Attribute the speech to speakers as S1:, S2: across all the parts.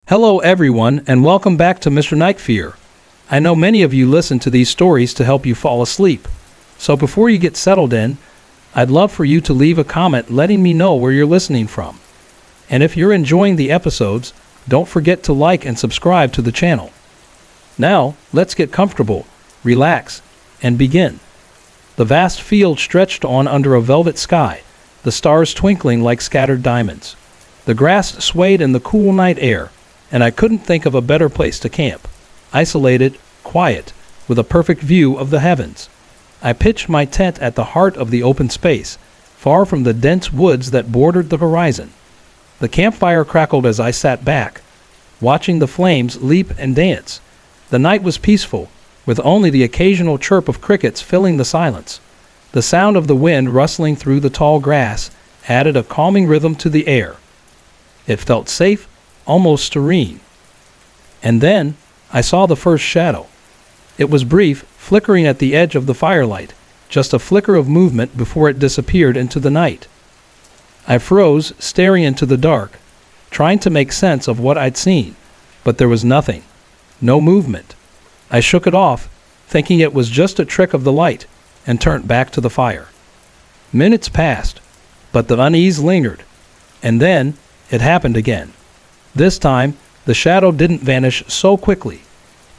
S1: Hello everyone and welcome back to Mr. Night Fear. I know many of you listen to these stories to help you fall asleep. So before you get settled in, I'd love for you to leave a comment letting me know where you're listening from. And if you're enjoying the episodes, don't forget to like and subscribe to the channel. Now, let's get comfortable, relax, and begin. The vast field stretched on under a velvet sky, the stars twinkling like scattered diamonds. The grass swayed in the cool night air, and I couldn't think of a better place to camp. Isolated, quiet, with a perfect view of the heavens. I pitched my tent at the heart of the open space, far from the dense woods that bordered the horizon. The campfire crackled as I sat back, watching the flames leap and dance. The night was peaceful, with only the occasional chirp of crickets filling the silence. The sound of the wind rustling through the tall grass added a calming rhythm to the air. It felt safe, almost serene. And then I saw the first shadow. It was brief, flickering at the edge of the firelight, just a flicker of movement before it disappeared into the night. I froze, staring into the dark, trying to make sense of what I'd seen, but there was nothing. No movement. I shook it off, thinking it was just a trick of the light, and turned back to the fire. Minutes passed, but the unease lingered, and then it happened again. This time, the shadow didn't vanish so quickly.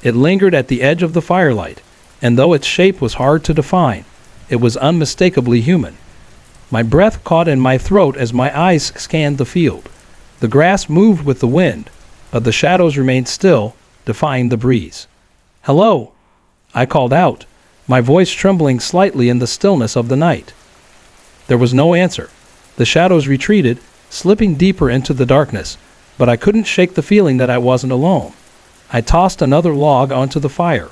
S1: It lingered at the edge of the firelight, and though its shape was hard to define, it was unmistakably human. My breath caught in my throat as my eyes scanned the field. The grass moved with the wind, but the shadows remained still, defying the breeze. "Hello," I called out, my voice trembling slightly in the stillness of the night. There was no answer. The shadows retreated, slipping deeper into the darkness, but I couldn't shake the feeling that I wasn't alone. I tossed another log onto the fire,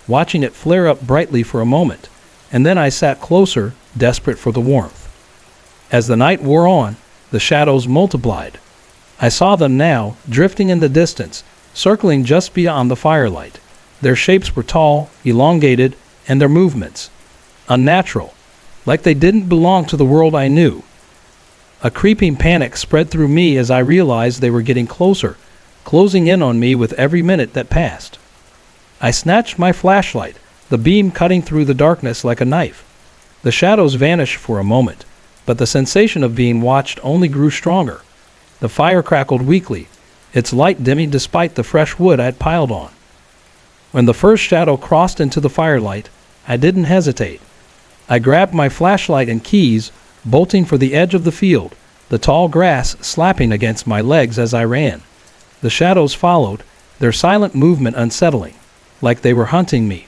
S1: watching it flare up brightly for a moment, and then I sat closer, desperate for the warmth. As the night wore on, the shadows multiplied. I saw them now, drifting in the distance, circling just beyond the firelight. Their shapes were tall, elongated, and their movements unnatural, like they didn't belong to the world I knew. A creeping panic spread through me as I realized they were getting closer, closing in on me with every minute that passed. I snatched my flashlight, the beam cutting through the darkness like a knife. The shadows vanished for a moment, but the sensation of being watched only grew stronger. The fire crackled weakly, its light dimming despite the fresh wood I'd piled on. When the first shadow crossed into the firelight, I didn't hesitate. I grabbed my flashlight and keys, bolting for the edge of the field, the tall grass slapping against my legs as I ran. The shadows followed, their silent movement unsettling, like they were hunting me.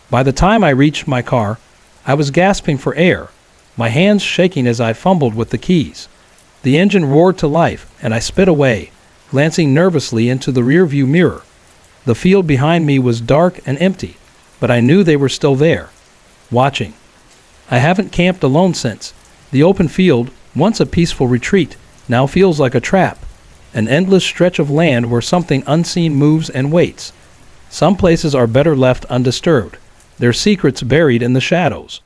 S1: By the time I reached my car, I was gasping for air, my hands shaking as I fumbled with the keys. The engine roared to life, and I sped away, glancing nervously into the rearview mirror. The field behind me was dark and empty, but I knew they were still there, watching. I haven't camped alone since. The open field, once a peaceful retreat, now feels like a trap, an endless stretch of land where something unseen moves and waits. Some places are better left undisturbed, their secrets buried in the shadows.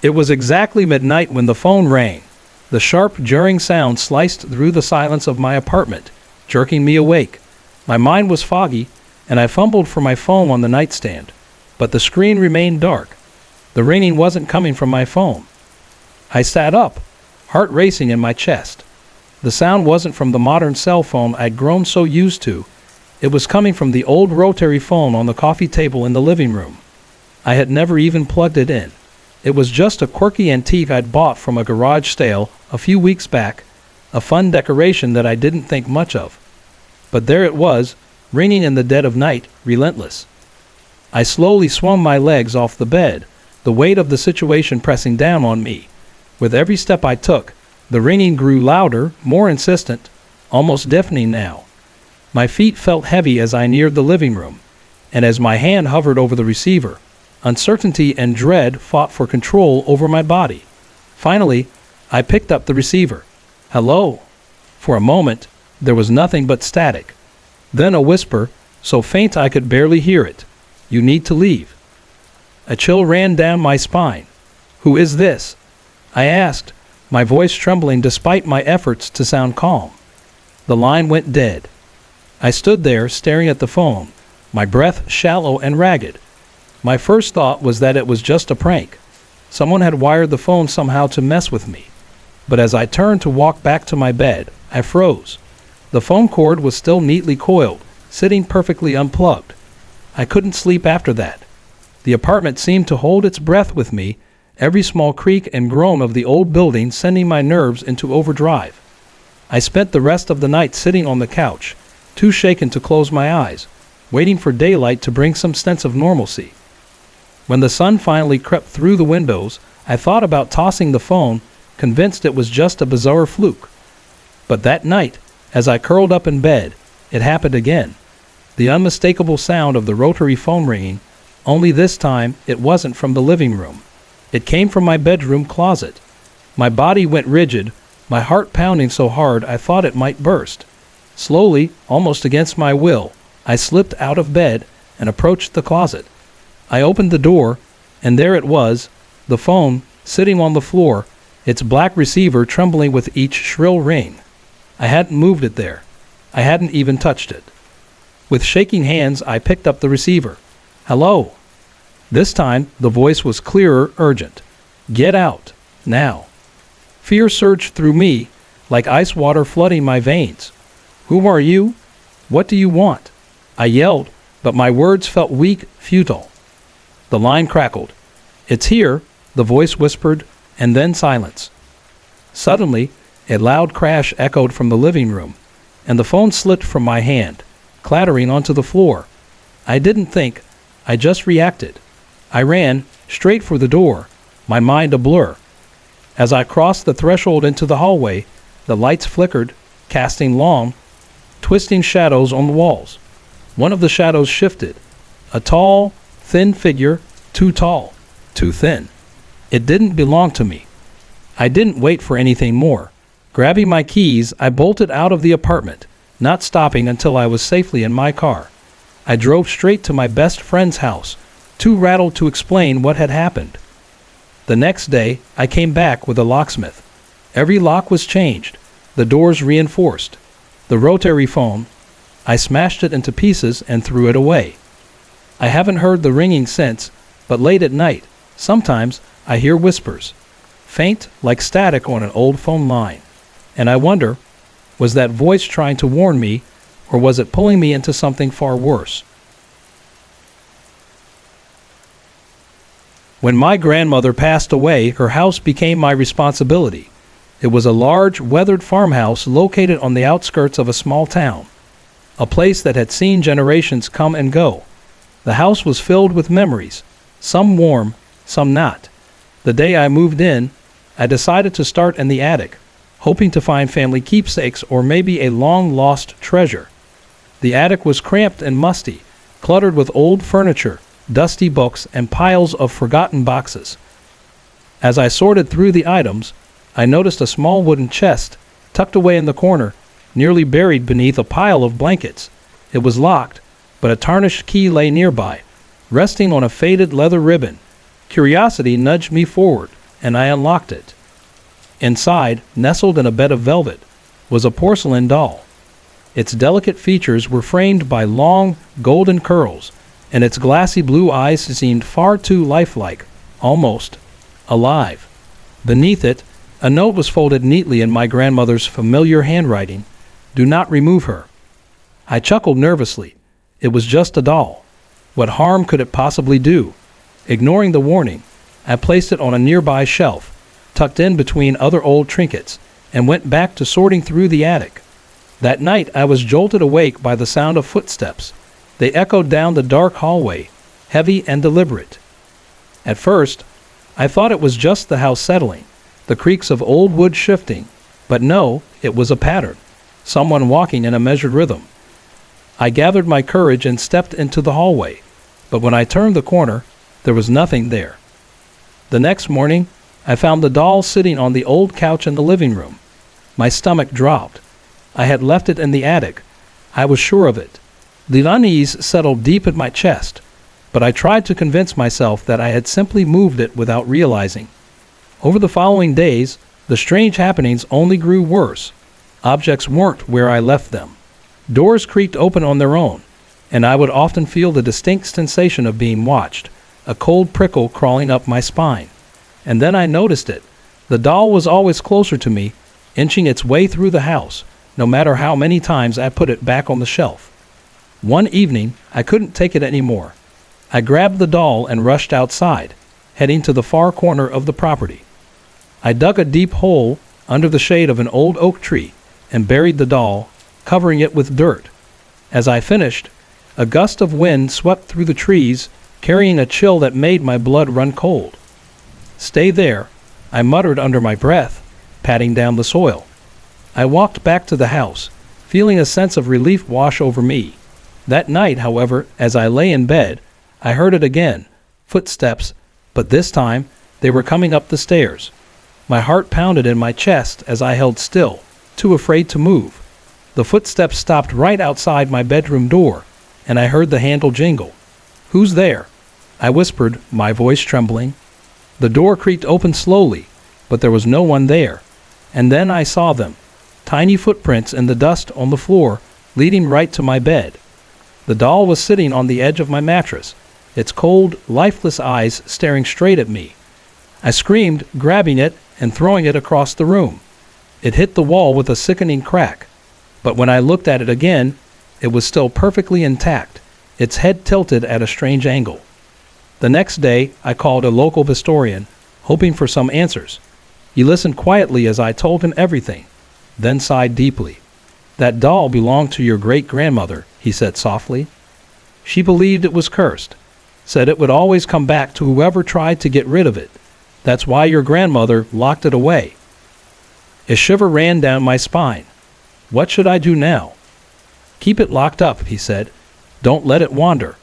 S1: It was exactly midnight when the phone rang. The sharp, jarring sound sliced through the silence of my apartment, jerking me awake. My mind was foggy, and I fumbled for my phone on the nightstand. But the screen remained dark. The ringing wasn't coming from my phone. I sat up, heart racing in my chest. The sound wasn't from the modern cell phone I'd grown so used to. It was coming from the old rotary phone on the coffee table in the living room. I had never even plugged it in. It was just a quirky antique I'd bought from a garage sale a few weeks back, a fun decoration that I didn't think much of. But there it was, ringing in the dead of night, relentless. I slowly swung my legs off the bed, the weight of the situation pressing down on me. With every step I took, the ringing grew louder, more insistent, almost deafening now. My feet felt heavy as I neared the living room, and as my hand hovered over the receiver, uncertainty and dread fought for control over my body. Finally, I picked up the receiver. "Hello?" For a moment, there was nothing but static. Then a whisper, so faint I could barely hear it. "You need to leave." A chill ran down my spine. "Who is this?" I asked, my voice trembling despite my efforts to sound calm. The line went dead. I stood there staring at the phone, my breath shallow and ragged. My first thought was that it was just a prank. Someone had wired the phone somehow to mess with me. But as I turned to walk back to my bed, I froze. The phone cord was still neatly coiled, sitting perfectly unplugged. I couldn't sleep after that. The apartment seemed to hold its breath with me, every small creak and groan of the old building sending my nerves into overdrive. I spent the rest of the night sitting on the couch, too shaken to close my eyes, waiting for daylight to bring some sense of normalcy. When the sun finally crept through the windows, I thought about tossing the phone, convinced it was just a bizarre fluke. But that night, as I curled up in bed, it happened again. The unmistakable sound of the rotary phone ringing, only this time it wasn't from the living room. It came from my bedroom closet. My body went rigid, my heart pounding so hard I thought it might burst. Slowly, almost against my will, I slipped out of bed and approached the closet. I opened the door, and there it was, the phone, sitting on the floor, its black receiver trembling with each shrill ring. I hadn't moved it there. I hadn't even touched it. With shaking hands, I picked up the receiver. "Hello." This time, the voice was clearer, urgent. "Get out. Now." Fear surged through me, like ice water flooding my veins. "Who are you? What do you want?" I yelled, but my words felt weak, futile. The line crackled. "It's here," the voice whispered, and then silence. Suddenly, a loud crash echoed from the living room, and the phone slipped from my hand, clattering onto the floor. I didn't think, I just reacted. I ran straight for the door, my mind a blur. As I crossed the threshold into the hallway, the lights flickered, casting long, twisting shadows on the walls. One of the shadows shifted. A tall, thin figure, too tall, too thin. It didn't belong to me. I didn't wait for anything more. Grabbing my keys, I bolted out of the apartment, not stopping until I was safely in my car. I drove straight to my best friend's house, too rattled to explain what had happened. The next day, I came back with a locksmith. Every lock was changed, the doors reinforced. The rotary phone, I smashed it into pieces and threw it away. I haven't heard the ringing since, but late at night, sometimes I hear whispers, faint like static on an old phone line. And I wonder, was that voice trying to warn me, or was it pulling me into something far worse? When my grandmother passed away, her house became my responsibility. It was a large, weathered farmhouse located on the outskirts of a small town, a place that had seen generations come and go. The house was filled with memories, some warm, some not. The day I moved in, I decided to start in the attic, hoping to find family keepsakes or maybe a long-lost treasure. The attic was cramped and musty, cluttered with old furniture, dusty books, and piles of forgotten boxes. As I sorted through the items, I noticed a small wooden chest tucked away in the corner, nearly buried beneath a pile of blankets. It was locked, but a tarnished key lay nearby, resting on a faded leather ribbon. Curiosity nudged me forward, and I unlocked it. Inside, nestled in a bed of velvet, was a porcelain doll. Its delicate features were framed by long, golden curls, and its glassy blue eyes seemed far too lifelike, almost alive. Beneath it, a note was folded neatly in my grandmother's familiar handwriting. "Do not remove her." I chuckled nervously. It was just a doll. What harm could it possibly do? Ignoring the warning, I placed it on a nearby shelf, tucked in between other old trinkets, and went back to sorting through the attic. That night I was jolted awake by the sound of footsteps. They echoed down the dark hallway, heavy and deliberate. At first, I thought it was just the house settling, the creaks of old wood shifting, but no, it was a pattern, someone walking in a measured rhythm. I gathered my courage and stepped into the hallway, but when I turned the corner, there was nothing there. The next morning, I found the doll sitting on the old couch in the living room. My stomach dropped. I had left it in the attic. I was sure of it. The unease settled deep in my chest, but I tried to convince myself that I had simply moved it without realizing. Over the following days, The strange happenings only grew worse. Objects weren't where I left them. Doors creaked open on their own, and I would often feel the distinct sensation of being watched, a cold prickle crawling up my spine. And then I noticed it. The doll was always closer to me, inching its way through the house, no matter how many times I put it back on the shelf. One evening, I couldn't take it anymore. I grabbed the doll and rushed outside, heading to the far corner of the property. I dug a deep hole under the shade of an old oak tree and buried the doll, covering it with dirt. As I finished, a gust of wind swept through the trees, carrying a chill that made my blood run cold. "Stay there," I muttered under my breath, patting down the soil. I walked back to the house, feeling a sense of relief wash over me. That night, however, as I lay in bed, I heard it again, footsteps, but this time they were coming up the stairs. My heart pounded in my chest as I held still, too afraid to move. The footsteps stopped right outside my bedroom door, and I heard the handle jingle. "Who's there?" I whispered, my voice trembling. The door creaked open slowly, but there was no one there. And then I saw them, tiny footprints in the dust on the floor, leading right to my bed. The doll was sitting on the edge of my mattress, its cold, lifeless eyes staring straight at me. I screamed, grabbing it and throwing it across the room. It hit the wall with a sickening crack, but when I looked at it again, it was still perfectly intact, its head tilted at a strange angle. The next day, I called a local historian, hoping for some answers. He listened quietly as I told him everything, then sighed deeply. "That doll belonged to your great-grandmother," he said softly. "She believed it was cursed, said it would always come back to whoever tried to get rid of it. That's why your grandmother locked it away." A shiver ran down my spine. What should I do now? "Keep it locked up," he said. "Don't let it wander."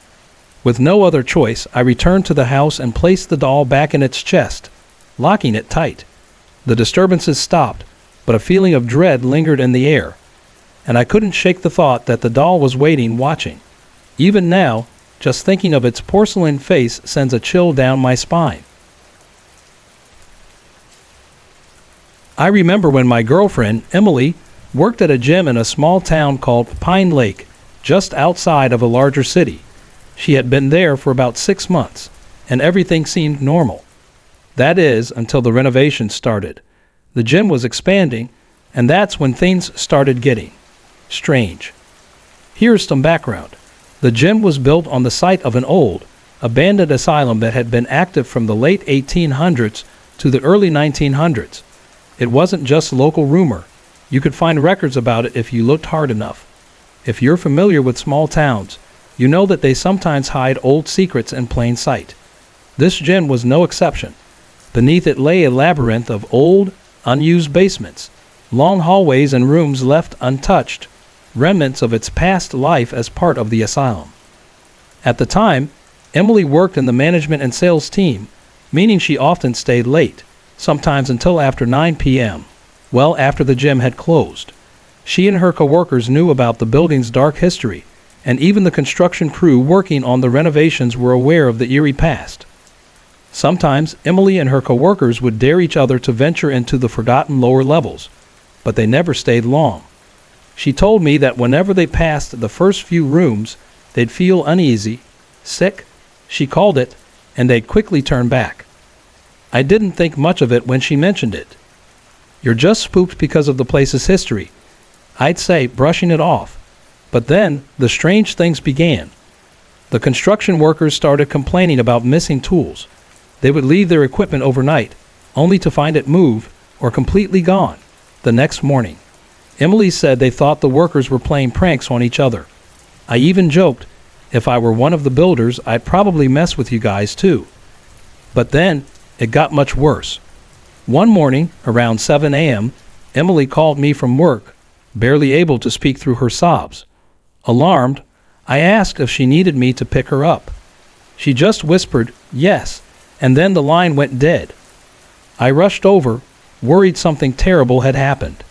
S1: With no other choice, I returned to the house and placed the doll back in its chest, locking it tight. The disturbances stopped, but a feeling of dread lingered in the air, and I couldn't shake the thought that the doll was waiting, watching. Even now, just thinking of its porcelain face sends a chill down my spine. I remember when my girlfriend, Emily, worked at a gym in a small town called Pine Lake, just outside of a larger city. She had been there for about 6 months, and everything seemed normal. That is, until the renovation started. The gym was expanding, and that's when things started getting strange. Here's some background. The gym was built on the site of an old, abandoned asylum that had been active from the late 1800s to the early 1900s. It wasn't just local rumor. You could find records about it if you looked hard enough. If you're familiar with small towns, you know that they sometimes hide old secrets in plain sight. This gym was no exception. Beneath it lay a labyrinth of old, unused basements, long hallways and rooms left untouched, remnants of its past life as part of the asylum. At the time, Emily worked in the management and sales team, meaning she often stayed late, sometimes until after 9 p.m., well after the gym had closed. She and her coworkers knew about the building's dark history, and even the construction crew working on the renovations were aware of the eerie past. Sometimes Emily and her coworkers would dare each other to venture into the forgotten lower levels, but they never stayed long. She told me that whenever they passed the first few rooms, they'd feel uneasy, sick, she called it, and they'd quickly turn back. I didn't think much of it when she mentioned it. "You're just spooked because of the place's history," I'd say, brushing it off. But then, the strange things began. The construction workers started complaining about missing tools. They would leave their equipment overnight, only to find it moved or completely gone the next morning. Emily said they thought the workers were playing pranks on each other. I even joked, if I were one of the builders, I'd probably mess with you guys too. But then, it got much worse. One morning, around 7 a.m., Emily called me from work, barely able to speak through her sobs. Alarmed, I asked if she needed me to pick her up. She just whispered, "Yes," and then the line went dead. I rushed over, worried something terrible had happened.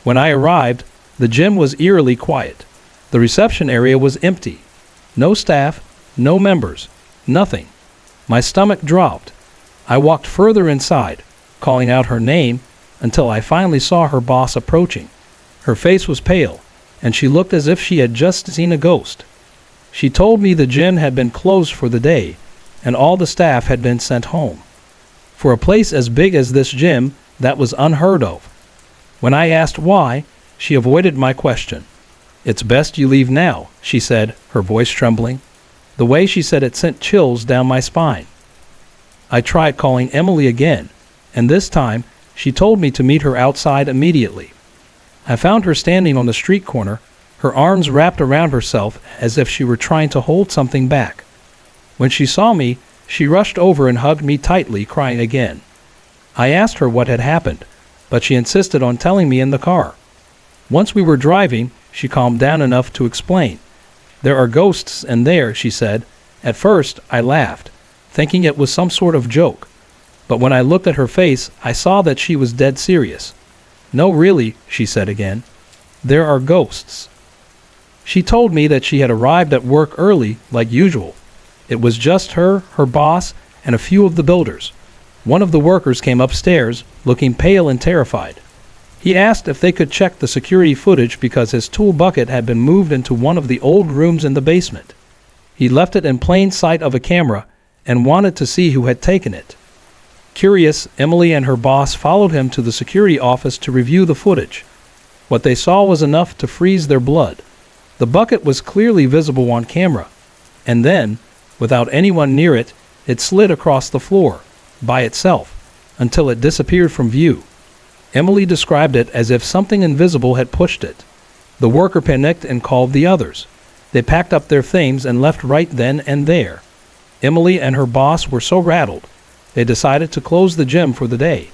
S1: When I arrived, the gym was eerily quiet. The reception area was empty. No staff, no members, nothing. My stomach dropped. I walked further inside, calling out her name, until I finally saw her boss approaching. Her face was pale, and she looked as if she had just seen a ghost. She told me the gym had been closed for the day, and all the staff had been sent home. For a place as big as this gym, that was unheard of. When I asked why, she avoided my question. "It's best you leave now," she said, her voice trembling. The way she said it sent chills down my spine. I tried calling Emily again, and this time she told me to meet her outside immediately. I found her standing on the street corner, her arms wrapped around herself as if she were trying to hold something back. When she saw me, she rushed over and hugged me tightly, crying again. I asked her what had happened, but she insisted on telling me in the car. Once we were driving, she calmed down enough to explain. "There are ghosts in there," she said. At first, I laughed, thinking it was some sort of joke. But when I looked at her face, I saw that she was dead serious. "No, really," she said again. "There are ghosts." She told me that she had arrived at work early, like usual. It was just her boss, and a few of the builders. One of the workers came upstairs, looking pale and terrified. He asked if they could check the security footage because his tool bucket had been moved into one of the old rooms in the basement. He left it in plain sight of a camera and wanted to see who had taken it. Curious, Emily and her boss followed him to the security office to review the footage. What they saw was enough to freeze their blood. The bucket was clearly visible on camera, and then, without anyone near it, it slid across the floor, by itself, until it disappeared from view. Emily described it as if something invisible had pushed it. The worker panicked and called the others. They packed up their things and left right then and there. Emily and her boss were so rattled, they decided to close the gym for the day.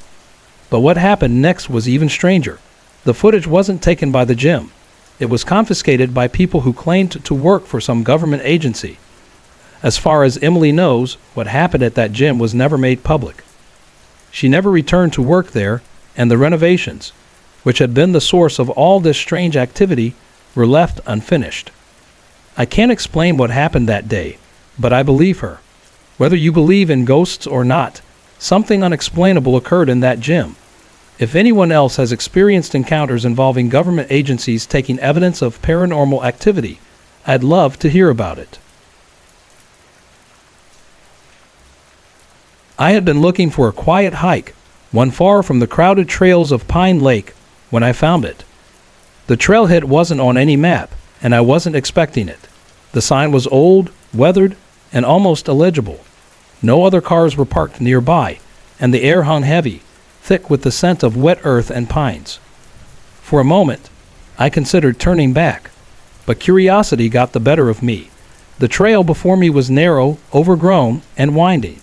S1: But what happened next was even stranger. The footage wasn't taken by the gym. It was confiscated by people who claimed to work for some government agency. As far as Emily knows, what happened at that gym was never made public. She never returned to work there, and the renovations, which had been the source of all this strange activity, were left unfinished. I can't explain what happened that day, but I believe her. Whether you believe in ghosts or not, something unexplainable occurred in that gym. If anyone else has experienced encounters involving government agencies taking evidence of paranormal activity, I'd love to hear about it. I had been looking for a quiet hike, one far from the crowded trails of Pine Lake, when I found it. The trailhead wasn't on any map, and I wasn't expecting it. The sign was old, weathered, and almost illegible. No other cars were parked nearby, and the air hung heavy, thick with the scent of wet earth and pines. For a moment, I considered turning back, but curiosity got the better of me. The trail before me was narrow, overgrown, and winding.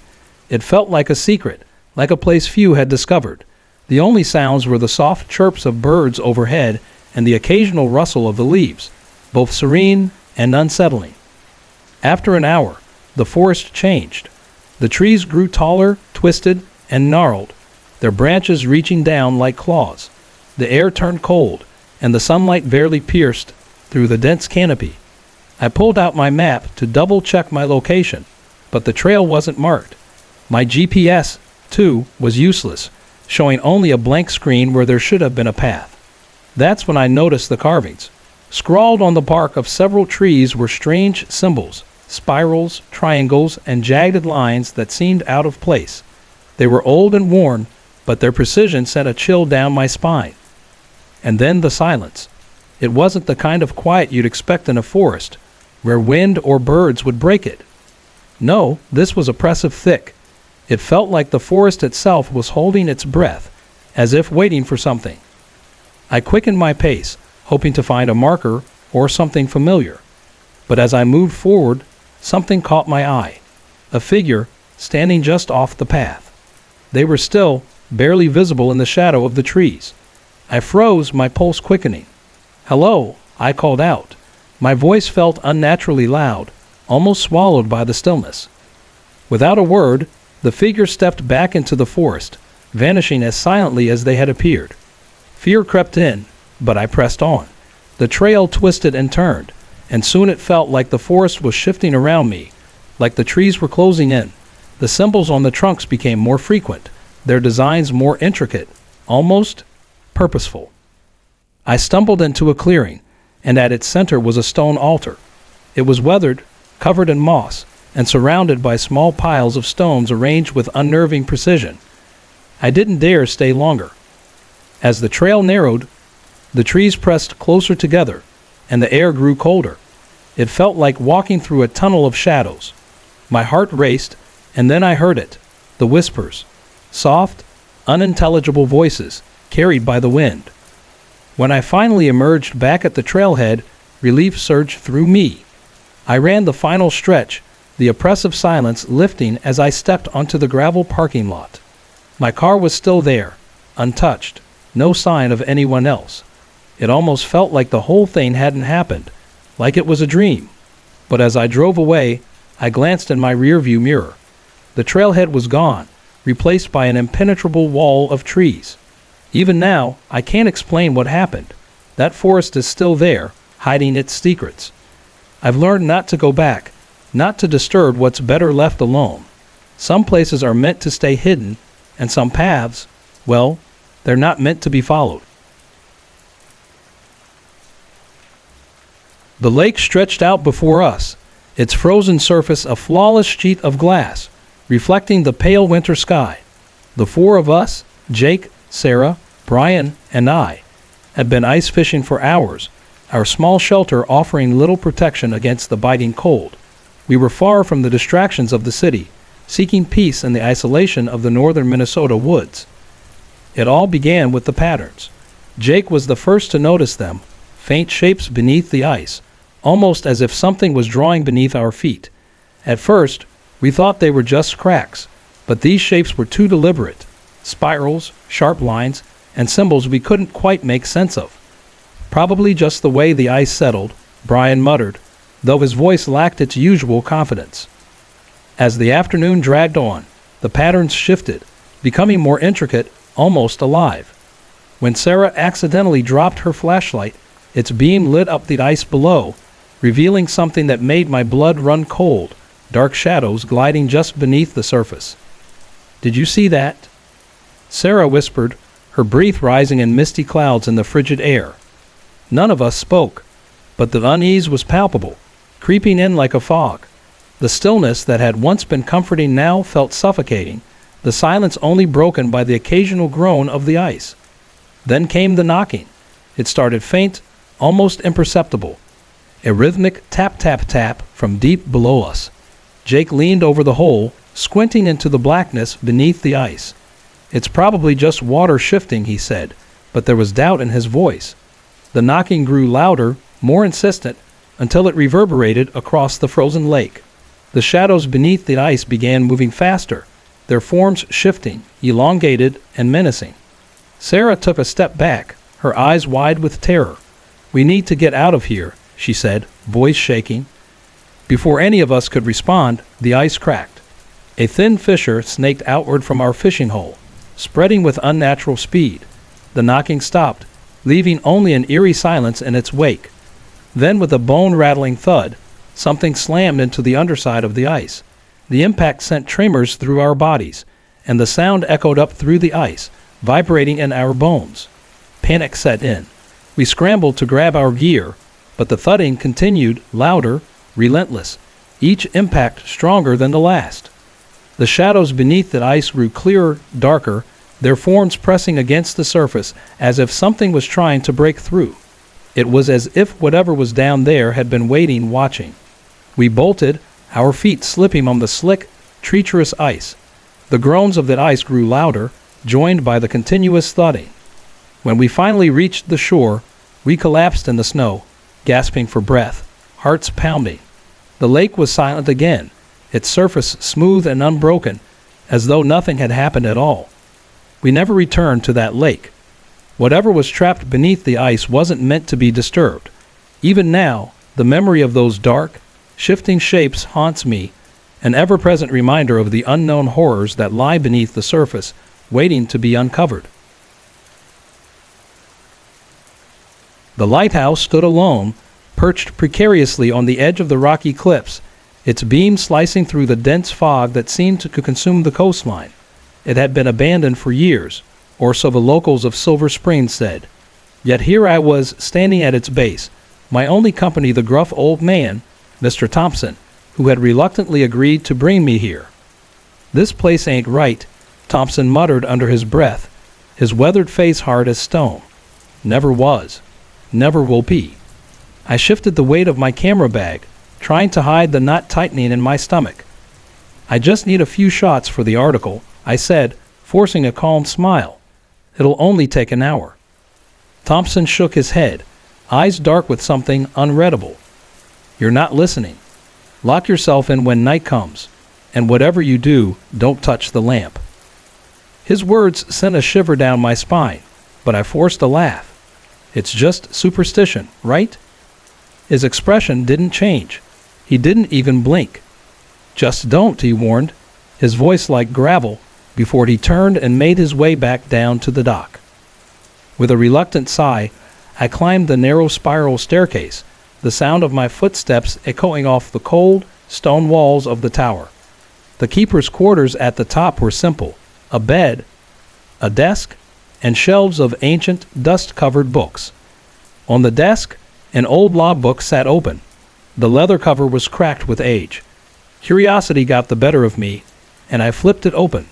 S1: It felt like a secret, like a place few had discovered. The only sounds were the soft chirps of birds overhead and the occasional rustle of the leaves, both serene and unsettling. After an hour, the forest changed. The trees grew taller, twisted, and gnarled, their branches reaching down like claws. The air turned cold, and the sunlight barely pierced through the dense canopy. I pulled out my map to double-check my location, but the trail wasn't marked. My GPS, too, was useless, showing only a blank screen where there should have been a path. That's when I noticed the carvings. Scrawled on the bark of several trees were strange symbols, spirals, triangles, and jagged lines that seemed out of place. They were old and worn, but their precision sent a chill down my spine. And then the silence. It wasn't the kind of quiet you'd expect in a forest, where wind or birds would break it. No, this was oppressive thick. It felt like the forest itself was holding its breath, as if waiting for something. I quickened my pace, hoping to find a marker or something familiar. But as I moved forward, something caught my eye. A figure standing just off the path. They were still barely visible in the shadow of the trees. I froze, my pulse quickening. "Hello," I called out. My voice felt unnaturally loud, almost swallowed by the stillness. Without a word, the figure stepped back into the forest, vanishing as silently as they had appeared. Fear crept in, but I pressed on. The trail twisted and turned, and soon it felt like the forest was shifting around me, like the trees were closing in. The symbols on the trunks became more frequent, their designs more intricate, almost purposeful. I stumbled into a clearing, and at its center was a stone altar. It was weathered, covered in moss, and surrounded by small piles of stones arranged with unnerving precision. I didn't dare stay longer. As the trail narrowed, the trees pressed closer together, and the air grew colder. It felt like walking through a tunnel of shadows. My heart raced, and then I heard it, the whispers, soft, unintelligible voices carried by the wind. When I finally emerged back at the trailhead, relief surged through me. I ran the final stretch, the oppressive silence lifting as I stepped onto the gravel parking lot. My car was still there, untouched, no sign of anyone else. It almost felt like the whole thing hadn't happened, like it was a dream. But as I drove away, I glanced in my rearview mirror. The trailhead was gone, replaced by an impenetrable wall of trees. Even now, I can't explain what happened. That forest is still there, hiding its secrets. I've learned not to go back, not to disturb what's better left alone. Some places are meant to stay hidden, and some paths, well, they're not meant to be followed. The lake stretched out before us, its frozen surface a flawless sheet of glass, reflecting the pale winter sky. The four of us, Jake, Sarah, Brian, and I, had been ice fishing for hours, our small shelter offering little protection against the biting cold. We were far from the distractions of the city, seeking peace in the isolation of the northern Minnesota woods. It all began with the patterns. Jake was the first to notice them, faint shapes beneath the ice, almost as if something was drawing beneath our feet. At first, we thought they were just cracks, but these shapes were too deliberate. Spirals, sharp lines, and symbols we couldn't quite make sense of. Probably just the way the ice settled, Brian muttered, though his voice lacked its usual confidence. As the afternoon dragged on, the patterns shifted, becoming more intricate, almost alive. When Sarah accidentally dropped her flashlight, its beam lit up the ice below, revealing something that made my blood run cold, dark shadows gliding just beneath the surface. "Did you see that?" Sarah whispered, her breath rising in misty clouds in the frigid air. None of us spoke, but the unease was palpable, creeping in like a fog. The stillness that had once been comforting now felt suffocating, the silence only broken by the occasional groan of the ice. Then came the knocking. It started faint, almost imperceptible. A rhythmic tap-tap-tap from deep below us. Jake leaned over the hole, squinting into the blackness beneath the ice. "It's probably just water shifting," he said, but there was doubt in his voice. The knocking grew louder, more insistent, until it reverberated across the frozen lake. The shadows beneath the ice began moving faster, their forms shifting, elongated and menacing. Sarah took a step back, her eyes wide with terror. "We need to get out of here," she said, voice shaking. Before any of us could respond, the ice cracked. A thin fissure snaked outward from our fishing hole, spreading with unnatural speed. The knocking stopped, leaving only an eerie silence in its wake. Then, with a bone-rattling thud, something slammed into the underside of the ice. The impact sent tremors through our bodies, and the sound echoed up through the ice, vibrating in our bones. Panic set in. We scrambled to grab our gear, but the thudding continued, louder, relentless, each impact stronger than the last. The shadows beneath the ice grew clearer, darker, their forms pressing against the surface as if something was trying to break through. It was as if whatever was down there had been waiting, watching. We bolted, our feet slipping on the slick, treacherous ice. The groans of the ice grew louder, joined by the continuous thudding. When we finally reached the shore, we collapsed in the snow, gasping for breath, hearts pounding. The lake was silent again, its surface smooth and unbroken, as though nothing had happened at all. We never returned to that lake. Whatever was trapped beneath the ice wasn't meant to be disturbed. Even now, the memory of those dark, shifting shapes haunts me, an ever-present reminder of the unknown horrors that lie beneath the surface, waiting to be uncovered. The lighthouse stood alone, perched precariously on the edge of the rocky cliffs, its beam slicing through the dense fog that seemed to consume the coastline. It had been abandoned for years, or so the locals of Silver Springs said. Yet here I was, standing at its base, my only company the gruff old man, Mr. Thompson, who had reluctantly agreed to bring me here. "This place ain't right," Thompson muttered under his breath, his weathered face hard as stone. "Never was. Never will be." I shifted the weight of my camera bag, trying to hide the knot tightening in my stomach. "I just need a few shots for the article," I said, forcing a calm smile. "It'll only take an hour." Thompson shook his head, eyes dark with something unreadable. "You're not listening. Lock yourself in when night comes, and whatever you do, don't touch the lamp." His words sent a shiver down my spine, but I forced a laugh. "It's just superstition, right?" His expression didn't change. He didn't even blink. "Just don't," he warned, his voice like gravel, before he turned and made his way back down to the dock. With a reluctant sigh, I climbed the narrow spiral staircase, the sound of my footsteps echoing off the cold, stone walls of the tower. The keeper's quarters at the top were simple: a bed, a desk, and shelves of ancient, dust-covered books. On the desk, an old law book sat open. The leather cover was cracked with age. Curiosity got the better of me, and I flipped it open.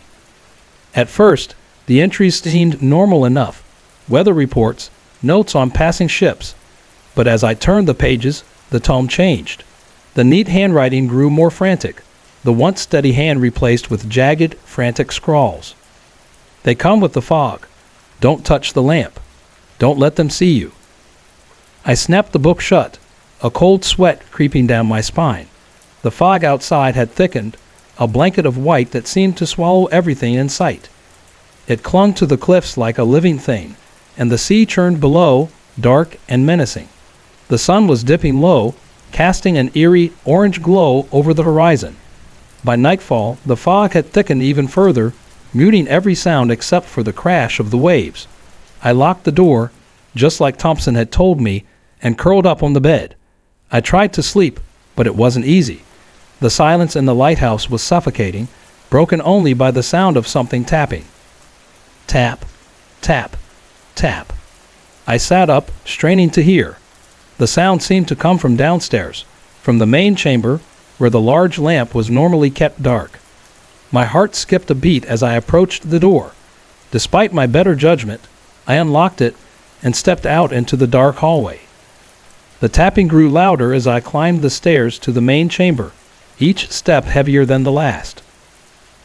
S1: At first, the entries seemed normal enough: weather reports, notes on passing ships. But as I turned the pages, the tone changed. The neat handwriting grew more frantic, the once steady hand replaced with jagged, frantic scrawls. "They come with the fog. Don't touch the lamp. Don't let them see you." I snapped the book shut, a cold sweat creeping down my spine. The fog outside had thickened, a blanket of white that seemed to swallow everything in sight. It clung to the cliffs like a living thing, and the sea churned below, dark and menacing. The sun was dipping low, casting an eerie orange glow over the horizon. By nightfall, the fog had thickened even further, muting every sound except for the crash of the waves. I locked the door, just like Thompson had told me, and curled up on the bed. I tried to sleep, but it wasn't easy. The silence in the lighthouse was suffocating, broken only by the sound of something tapping. Tap, tap, tap. I sat up, straining to hear. The sound seemed to come from downstairs, from the main chamber, where the large lamp was normally kept dark. My heart skipped a beat as I approached the door. Despite my better judgment, I unlocked it and stepped out into the dark hallway. The tapping grew louder as I climbed the stairs to the main chamber, each step heavier than the last.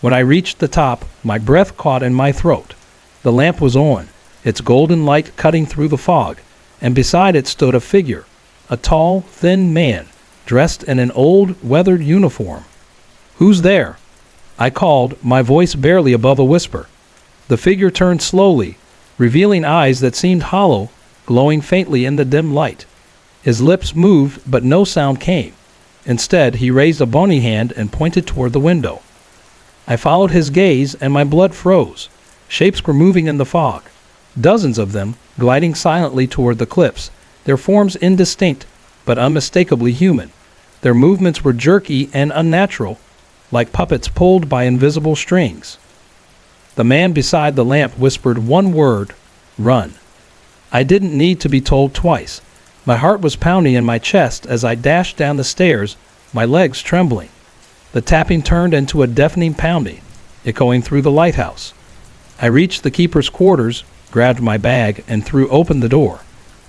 S1: When I reached the top, my breath caught in my throat. The lamp was on, its golden light cutting through the fog, and beside it stood a figure, a tall, thin man, dressed in an old, weathered uniform. "Who's there?" I called, my voice barely above a whisper. The figure turned slowly, revealing eyes that seemed hollow, glowing faintly in the dim light. His lips moved, but no sound came. Instead, he raised a bony hand and pointed toward the window. I followed his gaze, and my blood froze. Shapes were moving in the fog, dozens of them, gliding silently toward the cliffs, their forms indistinct, but unmistakably human. Their movements were jerky and unnatural, like puppets pulled by invisible strings. The man beside the lamp whispered one word: "Run." I didn't need to be told twice. My heart was pounding in my chest as I dashed down the stairs, my legs trembling. The tapping turned into a deafening pounding, echoing through the lighthouse. I reached the keeper's quarters, grabbed my bag, and threw open the door.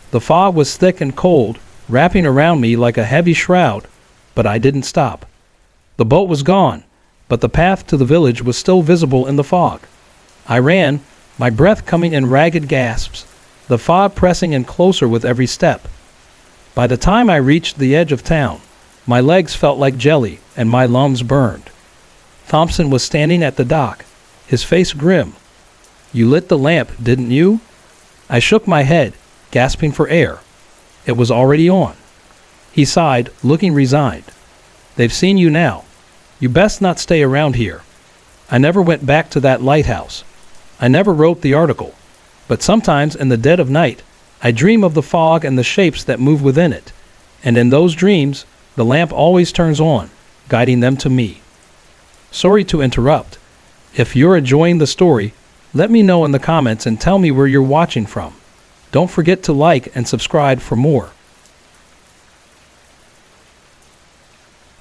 S1: The fog was thick and cold, wrapping around me like a heavy shroud, but I didn't stop. The boat was gone, but the path to the village was still visible in the fog. I ran, my breath coming in ragged gasps, the fog pressing in closer with every step. By the time I reached the edge of town, my legs felt like jelly and my lungs burned. Thompson was standing at the dock, his face grim. "You lit the lamp, didn't you?" I shook my head, gasping for air. It was already on. He sighed, looking resigned. "They've seen you now. You best not stay around here." I never went back to that lighthouse. I never wrote the article. But sometimes in the dead of night, I dream of the fog and the shapes that move within it. And in those dreams, the lamp always turns on, guiding them to me. Sorry to interrupt. If you're enjoying the story, Let me know in the comments and tell me where you're watching from. Don't forget to like and subscribe for more.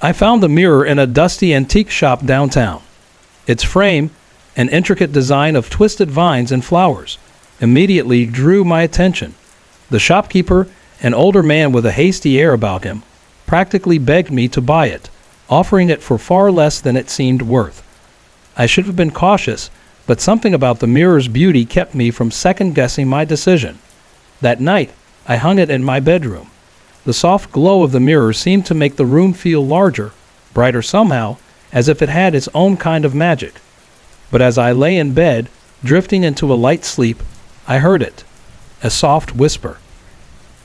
S1: I found the mirror in a dusty antique shop downtown. Its frame, an intricate design of twisted vines and flowers, immediately drew my attention. The shopkeeper, an older man with a hasty air about him, practically begged me to buy it, offering it for far less than it seemed worth. I should have been cautious, but something about the mirror's beauty kept me from second-guessing my decision. That night, I hung it in my bedroom. The soft glow of the mirror seemed to make the room feel larger, brighter somehow, as if it had its own kind of magic. But as I lay in bed, drifting into a light sleep, I heard it, a soft whisper.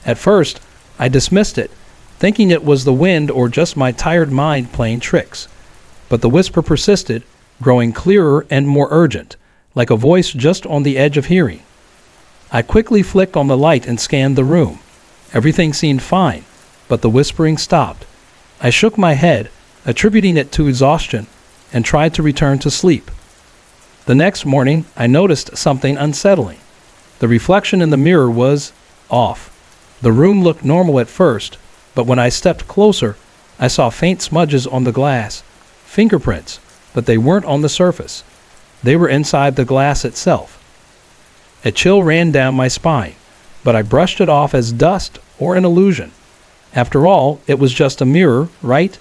S1: At first, I dismissed it, thinking it was the wind or just my tired mind playing tricks. But the whisper persisted, growing clearer and more urgent, like a voice just on the edge of hearing. I quickly flicked on the light and scanned the room. Everything seemed fine, but the whispering stopped. I shook my head, attributing it to exhaustion, and tried to return to sleep. The next morning, I noticed something unsettling. The reflection in the mirror was off. The room looked normal at first, but when I stepped closer, I saw faint smudges on the glass, fingerprints, but they weren't on the surface. They were inside the glass itself. A chill ran down my spine, but I brushed it off as dust or an illusion. After all, it was just a mirror, right?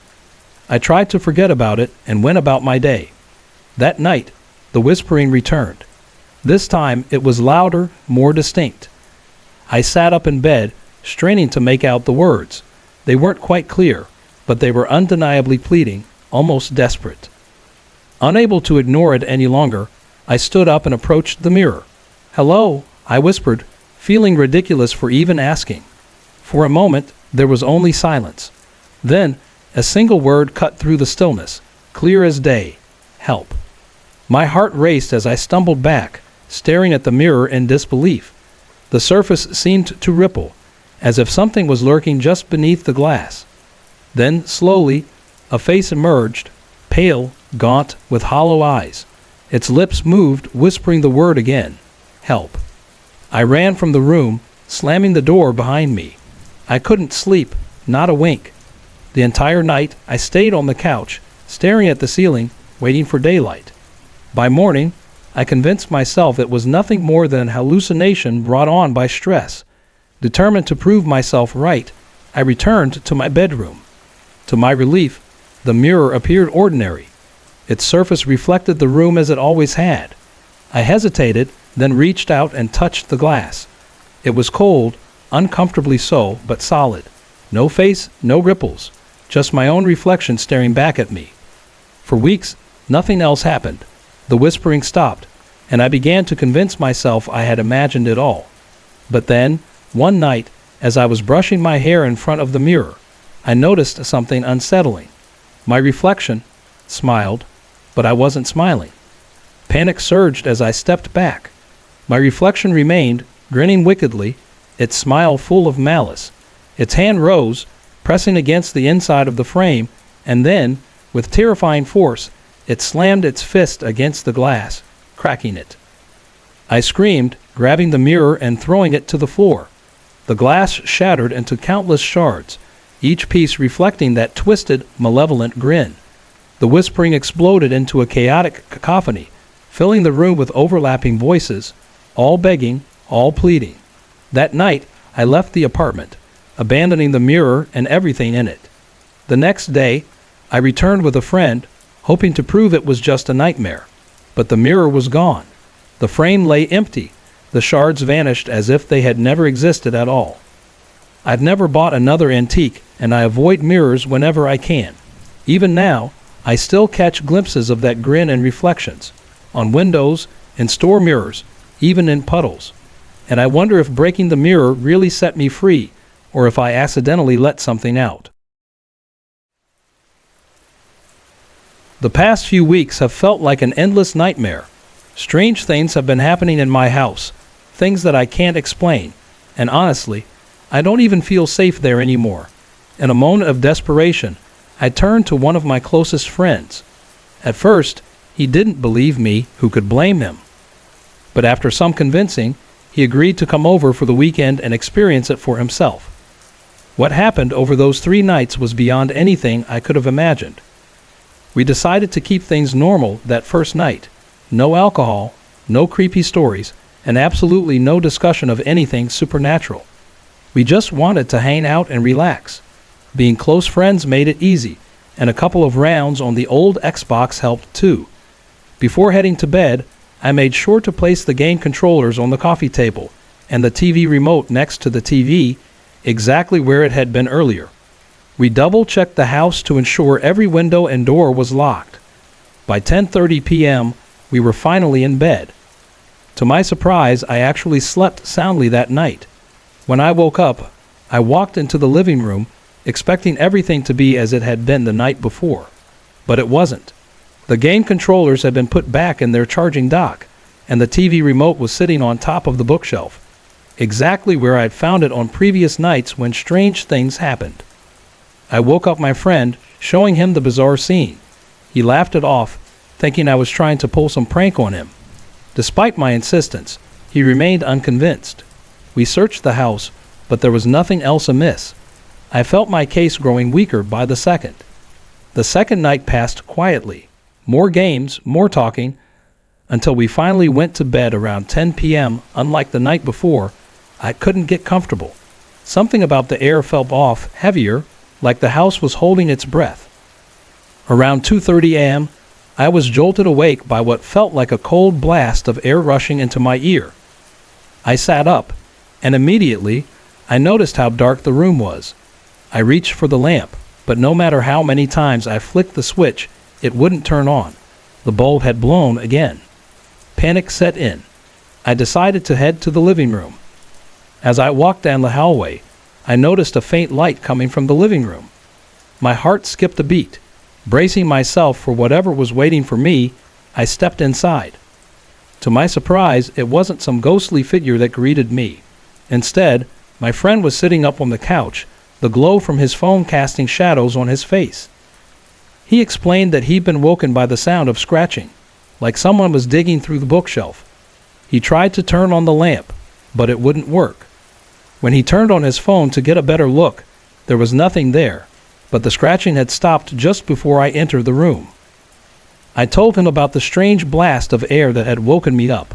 S1: I tried to forget about it and went about my day. That night, the whispering returned. This time, it was louder, more distinct. I sat up in bed, straining to make out the words. They weren't quite clear, but they were undeniably pleading, almost desperate. Unable to ignore it any longer, I stood up and approached the mirror. "Hello," I whispered, feeling ridiculous for even asking. For a moment, there was only silence. Then, a single word cut through the stillness, clear as day: help. My heart raced as I stumbled back, staring at the mirror in disbelief. The surface seemed to ripple, as if something was lurking just beneath the glass. Then, slowly, a face emerged, pale, gaunt, with hollow eyes. Its lips moved, whispering the word again: help. I ran from the room, slamming the door behind me. I couldn't sleep, not a wink. The entire night, I stayed on the couch, staring at the ceiling, waiting for daylight. By morning, I convinced myself it was nothing more than hallucination brought on by stress. Determined to prove myself right, I returned to my bedroom. To my relief, the mirror appeared ordinary. Its surface reflected the room as it always had. I hesitated, then reached out and touched the glass. It was cold, uncomfortably so, but solid. No face, no ripples, just my own reflection staring back at me. For weeks, nothing else happened. The whispering stopped, and I began to convince myself I had imagined it all. But then, one night, as I was brushing my hair in front of the mirror, I noticed something unsettling. My reflection smiled, but I wasn't smiling. Panic surged as I stepped back. My reflection remained, grinning wickedly, its smile full of malice. Its hand rose, pressing against the inside of the frame, and then, with terrifying force, it slammed its fist against the glass, cracking it. I screamed, grabbing the mirror and throwing it to the floor. The glass shattered into countless shards, each piece reflecting that twisted, malevolent grin. The whispering exploded into a chaotic cacophony, filling the room with overlapping voices, all begging, all pleading. That night, I left the apartment, abandoning the mirror and everything in it. The next day, I returned with a friend, hoping to prove it was just a nightmare. But the mirror was gone. The frame lay empty. The shards vanished as if they had never existed at all. I've never bought another antique, and I avoid mirrors whenever I can. Even now, I still catch glimpses of that grin and reflections, on windows, in store mirrors, even in puddles. And I wonder if breaking the mirror really set me free, or if I accidentally let something out. The past few weeks have felt like an endless nightmare. Strange things have been happening in my house, things that I can't explain, and honestly, I don't even feel safe there anymore. In a moment of desperation, I turned to one of my closest friends. At first, he didn't believe me. Who could blame him? but after some convincing, he agreed to come over for the weekend and experience it for himself. What happened over those 3 nights was beyond anything I could have imagined. We decided to keep things normal that first night. No alcohol, no creepy stories, and absolutely no discussion of anything supernatural. We just wanted to hang out and relax. Being close friends made it easy, and a couple of rounds on the old Xbox helped too. Before heading to bed, I made sure to place the game controllers on the coffee table and the TV remote next to the TV, exactly where it had been earlier. We double-checked the house to ensure every window and door was locked. By 10:30 p.m., we were finally in bed. To my surprise, I actually slept soundly that night. When I woke up, I walked into the living room, expecting everything to be as it had been the night before. But it wasn't. The game controllers had been put back in their charging dock, and the TV remote was sitting on top of the bookshelf, exactly where I had found it on previous nights when strange things happened. I woke up my friend, showing him the bizarre scene. He laughed it off, thinking I was trying to pull some prank on him. Despite my insistence, he remained unconvinced. We searched the house, but there was nothing else amiss. I felt my case growing weaker by the second. The second night passed quietly. More games, more talking, until we finally went to bed around 10 p.m. Unlike the night before, I couldn't get comfortable. Something about the air felt off, heavier, like the house was holding its breath. Around 2:30 a.m., I was jolted awake by what felt like a cold blast of air rushing into my ear. I sat up, and immediately, I noticed how dark the room was. I reached for the lamp, but no matter how many times I flicked the switch, it wouldn't turn on. The bulb had blown again. Panic set in. I decided to head to the living room. As I walked down the hallway, I noticed a faint light coming from the living room. My heart skipped a beat. Bracing myself for whatever was waiting for me, I stepped inside. To my surprise, it wasn't some ghostly figure that greeted me. Instead, my friend was sitting up on the couch, the glow from his phone casting shadows on his face. He explained that he'd been woken by the sound of scratching, like someone was digging through the bookshelf. He tried to turn on the lamp, but it wouldn't work. When he turned on his phone to get a better look, there was nothing there, but the scratching had stopped just before I entered the room. I told him about the strange blast of air that had woken me up.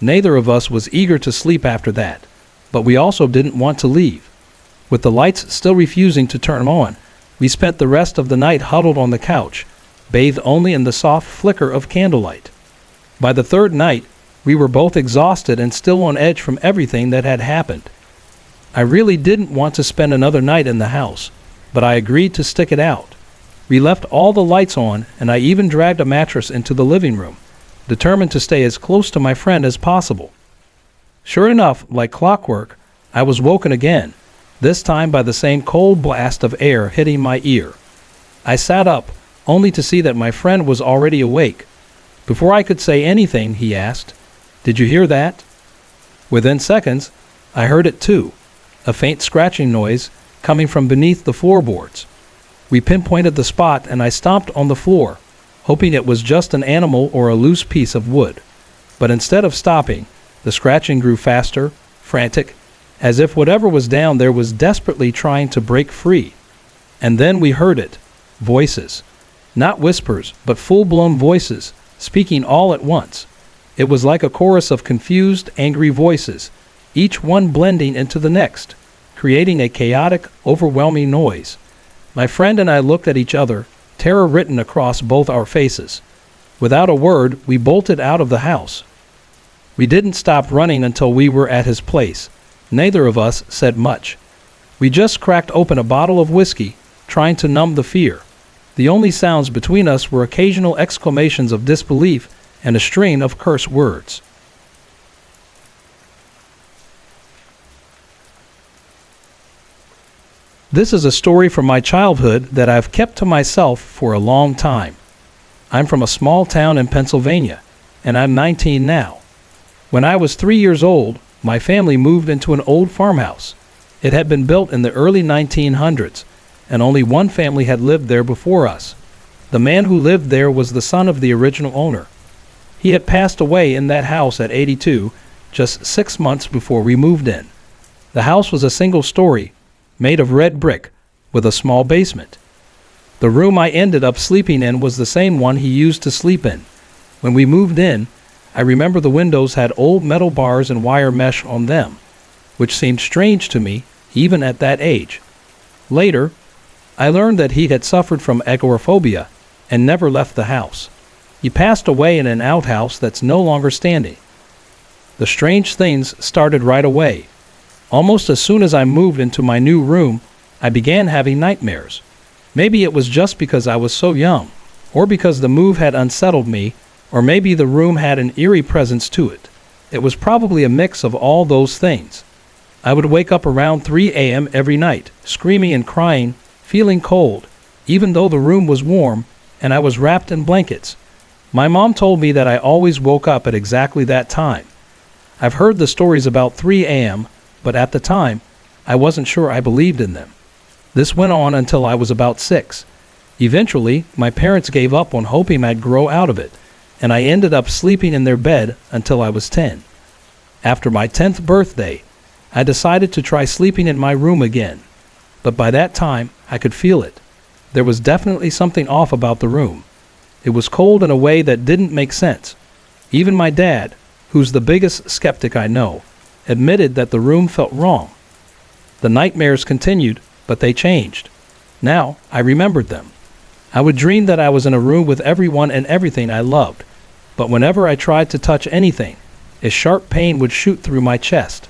S1: Neither of us was eager to sleep after that, but we also didn't want to leave. With the lights still refusing to turn on, we spent the rest of the night huddled on the couch, bathed only in the soft flicker of candlelight. By the third night, we were both exhausted and still on edge from everything that had happened. I really didn't want to spend another night in the house, but I agreed to stick it out. We left all the lights on, and I even dragged a mattress into the living room, determined to stay as close to my friend as possible. Sure enough, like clockwork, I was woken again, this time by the same cold blast of air hitting my ear. I sat up, only to see that my friend was already awake. Before I could say anything, he asked, "Did you hear that?" Within seconds, I heard it too, a faint scratching noise coming from beneath the floorboards. We pinpointed the spot and I stomped on the floor, hoping it was just an animal or a loose piece of wood. But instead of stopping, the scratching grew faster, frantic, as if whatever was down there was desperately trying to break free. And then we heard it. Voices. Not whispers, but full-blown voices, speaking all at once. It was like a chorus of confused, angry voices, each one blending into the next, creating a chaotic, overwhelming noise. My friend and I looked at each other, terror written across both our faces. Without a word, we bolted out of the house. We didn't stop running until we were at his place. Neither of us said much. We just cracked open a bottle of whiskey, trying to numb the fear. The only sounds between us were occasional exclamations of disbelief and a string of curse words. This is a story from my childhood that I've kept to myself for a long time. I'm from a small town in Pennsylvania, and I'm 19 now. When I was 3 years old, my family moved into an old farmhouse. It had been built in the early 1900s, and only one family had lived there before us. The man who lived there was the son of the original owner. He had passed away in that house at 82, just 6 months before we moved in. The house was a single story, made of red brick, with a small basement. The room I ended up sleeping in was the same one he used to sleep in. When we moved in, I remember the windows had old metal bars and wire mesh on them, which seemed strange to me, even at that age. Later, I learned that he had suffered from agoraphobia and never left the house. He passed away in an outhouse that's no longer standing. The strange things started right away. Almost as soon as I moved into my new room, I began having nightmares. Maybe it was just because I was so young, or because the move had unsettled me, or maybe the room had an eerie presence to it. It was probably a mix of all those things. I would wake up around 3 a.m. every night, screaming and crying, feeling cold, even though the room was warm and I was wrapped in blankets. My mom told me that I always woke up at exactly that time. I've heard the stories about 3 a.m., but at the time, I wasn't sure I believed in them. This went on until I was about 6. Eventually, my parents gave up on hoping I'd grow out of it, and I ended up sleeping in their bed until I was 10. After my 10th birthday, I decided to try sleeping in my room again. But by that time, I could feel it. There was definitely something off about the room. It was cold in a way that didn't make sense. Even my dad, who's the biggest skeptic I know, admitted that the room felt wrong. The nightmares continued, but they changed. Now, I remembered them. I would dream that I was in a room with everyone and everything I loved, but whenever I tried to touch anything, a sharp pain would shoot through my chest.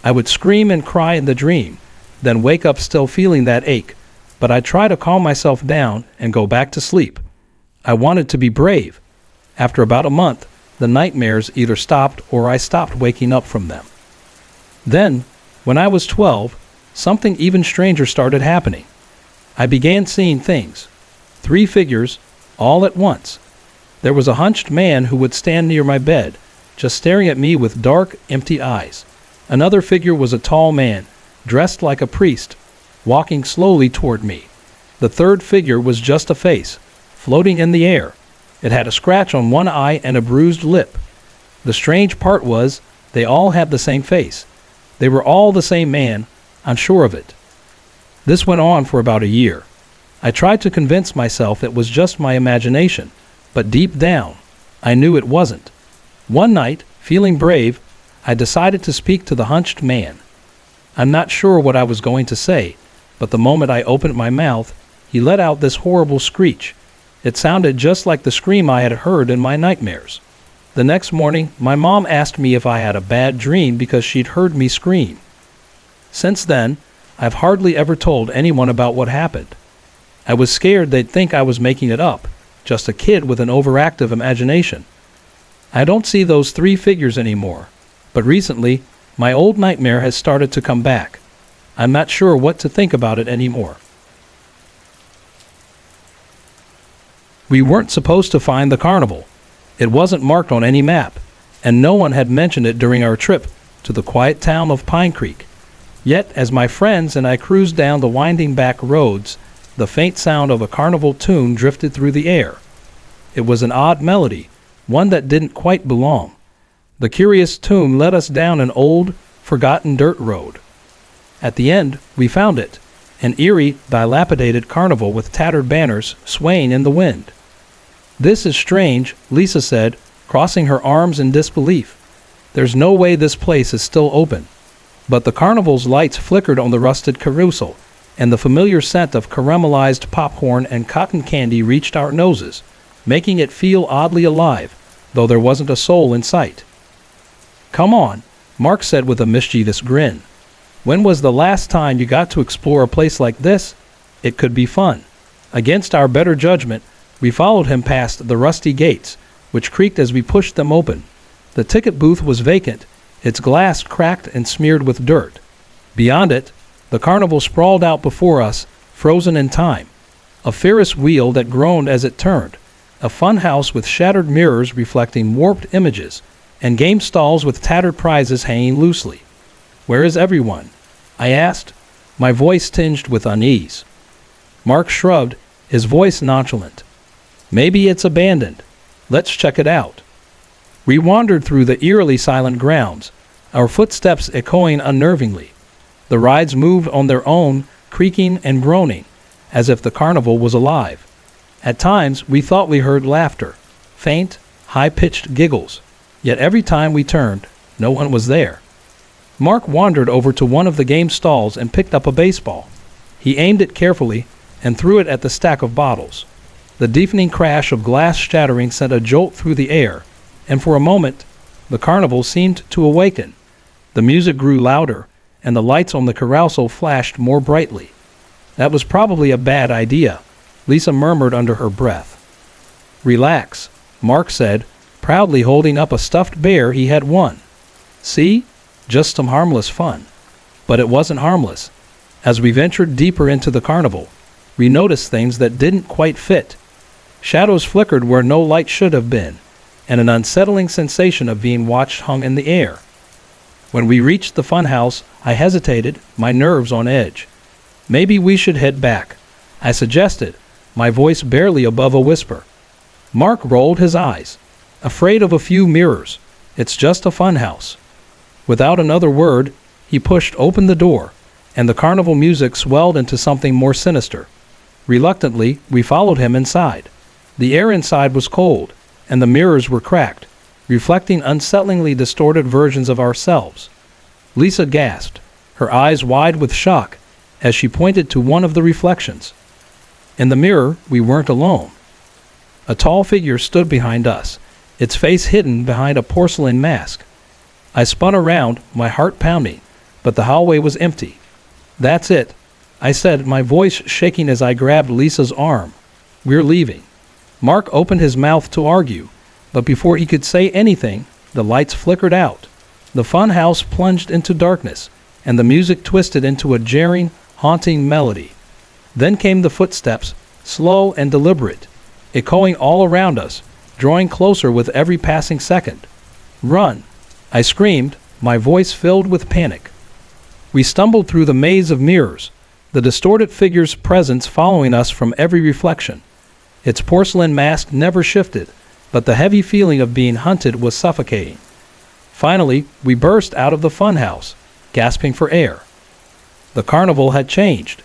S1: I would scream and cry in the dream, then wake up still feeling that ache, but I'd try to calm myself down and go back to sleep. I wanted to be brave. After about a month, the nightmares either stopped or I stopped waking up from them. Then, when I was 12, something even stranger started happening. I began seeing things. 3 figures, all at once. There was a hunched man who would stand near my bed, just staring at me with dark, empty eyes. Another figure was a tall man, dressed like a priest, walking slowly toward me. The third figure was just a face, floating in the air. It had a scratch on one eye and a bruised lip. The strange part was, they all had the same face. They were all the same man, I'm sure of it. This went on for about a year. I tried to convince myself it was just my imagination, but deep down, I knew it wasn't. One night, feeling brave, I decided to speak to the hunched man. I'm not sure what I was going to say, but the moment I opened my mouth, he let out this horrible screech. It sounded just like the scream I had heard in my nightmares. The next morning, my mom asked me if I had a bad dream because she'd heard me scream. Since then, I've hardly ever told anyone about what happened. I was scared they'd think I was making it up, just a kid with an overactive imagination. I don't see those 3 figures anymore, but recently, my old nightmare has started to come back. I'm not sure what to think about it anymore. We weren't supposed to find the carnival. It wasn't marked on any map, and no one had mentioned it during our trip to the quiet town of Pine Creek. Yet, as my friends and I cruised down the winding back roads, the faint sound of a carnival tune drifted through the air. It was an odd melody, one that didn't quite belong. The curious tune led us down an old, forgotten dirt road. At the end, we found it, an eerie, dilapidated carnival with tattered banners swaying in the wind. "This is strange," Lisa said, crossing her arms in disbelief. "There's no way this place is still open." But the carnival's lights flickered on the rusted carousel, and the familiar scent of caramelized popcorn and cotton candy reached our noses, making it feel oddly alive, though there wasn't a soul in sight. "Come on," Mark said with a mischievous grin. "When was the last time you got to explore a place like this? It could be fun." Against our better judgment, we followed him past the rusty gates, which creaked as we pushed them open. The ticket booth was vacant, its glass cracked and smeared with dirt. Beyond it, the carnival sprawled out before us, frozen in time. A Ferris wheel that groaned as it turned, a fun house with shattered mirrors reflecting warped images, and game stalls with tattered prizes hanging loosely. "Where is everyone?" I asked, my voice tinged with unease. Mark shrugged, his voice nonchalant. "Maybe it's abandoned. Let's check it out." We wandered through the eerily silent grounds, our footsteps echoing unnervingly. The rides moved on their own, creaking and groaning, as if the carnival was alive. At times, we thought we heard laughter, faint, high-pitched giggles, yet every time we turned, no one was there. Mark wandered over to one of the game stalls and picked up a baseball. He aimed it carefully and threw it at the stack of bottles. The deafening crash of glass shattering sent a jolt through the air, and for a moment, the carnival seemed to awaken. The music grew louder, and the lights on the carousel flashed more brightly. That was probably a bad idea, Lisa murmured under her breath. Relax, Mark said, proudly holding up a stuffed bear he had won. See? Just some harmless fun. But it wasn't harmless. As we ventured deeper into the carnival, we noticed things that didn't quite fit. Shadows flickered where no light should have been, and an unsettling sensation of being watched hung in the air. When we reached the funhouse, I hesitated, my nerves on edge. Maybe we should head back, I suggested, my voice barely above a whisper. Mark rolled his eyes. Afraid of a few mirrors. It's just a funhouse. Without another word, he pushed open the door, and the carnival music swelled into something more sinister. Reluctantly, we followed him inside. The air inside was cold, and the mirrors were cracked, reflecting unsettlingly distorted versions of ourselves. Lisa gasped, her eyes wide with shock, as she pointed to one of the reflections. In the mirror, we weren't alone. A tall figure stood behind us, its face hidden behind a porcelain mask. I spun around, my heart pounding, but the hallway was empty. That's it, I said, my voice shaking as I grabbed Lisa's arm. We're leaving. Mark opened his mouth to argue, but before he could say anything, the lights flickered out. The fun house plunged into darkness, and the music twisted into a jarring, haunting melody. Then came the footsteps, slow and deliberate, echoing all around us, drawing closer with every passing second. Run! I screamed, my voice filled with panic. We stumbled through the maze of mirrors, the distorted figure's presence following us from every reflection. Its porcelain mask never shifted, but the heavy feeling of being hunted was suffocating. Finally, we burst out of the funhouse, gasping for air. The carnival had changed.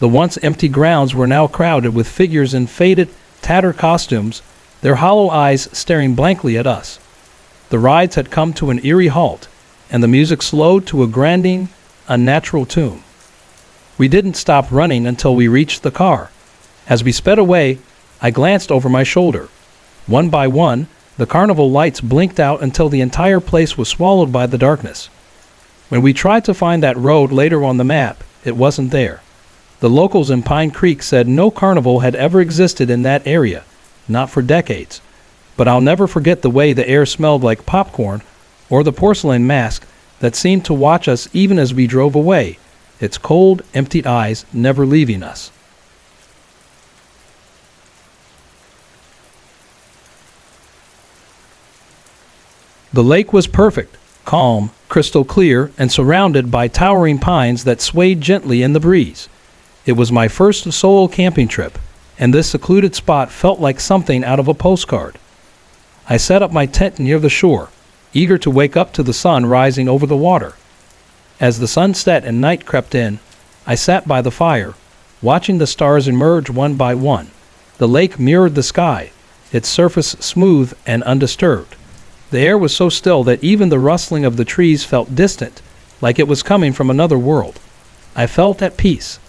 S1: The once empty grounds were now crowded with figures in faded, tattered costumes, their hollow eyes staring blankly at us. The rides had come to an eerie halt, and the music slowed to a grinding, unnatural tune. We didn't stop running until we reached the car. As we sped away, I glanced over my shoulder. One by one, the carnival lights blinked out until the entire place was swallowed by the darkness. When we tried to find that road later on the map, it wasn't there. The locals in Pine Creek said no carnival had ever existed in that area, not for decades. But I'll never forget the way the air smelled like popcorn, or the porcelain mask that seemed to watch us even as we drove away, its cold, emptied eyes never leaving us. The lake was perfect, calm, crystal clear, and surrounded by towering pines that swayed gently in the breeze. It was my first solo camping trip, and this secluded spot felt like something out of a postcard. I set up my tent near the shore, eager to wake up to the sun rising over the water. As the sun set and night crept in, I sat by the fire, watching the stars emerge one by one. The lake mirrored the sky, its surface smooth and undisturbed. The air was so still that even the rustling of the trees felt distant, like it was coming from another world. I felt at peace,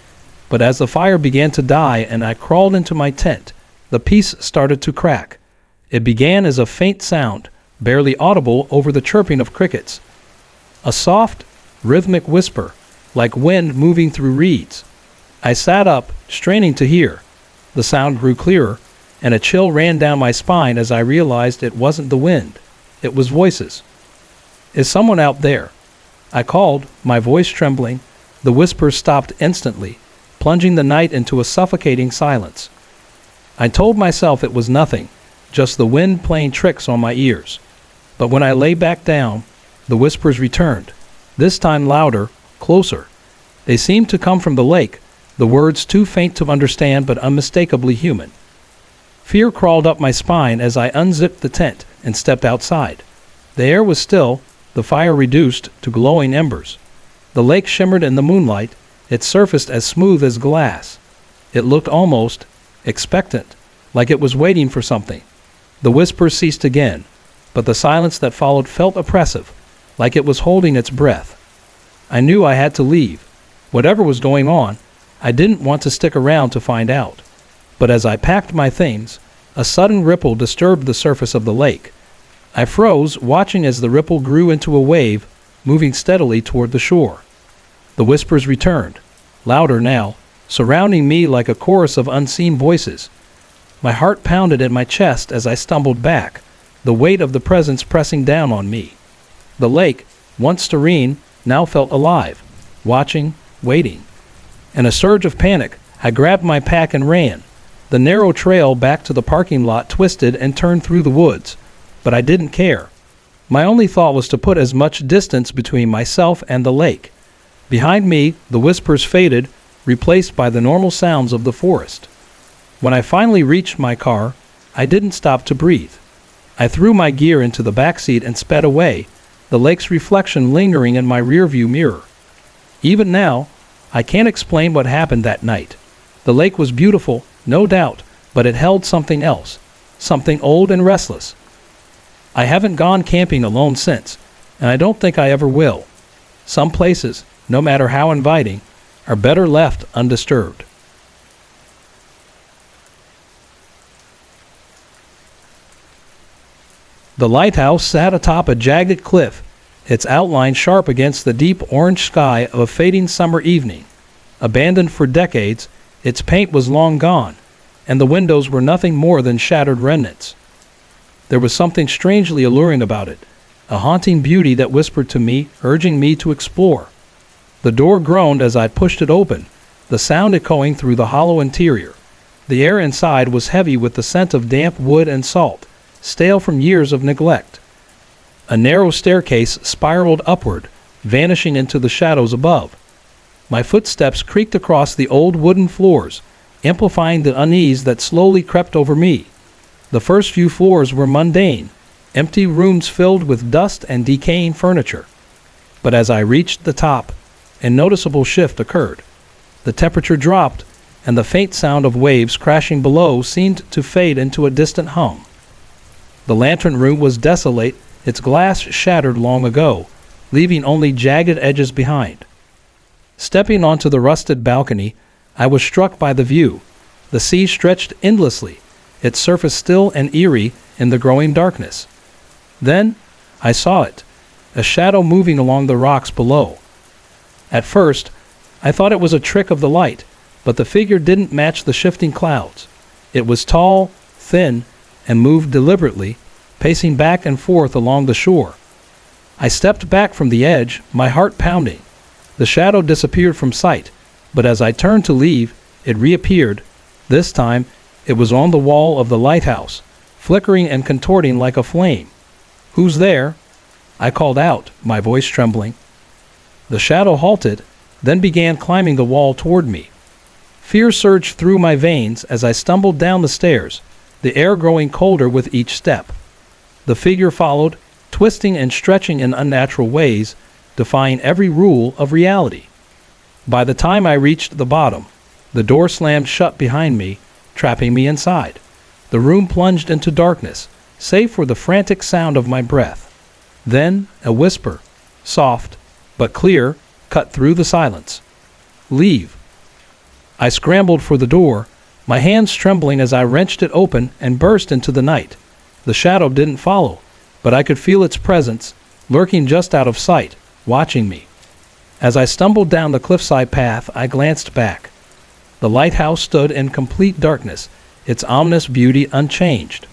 S1: but as the fire began to die and I crawled into my tent, the peace started to crack. It began as a faint sound, barely audible over the chirping of crickets. A soft, rhythmic whisper, like wind moving through reeds. I sat up, straining to hear. The sound grew clearer, and a chill ran down my spine as I realized it wasn't the wind. It was voices. Is someone out there? I called, my voice trembling. The whisper stopped instantly, plunging the night into a suffocating silence. I told myself it was nothing, just the wind playing tricks on my ears. But when I lay back down, the whispers returned, this time louder, closer. They seemed to come from the lake, the words too faint to understand but unmistakably human. Fear crawled up my spine as I unzipped the tent and stepped outside. The air was still, the fire reduced to glowing embers. The lake shimmered in the moonlight, its surface as smooth as glass. It looked almost expectant, like it was waiting for something. The whispers ceased again, but the silence that followed felt oppressive, like it was holding its breath. I knew I had to leave. Whatever was going on, I didn't want to stick around to find out. But as I packed my things, a sudden ripple disturbed the surface of the lake. I froze, watching as the ripple grew into a wave, moving steadily toward the shore. The whispers returned, louder now, surrounding me like a chorus of unseen voices. My heart pounded in my chest as I stumbled back, the weight of the presence pressing down on me. The lake, once serene, now felt alive, watching, waiting. In a surge of panic, I grabbed my pack and ran. The narrow trail back to the parking lot twisted and turned through the woods, but I didn't care. My only thought was to put as much distance between myself and the lake. Behind me, the whispers faded, replaced by the normal sounds of the forest. When I finally reached my car, I didn't stop to breathe. I threw my gear into the back seat and sped away, the lake's reflection lingering in my rearview mirror. Even now, I can't explain what happened that night. The lake was beautiful, no doubt, but it held something else, something old and restless. I haven't gone camping alone since, and I don't think I ever will. Some places, no matter how inviting, are better left undisturbed. The lighthouse sat atop a jagged cliff, its outline sharp against the deep orange sky of a fading summer evening. Abandoned for decades, its paint was long gone, and the windows were nothing more than shattered remnants. There was something strangely alluring about it, a haunting beauty that whispered to me, urging me to explore. The door groaned as I pushed it open, the sound echoing through the hollow interior. The air inside was heavy with the scent of damp wood and salt, stale from years of neglect. A narrow staircase spiraled upward, vanishing into the shadows above. My footsteps creaked across the old wooden floors, amplifying the unease that slowly crept over me. The first few floors were mundane, empty rooms filled with dust and decaying furniture. But as I reached the top, a noticeable shift occurred. The temperature dropped, and the faint sound of waves crashing below seemed to fade into a distant hum. The lantern room was desolate, its glass shattered long ago, leaving only jagged edges behind. Stepping onto the rusted balcony, I was struck by the view. The sea stretched endlessly, its surface still and eerie in the growing darkness. Then I saw it, a shadow moving along the rocks below. At first, I thought it was a trick of the light, but the figure didn't match the shifting clouds. It was tall, thin, and moved deliberately, pacing back and forth along the shore. I stepped back from the edge, my heart pounding. The shadow disappeared from sight, but as I turned to leave, it reappeared. This time, it was on the wall of the lighthouse, flickering and contorting like a flame. "Who's there?" I called out, my voice trembling. The shadow halted, then began climbing the wall toward me. Fear surged through my veins as I stumbled down the stairs, the air growing colder with each step. The figure followed, twisting and stretching in unnatural ways, defying every rule of reality. By the time I reached the bottom, the door slammed shut behind me, trapping me inside. The room plunged into darkness, save for the frantic sound of my breath. Then a whisper, soft but clear, cut through the silence. "Leave." I scrambled for the door, my hands trembling as I wrenched it open and burst into the night. The shadow didn't follow, but I could feel its presence, lurking just out of sight, watching me. As I stumbled down the cliffside path, I glanced back. The lighthouse stood in complete darkness, its ominous beauty unchanged.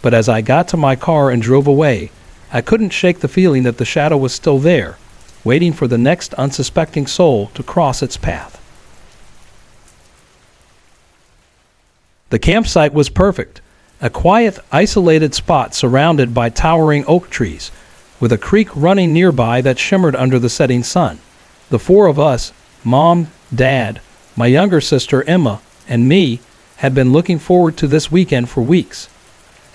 S1: But as I got to my car and drove away, I couldn't shake the feeling that the shadow was still there, waiting for the next unsuspecting soul to cross its path. The campsite was perfect, a quiet, isolated spot surrounded by towering oak trees, with a creek running nearby that shimmered under the setting sun. The four of us, Mom, Dad, my younger sister Emma, and me, had been looking forward to this weekend for weeks.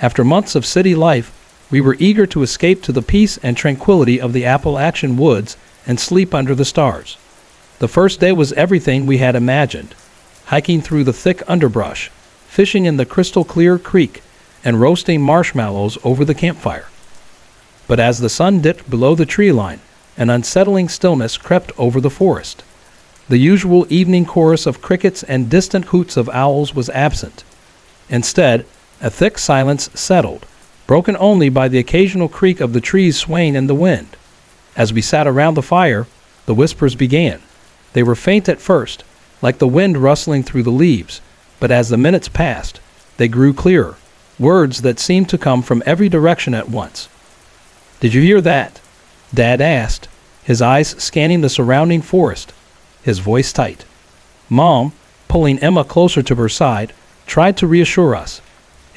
S1: After months of city life, We were eager to escape to the peace and tranquility of the Appalachian woods and sleep under the stars. The first day was everything we had imagined, hiking through the thick underbrush, fishing in the crystal-clear creek, and roasting marshmallows over the campfire. But as the sun dipped below the tree line, an unsettling stillness crept over the forest. The usual evening chorus of crickets and distant hoots of owls was absent. Instead, a thick silence settled, broken only by the occasional creak of the trees swaying in the wind. As we sat around the fire, the whispers began. They were faint at first, like the wind rustling through the leaves, but as the minutes passed, they grew clearer, words that seemed to come from every direction at once. "Did you hear that?" Dad asked, his eyes scanning the surrounding forest, his voice tight. Mom, pulling Emma closer to her side, tried to reassure us.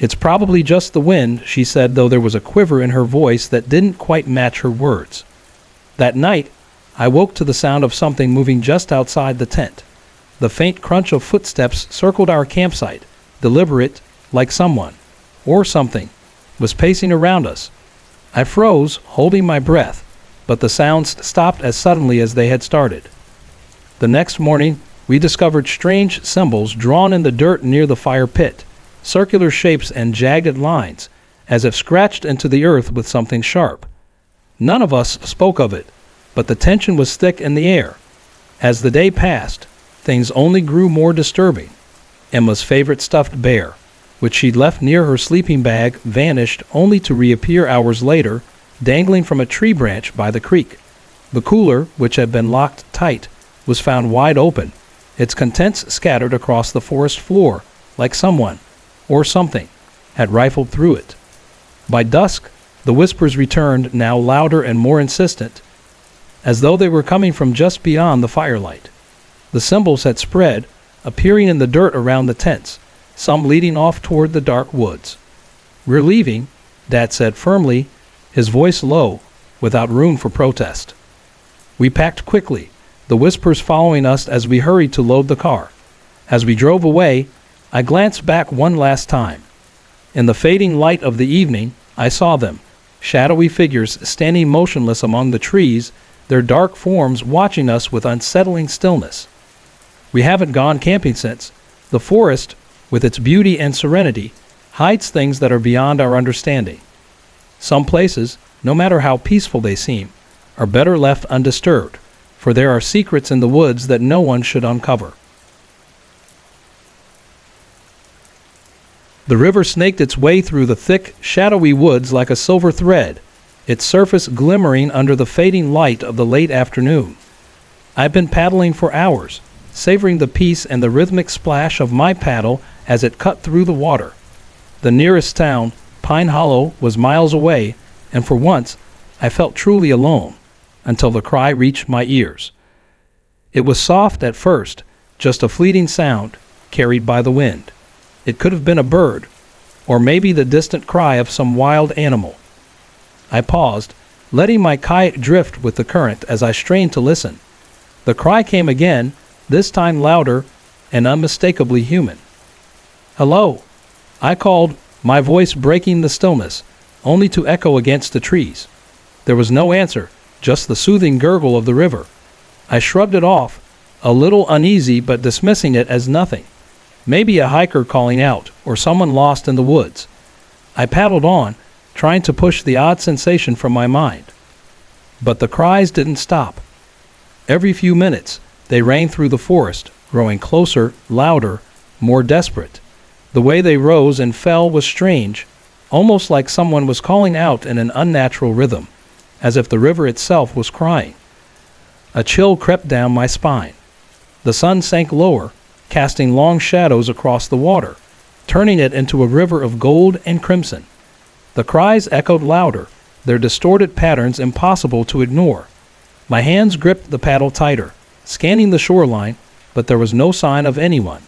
S1: "It's probably just the wind," she said, though there was a quiver in her voice that didn't quite match her words. That night, I woke to the sound of something moving just outside the tent. The faint crunch of footsteps circled our campsite, deliberate, like someone, or something, was pacing around us. I froze, holding my breath, but the sounds stopped as suddenly as they had started. The next morning, we discovered strange symbols drawn in the dirt near the fire pit, circular shapes and jagged lines, as if scratched into the earth with something sharp. None of us spoke of it, but the tension was thick in the air. As the day passed, things only grew more disturbing. Emma's favorite stuffed bear, which she'd left near her sleeping bag, vanished only to reappear hours later, dangling from a tree branch by the creek. The cooler, which had been locked tight, was found wide open, its contents scattered across the forest floor, like someone, or something, had rifled through it. By dusk, the whispers returned, now louder and more insistent, as though they were coming from just beyond the firelight. The symbols had spread, appearing in the dirt around the tents, some leading off toward the dark woods. "We're leaving," Dad said firmly, his voice low, without room for protest. We packed quickly, the whispers following us as we hurried to load the car. As we drove away, I glanced back one last time. In the fading light of the evening, I saw them, shadowy figures standing motionless among the trees, their dark forms watching us with unsettling stillness. We haven't gone camping since. The forest, with its beauty and serenity, hides things that are beyond our understanding. Some places, no matter how peaceful they seem, are better left undisturbed, for there are secrets in the woods that no one should uncover. The river snaked its way through the thick, shadowy woods like a silver thread, its surface glimmering under the fading light of the late afternoon. I've been paddling for hours, savoring the peace and the rhythmic splash of my paddle as it cut through the water. The nearest town, Pine Hollow, was miles away, and for once, I felt truly alone, until the cry reached my ears. It was soft at first, just a fleeting sound, carried by the wind. It could have been a bird, or maybe the distant cry of some wild animal. I paused, letting my kayak drift with the current as I strained to listen. The cry came again, this time louder and unmistakably human. "Hello," I called, my voice breaking the stillness, only to echo against the trees. There was no answer, just the soothing gurgle of the river. I shrugged it off, a little uneasy but dismissing it as nothing. Maybe a hiker calling out, or someone lost in the woods. I paddled on, trying to push the odd sensation from my mind. But the cries didn't stop. Every few minutes, they rang through the forest, growing closer, louder, more desperate. The way they rose and fell was strange, almost like someone was calling out in an unnatural rhythm, as if the river itself was crying. A chill crept down my spine. The sun sank lower, casting long shadows across the water, turning it into a river of gold and crimson. The cries echoed louder, their distorted patterns impossible to ignore. My hands gripped the paddle tighter, scanning the shoreline, but there was no sign of anyone.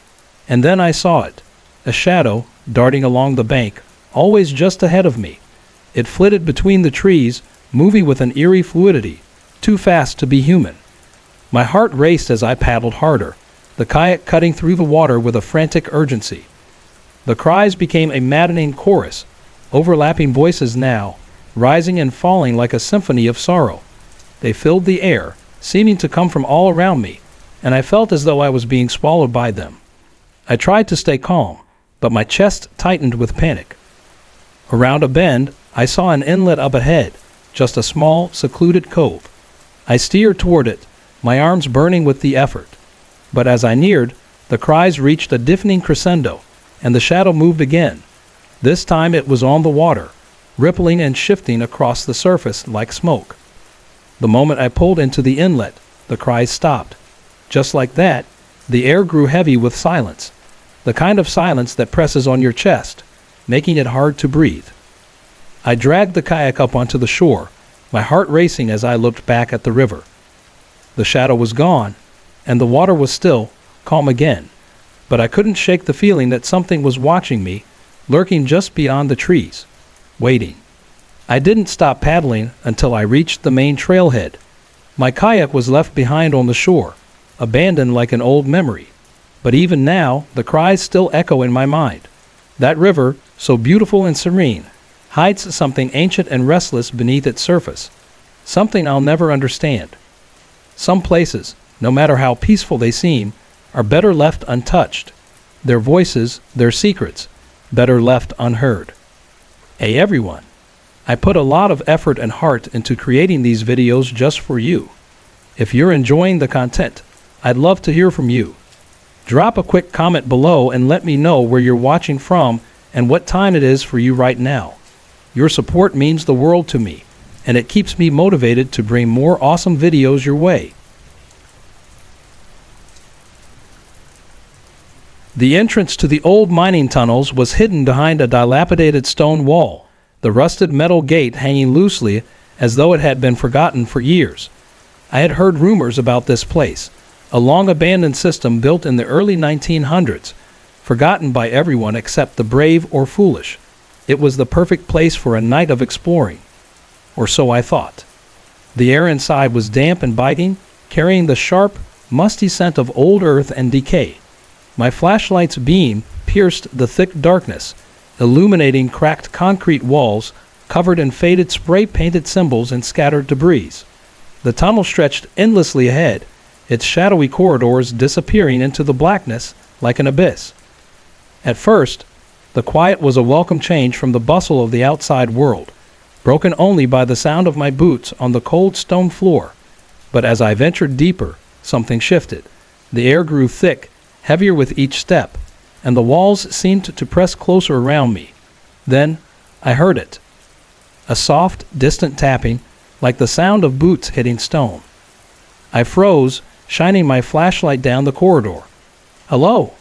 S1: And then I saw it, a shadow darting along the bank, always just ahead of me. It flitted between the trees, moving with an eerie fluidity, too fast to be human. My heart raced as I paddled harder, the kayak cutting through the water with a frantic urgency. The cries became a maddening chorus, overlapping voices now, rising and falling like a symphony of sorrow. They filled the air, seeming to come from all around me, and I felt as though I was being swallowed by them. I tried to stay calm, but my chest tightened with panic. Around a bend, I saw an inlet up ahead, just a small, secluded cove. I steered toward it, my arms burning with the effort. But as I neared, the cries reached a deafening crescendo, and the shadow moved again. This time it was on the water, rippling and shifting across the surface like smoke. The moment I pulled into the inlet, the cries stopped. Just like that, the air grew heavy with silence, the kind of silence that presses on your chest, making it hard to breathe. I dragged the kayak up onto the shore, my heart racing as I looked back at the river. The shadow was gone, and the water was still, calm again, but I couldn't shake the feeling that something was watching me, lurking just beyond the trees, waiting. I didn't stop paddling until I reached the main trailhead. My kayak was left behind on the shore, abandoned like an old memory. But even now, the cries still echo in my mind. That river, so beautiful and serene, hides something ancient and restless beneath its surface, something I'll never understand. Some places, no matter how peaceful they seem, are better left untouched. Their voices, their secrets, better left unheard. Hey everyone, I put a lot of effort and heart into creating these videos just for you. If you're enjoying the content, I'd love to hear from you. Drop a quick comment below and let me know where you're watching from and what time it is for you right now. Your support means the world to me, and it keeps me motivated to bring more awesome videos your way. The entrance to the old mining tunnels was hidden behind a dilapidated stone wall, the rusted metal gate hanging loosely as though it had been forgotten for years. I had heard rumors about this place, a long-abandoned system built in the early 1900s, forgotten by everyone except the brave or foolish. It was the perfect place for a night of exploring, or so I thought. The air inside was damp and biting, carrying the sharp, musty scent of old earth and decay. My flashlight's beam pierced the thick darkness, illuminating cracked concrete walls covered in faded spray-painted symbols and scattered debris. The tunnel stretched endlessly ahead, its shadowy corridors disappearing into the blackness like an abyss. At first, the quiet was a welcome change from the bustle of the outside world, broken only by the sound of my boots on the cold stone floor. But as I ventured deeper, something shifted. The air grew thick, heavier with each step, and the walls seemed to press closer around me. Then I heard it. A soft, distant tapping, like the sound of boots hitting stone. I froze, shining my flashlight down the corridor. "Hello?"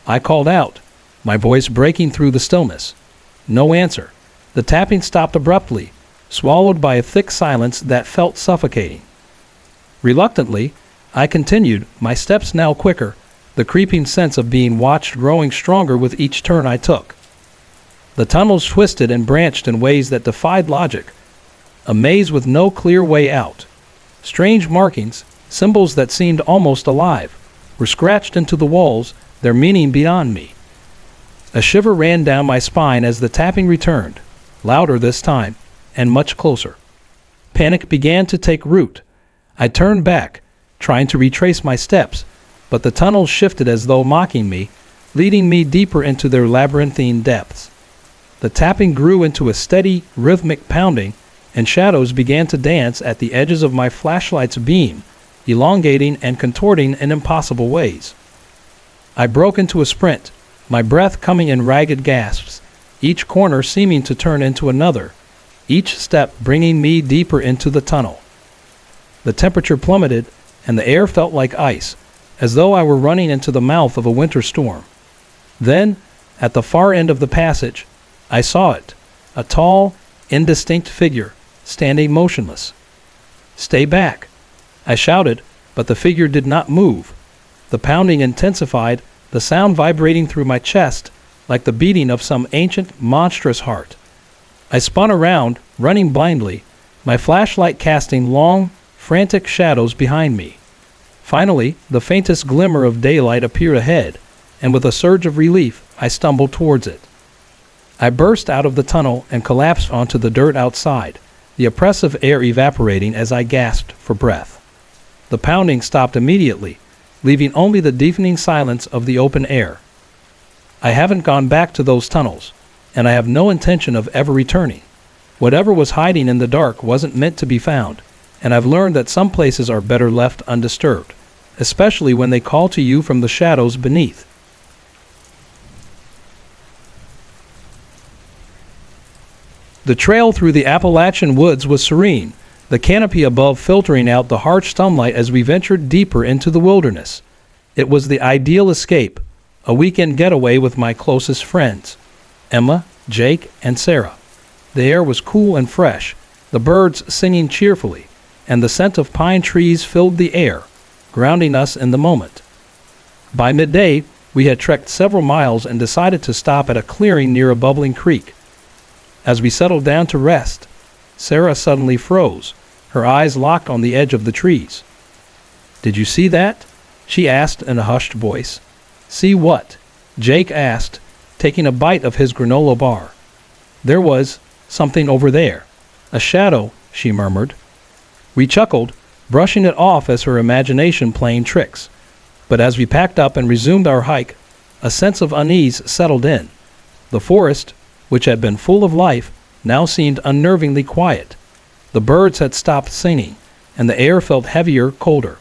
S1: I called out, my voice breaking through the stillness. No answer. The tapping stopped abruptly, swallowed by a thick silence that felt suffocating. Reluctantly, I continued, my steps now quicker, the creeping sense of being watched growing stronger with each turn I took. The tunnels twisted and branched in ways that defied logic, a maze with no clear way out. Strange markings, symbols that seemed almost alive, were scratched into the walls, their meaning beyond me. A shiver ran down my spine as the tapping returned, louder this time, and much closer. Panic began to take root. I turned back, trying to retrace my steps, but the tunnels shifted as though mocking me, leading me deeper into their labyrinthine depths. The tapping grew into a steady, rhythmic pounding, and shadows began to dance at the edges of my flashlight's beam, elongating and contorting in impossible ways. I broke into a sprint, my breath coming in ragged gasps, each corner seeming to turn into another, each step bringing me deeper into the tunnel. The temperature plummeted, and the air felt like ice, as though I were running into the mouth of a winter storm. Then, at the far end of the passage, I saw it, a tall, indistinct figure, standing motionless. "Stay back!" I shouted, but the figure did not move. The pounding intensified, the sound vibrating through my chest like the beating of some ancient, monstrous heart. I spun around, running blindly, my flashlight casting long, frantic shadows behind me. Finally, the faintest glimmer of daylight appeared ahead, and with a surge of relief, I stumbled towards it. I burst out of the tunnel and collapsed onto the dirt outside, the oppressive air evaporating as I gasped for breath. The pounding stopped immediately, leaving only the deafening silence of the open air. I haven't gone back to those tunnels, and I have no intention of ever returning. Whatever was hiding in the dark wasn't meant to be found, and I've learned that some places are better left undisturbed, especially when they call to you from the shadows beneath. The trail through the Appalachian woods was serene, the canopy above filtering out the harsh sunlight as we ventured deeper into the wilderness. It was the ideal escape, a weekend getaway with my closest friends, Emma, Jake, and Sarah. The air was cool and fresh, the birds singing cheerfully, and the scent of pine trees filled the air, grounding us in the moment. By midday, we had trekked several miles and decided to stop at a clearing near a bubbling creek. As we settled down to rest, Sarah suddenly froze, her eyes locked on the edge of the trees. "Did you see that?" she asked in a hushed voice. "See what?" Jake asked, taking a bite of his granola bar. "There was something over there. A shadow," she murmured. We chuckled, brushing it off as her imagination playing tricks. But as we packed up and resumed our hike, a sense of unease settled in. The forest, which had been full of life, now seemed unnervingly quiet. The birds had stopped singing, and the air felt heavier, colder.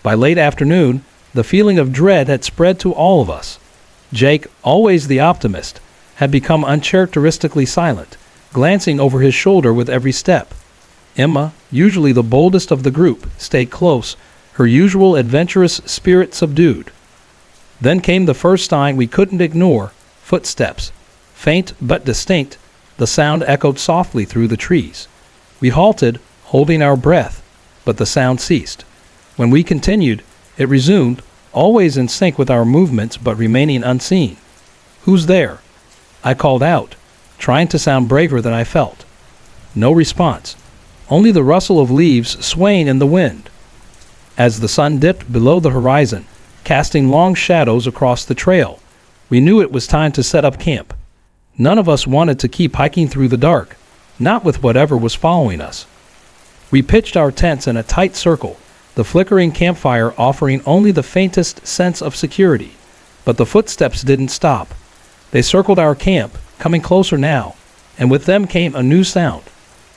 S1: By late afternoon, the feeling of dread had spread to all of us. Jake, always the optimist, had become uncharacteristically silent, glancing over his shoulder with every step. Emma, usually the boldest of the group, stayed close, her usual adventurous spirit subdued. Then came the first sign we couldn't ignore: footsteps. Faint but distinct, the sound echoed softly through the trees. We halted, holding our breath, but the sound ceased. When we continued, it resumed, always in sync with our movements but remaining unseen. "Who's there?" I called out, trying to sound braver than I felt. No response, only the rustle of leaves swaying in the wind. As the sun dipped below the horizon, casting long shadows across the trail, we knew it was time to set up camp. None of us wanted to keep hiking through the dark, not with whatever was following us. We pitched our tents in a tight circle, the flickering campfire offering only the faintest sense of security. But the footsteps didn't stop. They circled our camp, coming closer now, and with them came a new sound,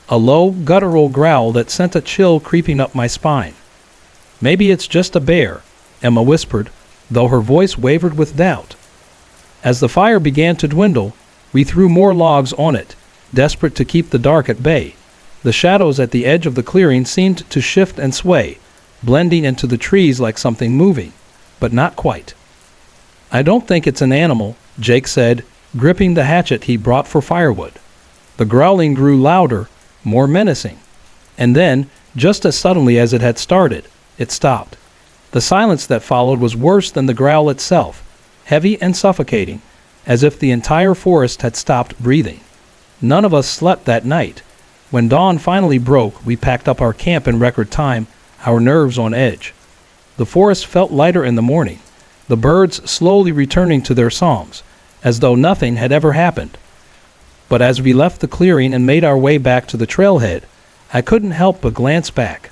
S1: a low, guttural growl that sent a chill creeping up my spine. "Maybe it's just a bear," Emma whispered, though her voice wavered with doubt. As the fire began to dwindle, we threw more logs on it, desperate to keep the dark at bay. The shadows at the edge of the clearing seemed to shift and sway, blending into the trees like something moving, but not quite. "I don't think it's an animal," Jake said, gripping the hatchet he brought for firewood. The growling grew louder, more menacing. And then, just as suddenly as it had started, it stopped. The silence that followed was worse than the growl itself, heavy and suffocating, as if the entire forest had stopped breathing. None of us slept that night. When dawn finally broke, we packed up our camp in record time, our nerves on edge. The forest felt lighter in the morning, the birds slowly returning to their songs, as though nothing had ever happened. But as we left the clearing and made our way back to the trailhead, I couldn't help but glance back.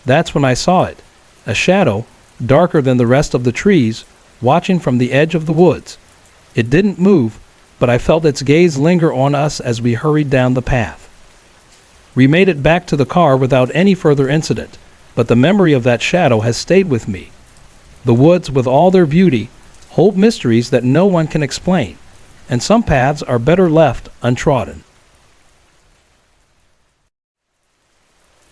S1: That's when I saw it, a shadow, darker than the rest of the trees, watching from the edge of the woods. It didn't move, but I felt its gaze linger on us as we hurried down the path. We made it back to the car without any further incident, but the memory of that shadow has stayed with me. The woods, with all their beauty, hold mysteries that no one can explain, and some paths are better left untrodden.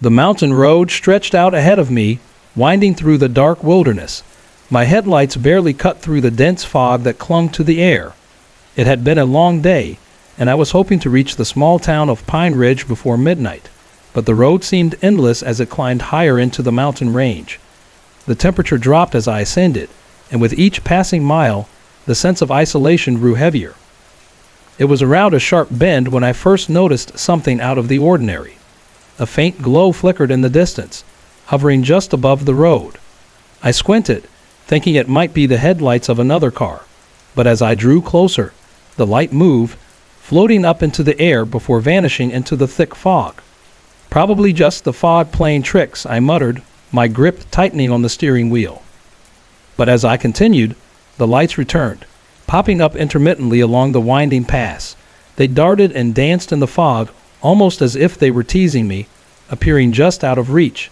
S1: The mountain road stretched out ahead of me, winding through the dark wilderness. My headlights barely cut through the dense fog that clung to the air. It had been a long day, and I was hoping to reach the small town of Pine Ridge before midnight, but the road seemed endless as it climbed higher into the mountain range. The temperature dropped as I ascended, and with each passing mile, the sense of isolation grew heavier. It was around a sharp bend when I first noticed something out of the ordinary. A faint glow flickered in the distance, hovering just above the road. I squinted, thinking it might be the headlights of another car, but as I drew closer, the light moved, floating up into the air before vanishing into the thick fog. "Probably just the fog playing tricks," I muttered, my grip tightening on the steering wheel. But as I continued, the lights returned, popping up intermittently along the winding pass. They darted and danced in the fog, almost as if they were teasing me, appearing just out of reach.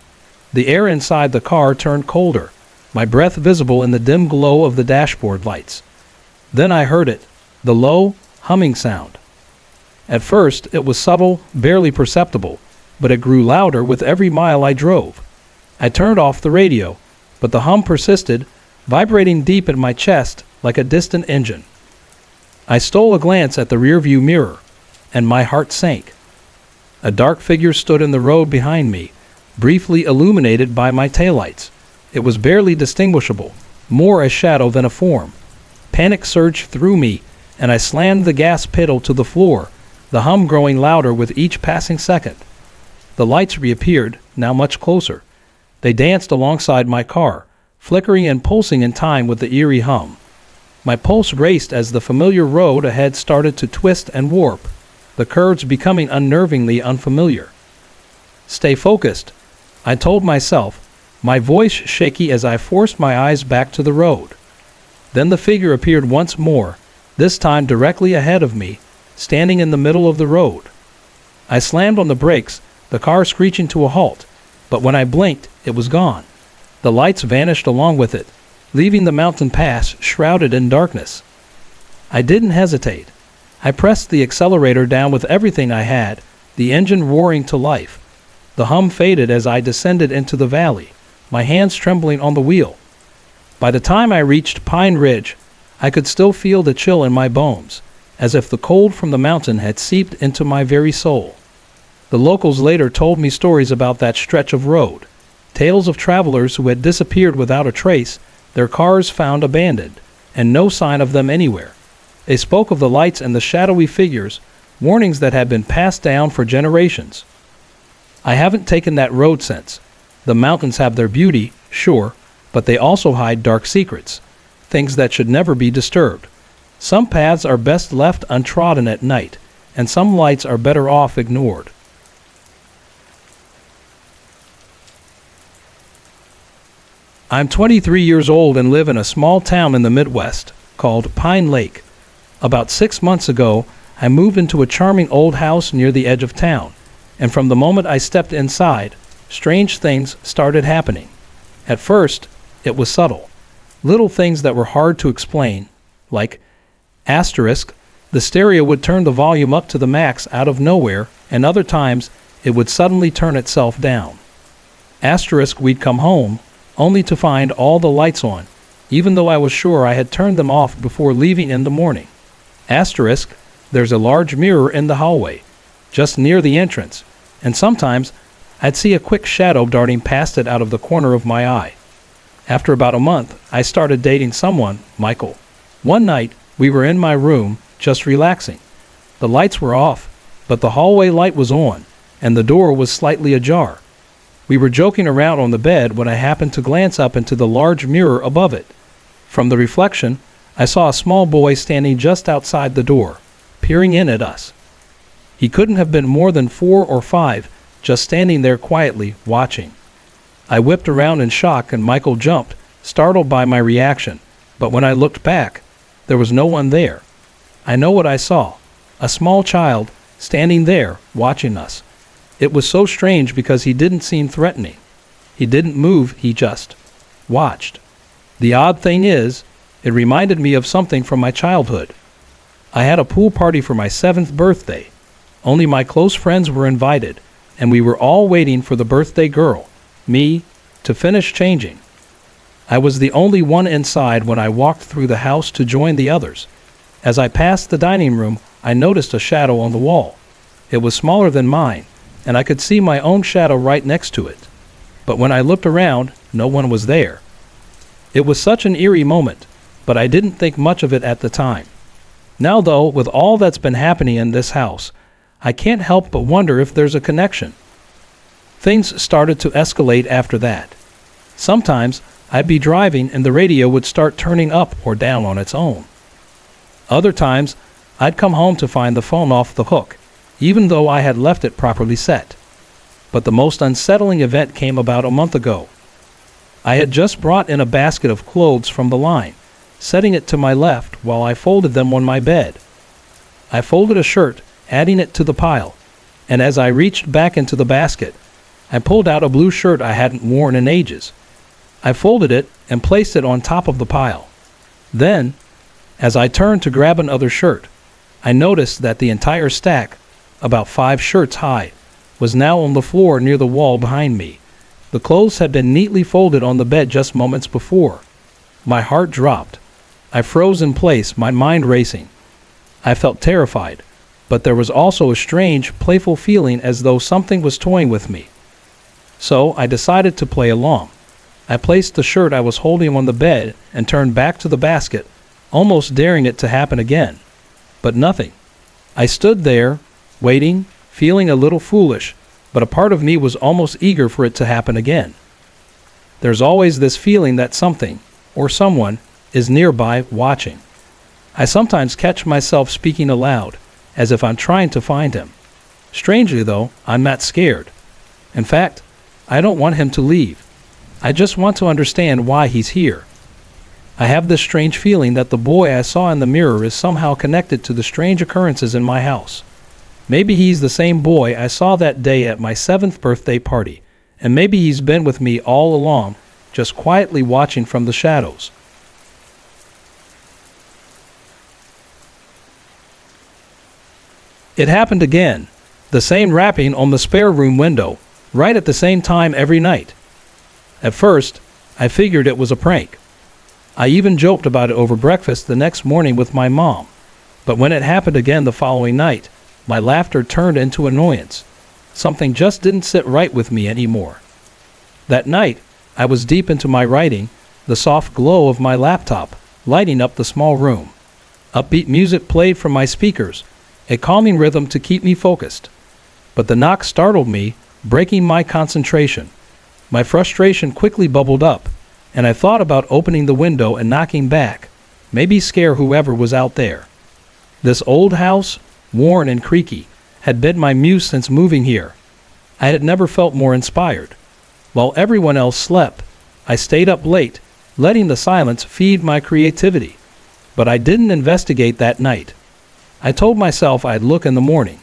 S1: The air inside the car turned colder, my breath visible in the dim glow of the dashboard lights. Then I heard it, the low, humming sound. At first, it was subtle, barely perceptible, but it grew louder with every mile I drove. I turned off the radio, but the hum persisted, vibrating deep in my chest like a distant engine. I stole a glance at the rearview mirror, and my heart sank. A dark figure stood in the road behind me, briefly illuminated by my taillights. It was barely distinguishable, more a shadow than a form. Panic surged through me, and I slammed the gas pedal to the floor, the hum growing louder with each passing second. The lights reappeared, now much closer. They danced alongside my car, flickering and pulsing in time with the eerie hum. My pulse raced as the familiar road ahead started to twist and warp, the curves becoming unnervingly unfamiliar. "Stay focused," I told myself, my voice shaky as I forced my eyes back to the road. Then the figure appeared once more, this time directly ahead of me, standing in the middle of the road. I slammed on the brakes, the car screeching to a halt, but when I blinked, it was gone. The lights vanished along with it, leaving the mountain pass shrouded in darkness. I didn't hesitate. I pressed the accelerator down with everything I had, the engine roaring to life. The hum faded as I descended into the valley, my hands trembling on the wheel. By the time I reached Pine Ridge, I could still feel the chill in my bones, as if the cold from the mountain had seeped into my very soul. The locals later told me stories about that stretch of road, tales of travelers who had disappeared without a trace, their cars found abandoned, and no sign of them anywhere. They spoke of the lights and the shadowy figures, warnings that had been passed down for generations. I haven't taken that road since. The mountains have their beauty, sure, but they also hide dark secrets, things that should never be disturbed. Some paths are best left untrodden at night, and some lights are better off ignored. I'm 23 years old and live in a small town in the Midwest called Pine Lake. About 6 months ago, I moved into a charming old house near the edge of town, and from the moment I stepped inside, strange things started happening. At first, it was subtle. Little things that were hard to explain, like asterisk, the stereo would turn the volume up to the max out of nowhere, and other times it would suddenly turn itself down. Asterisk, we'd come home, only to find all the lights on, even though I was sure I had turned them off before leaving in the morning. Asterisk, there's a large mirror in the hallway, just near the entrance, and sometimes I'd see a quick shadow darting past it out of the corner of my eye. After about a month, I started dating someone, Michael. One night, we were in my room, just relaxing. The lights were off, but the hallway light was on, and the door was slightly ajar. We were joking around on the bed when I happened to glance up into the large mirror above it. From the reflection, I saw a small boy standing just outside the door, peering in at us. He couldn't have been more than 4 or 5, just standing there quietly, watching. I whipped around in shock and Michael jumped, startled by my reaction, but when I looked back, there was no one there. I know what I saw, a small child standing there, watching us. It was so strange because he didn't seem threatening. He didn't move, he just watched. The odd thing is, it reminded me of something from my childhood. I had a pool party for my 7th birthday. Only my close friends were invited, and we were all waiting for the birthday girl, me, to finish changing. I was the only one inside when I walked through the house to join the others. As I passed the dining room, I noticed a shadow on the wall. It was smaller than mine, and I could see my own shadow right next to it. But when I looked around, no one was there. It was such an eerie moment, but I didn't think much of it at the time. Now though, with all that's been happening in this house, I can't help but wonder if there's a connection. Things started to escalate after that. Sometimes I'd be driving and the radio would start turning up or down on its own. Other times, I'd come home to find the phone off the hook, even though I had left it properly set. But the most unsettling event came about a month ago. I had just brought in a basket of clothes from the line, setting it to my left while I folded them on my bed. I folded a shirt, adding it to the pile, and as I reached back into the basket, I pulled out a blue shirt I hadn't worn in ages. I folded it and placed it on top of the pile. Then, as I turned to grab another shirt, I noticed that the entire stack, about 5 shirts high, was now on the floor near the wall behind me. The clothes had been neatly folded on the bed just moments before. My heart dropped. I froze in place, my mind racing. I felt terrified, but there was also a strange, playful feeling as though something was toying with me. So I decided to play along. I placed the shirt I was holding on the bed and turned back to the basket, almost daring it to happen again. But nothing. I stood there, waiting, feeling a little foolish, but a part of me was almost eager for it to happen again. There's always this feeling that something, or someone, is nearby watching. I sometimes catch myself speaking aloud, as if I'm trying to find him. Strangely though, I'm not scared. In fact, I don't want him to leave. I just want to understand why he's here. I have this strange feeling that the boy I saw in the mirror is somehow connected to the strange occurrences in my house. Maybe he's the same boy I saw that day at my 7th birthday party, and maybe he's been with me all along, just quietly watching from the shadows. It happened again, the same rapping on the spare room window, right at the same time every night. At first, I figured it was a prank. I even joked about it over breakfast the next morning with my mom, but when it happened again the following night, my laughter turned into annoyance. Something just didn't sit right with me anymore. That night, I was deep into my writing, the soft glow of my laptop lighting up the small room. Upbeat music played from my speakers, a calming rhythm to keep me focused. But the knock startled me, breaking my concentration. My frustration quickly bubbled up, and I thought about opening the window and knocking back, maybe scare whoever was out there. This old house, worn and creaky, had been my muse since moving here. I had never felt more inspired. While everyone else slept, I stayed up late, letting the silence feed my creativity. But I didn't investigate that night. I told myself I'd look in the morning.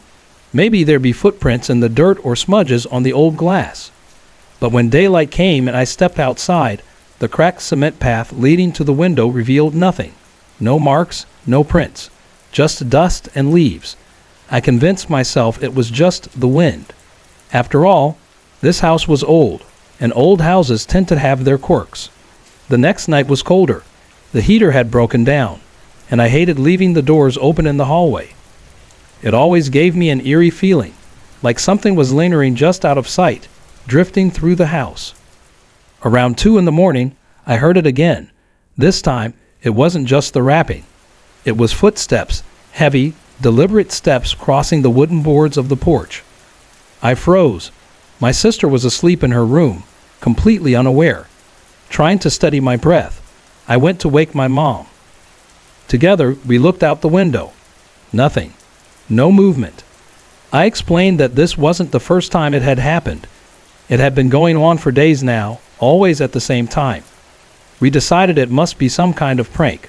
S1: Maybe there'd be footprints in the dirt or smudges on the old glass. But when daylight came and I stepped outside, the cracked cement path leading to the window revealed nothing. No marks, no prints, just dust and leaves. I convinced myself it was just the wind. After all, this house was old, and old houses tend to have their quirks. The next night was colder. The heater had broken down, and I hated leaving the doors open in the hallway. It always gave me an eerie feeling, like something was lingering just out of sight, drifting through the house. Around 2 a.m, I heard it again. This time, it wasn't just the rapping. It was footsteps, heavy, deliberate steps crossing the wooden boards of the porch. I froze. My sister was asleep in her room, completely unaware. Trying to steady my breath, I went to wake my mom. Together, we looked out the window. Nothing. No movement. I explained that this wasn't the first time it had happened. It had been going on for days now, always at the same time. We decided it must be some kind of prank,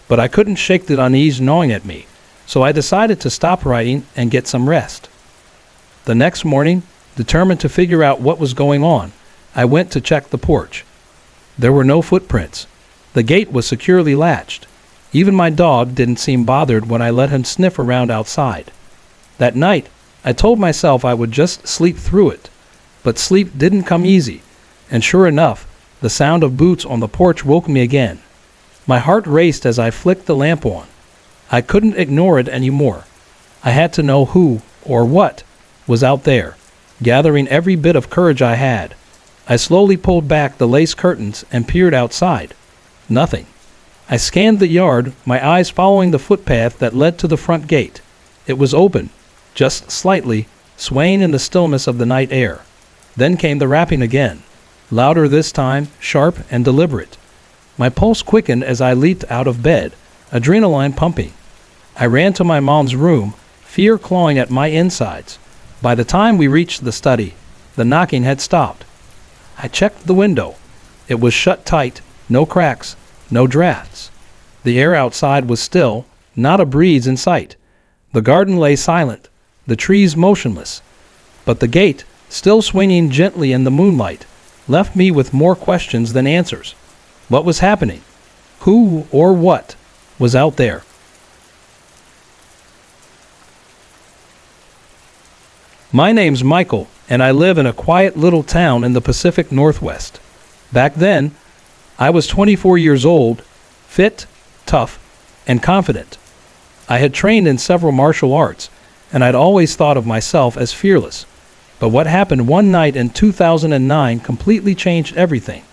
S1: but I couldn't shake the unease gnawing at me, so I decided to stop writing and get some rest. The next morning, determined to figure out what was going on, I went to check the porch. There were no footprints. The gate was securely latched. Even my dog didn't seem bothered when I let him sniff around outside. That night, I told myself I would just sleep through it. But sleep didn't come easy, and sure enough, the sound of boots on the porch woke me again. My heart raced as I flicked the lamp on. I couldn't ignore it anymore. I had to know who, or what, was out there, gathering every bit of courage I had. I slowly pulled back the lace curtains and peered outside. Nothing. I scanned the yard, my eyes following the footpath that led to the front gate. It was open, just slightly, swaying in the stillness of the night air. Then came the rapping again, louder this time, sharp and deliberate. My pulse quickened as I leaped out of bed, adrenaline pumping. I ran to my mom's room, fear clawing at my insides. By the time we reached the study, the knocking had stopped. I checked the window. It was shut tight, no cracks, no drafts. The air outside was still, not a breeze in sight. The garden lay silent, the trees motionless. But the gate, still swinging gently in the moonlight, left me with more questions than answers. What was happening? Who or what was out there? My name's Michael, and I live in a quiet little town in the Pacific Northwest. Back then, I was 24 years old, fit, tough, and confident. I had trained in several martial arts, and I'd always thought of myself as fearless. But what happened one night in 2009 completely changed everything.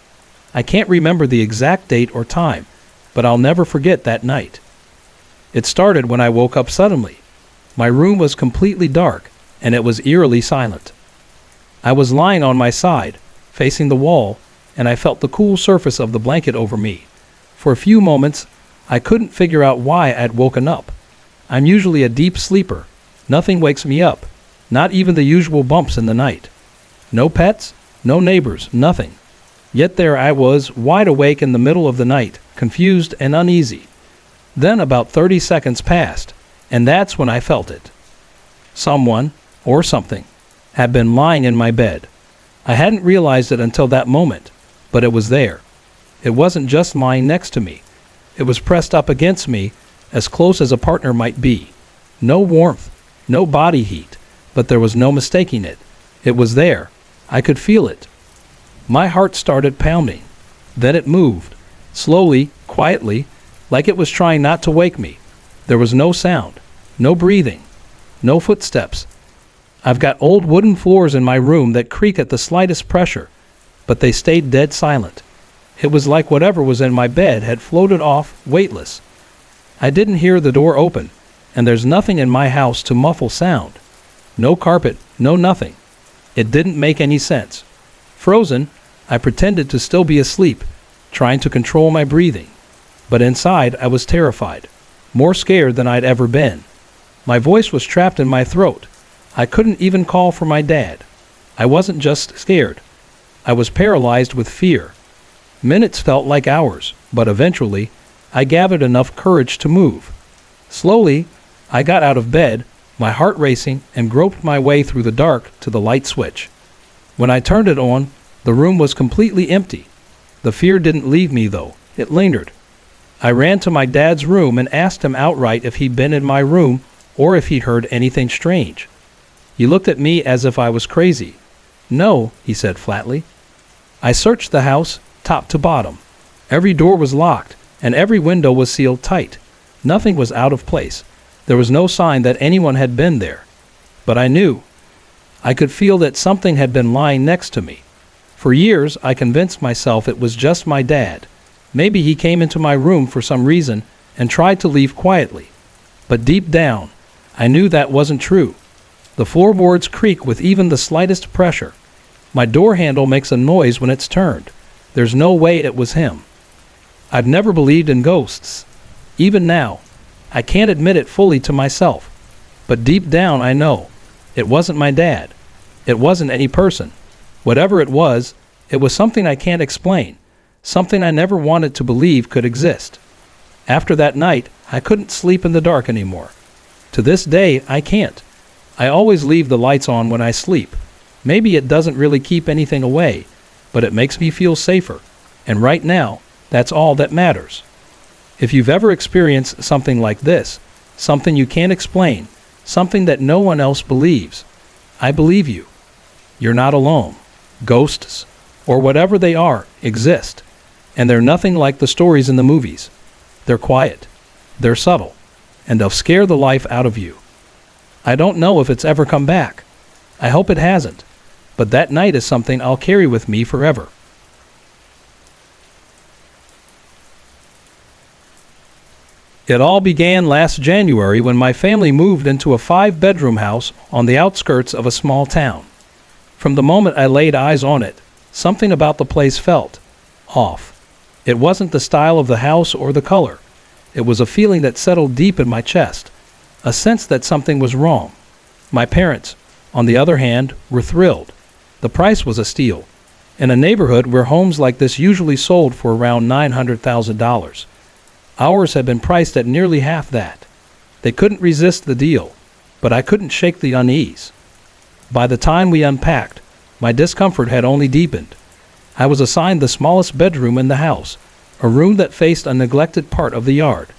S1: I can't remember the exact date or time, but I'll never forget that night. It started when I woke up suddenly. My room was completely dark, and it was eerily silent. I was lying on my side, facing the wall, and I felt the cool surface of the blanket over me. For a few moments, I couldn't figure out why I'd woken up. I'm usually a deep sleeper. Nothing wakes me up, not even the usual bumps in the night. No pets, no neighbors, nothing. Yet there I was, wide awake in the middle of the night, confused and uneasy. Then about 30 seconds passed, and that's when I felt it. Someone, or something, had been lying in my bed. I hadn't realized it until that moment, but it was there. It wasn't just lying next to me. It was pressed up against me, as close as a partner might be. No warmth, no body heat, but there was no mistaking it. It was there. I could feel it. My heart started pounding. Then it moved, slowly, quietly, like it was trying not to wake me. There was no sound, no breathing, no footsteps. I've got old wooden floors in my room that creak at the slightest pressure, but they stayed dead silent. It was like whatever was in my bed had floated off, weightless. I didn't hear the door open, and there's nothing in my house to muffle sound. No carpet, no nothing. It didn't make any sense. Frozen, I pretended to still be asleep, trying to control my breathing. But inside, I was terrified, more scared than I'd ever been. My voice was trapped in my throat. I couldn't even call for my dad. I wasn't just scared. I was paralyzed with fear. Minutes felt like hours, but eventually, I gathered enough courage to move. Slowly, I got out of bed, my heart racing, and groped my way through the dark to the light switch. When I turned it on, the room was completely empty. The fear didn't leave me, though. It lingered. I ran to my dad's room and asked him outright if he'd been in my room or if he'd heard anything strange. He looked at me as if I was crazy. "No," he said flatly. I searched the house, top to bottom. Every door was locked, and every window was sealed tight. Nothing was out of place. There was no sign that anyone had been there. But I knew. I could feel that something had been lying next to me. For years, I convinced myself it was just my dad. Maybe he came into my room for some reason and tried to leave quietly. But deep down, I knew that wasn't true. The floorboards creak with even the slightest pressure. My door handle makes a noise when it's turned. There's no way it was him. I've never believed in ghosts. Even now, I can't admit it fully to myself. But deep down I know. It wasn't my dad. It wasn't any person. Whatever it was something I can't explain. Something I never wanted to believe could exist. After that night, I couldn't sleep in the dark anymore. To this day, I can't. I always leave the lights on when I sleep. Maybe it doesn't really keep anything away, but it makes me feel safer. And right now, that's all that matters. If you've ever experienced something like this, something you can't explain, something that no one else believes, I believe you. You're not alone. Ghosts, or whatever they are, exist. And they're nothing like the stories in the movies. They're quiet. They're subtle. And they'll scare the life out of you. I don't know if it's ever come back. I hope it hasn't. But that night is something I'll carry with me forever. It all began last January when my family moved into a 5-bedroom house on the outskirts of a small town. From the moment I laid eyes on it, something about the place felt off. It wasn't the style of the house or the color. It was a feeling that settled deep in my chest, a sense that something was wrong. My parents, on the other hand, were thrilled. The price was a steal, in a neighborhood where homes like this usually sold for around $900,000. Ours had been priced at nearly half that. They couldn't resist the deal, but I couldn't shake the unease. By the time we unpacked, my discomfort had only deepened. I was assigned the smallest bedroom in the house, a room that faced a neglected part of the yard.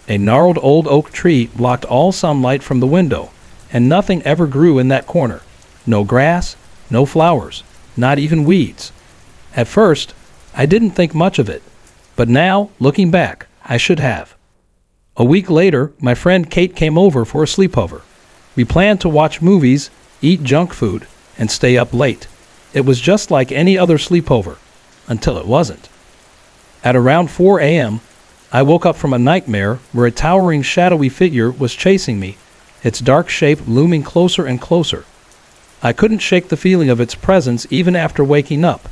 S1: A gnarled old oak tree blocked all sunlight from the window, and nothing ever grew in that corner. No grass, no flowers, not even weeds. At first, I didn't think much of it, but now, looking back, I should have. A week later, my friend Kate came over for a sleepover. We planned to watch movies, eat junk food, and stay up late. It was just like any other sleepover, until it wasn't. At around 4 a.m., I woke up from a nightmare where a towering shadowy figure was chasing me, its dark shape looming closer and closer. I couldn't shake the feeling of its presence even after waking up.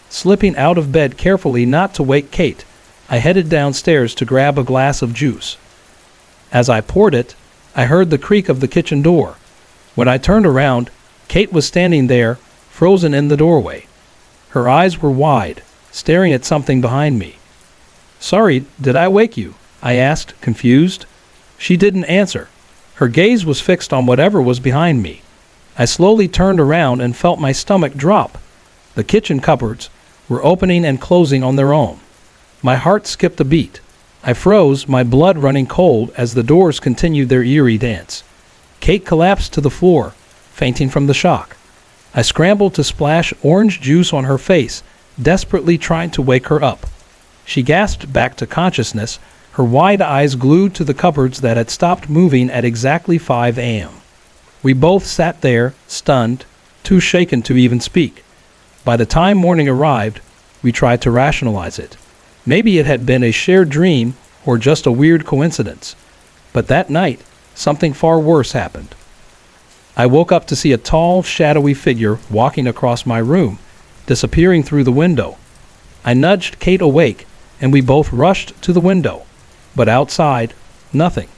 S1: Slipping out of bed carefully not to wake Kate, I headed downstairs to grab a glass of juice. As I poured it, I heard the creak of the kitchen door. When I turned around, Kate was standing there, frozen in the doorway. Her eyes were wide, staring at something behind me. "Sorry, did I wake you?" I asked, confused. She didn't answer. Her gaze was fixed on whatever was behind me. I slowly turned around and felt my stomach drop. The kitchen cupboards were opening and closing on their own. My heart skipped a beat. I froze, my blood running cold as the doors continued their eerie dance. Kate collapsed to the floor, fainting from the shock. I scrambled to splash orange juice on her face, desperately trying to wake her up. She gasped back to consciousness, her wide eyes glued to the cupboards that had stopped moving at exactly 5 a.m. We both sat there, stunned, too shaken to even speak. By the time morning arrived, we tried to rationalize it. Maybe it had been a shared dream or just a weird coincidence. But that night, something far worse happened. I woke up to see a tall, shadowy figure walking across my room, disappearing through the window. I nudged Kate awake, and we both rushed to the window. But outside, nothing.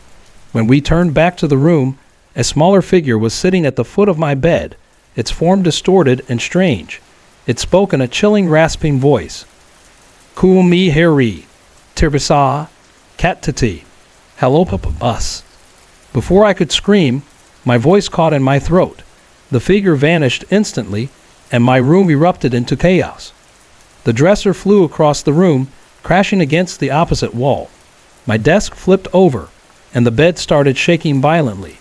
S1: When we turned back to the room, a smaller figure was sitting at the foot of my bed, its form distorted and strange. It spoke in a chilling, rasping voice. "Kumi heri, tirbisa, katati, hello us." Before I could scream, my voice caught in my throat. The figure vanished instantly, and my room erupted into chaos. The dresser flew across the room, crashing against the opposite wall. My desk flipped over, and the bed started shaking violently.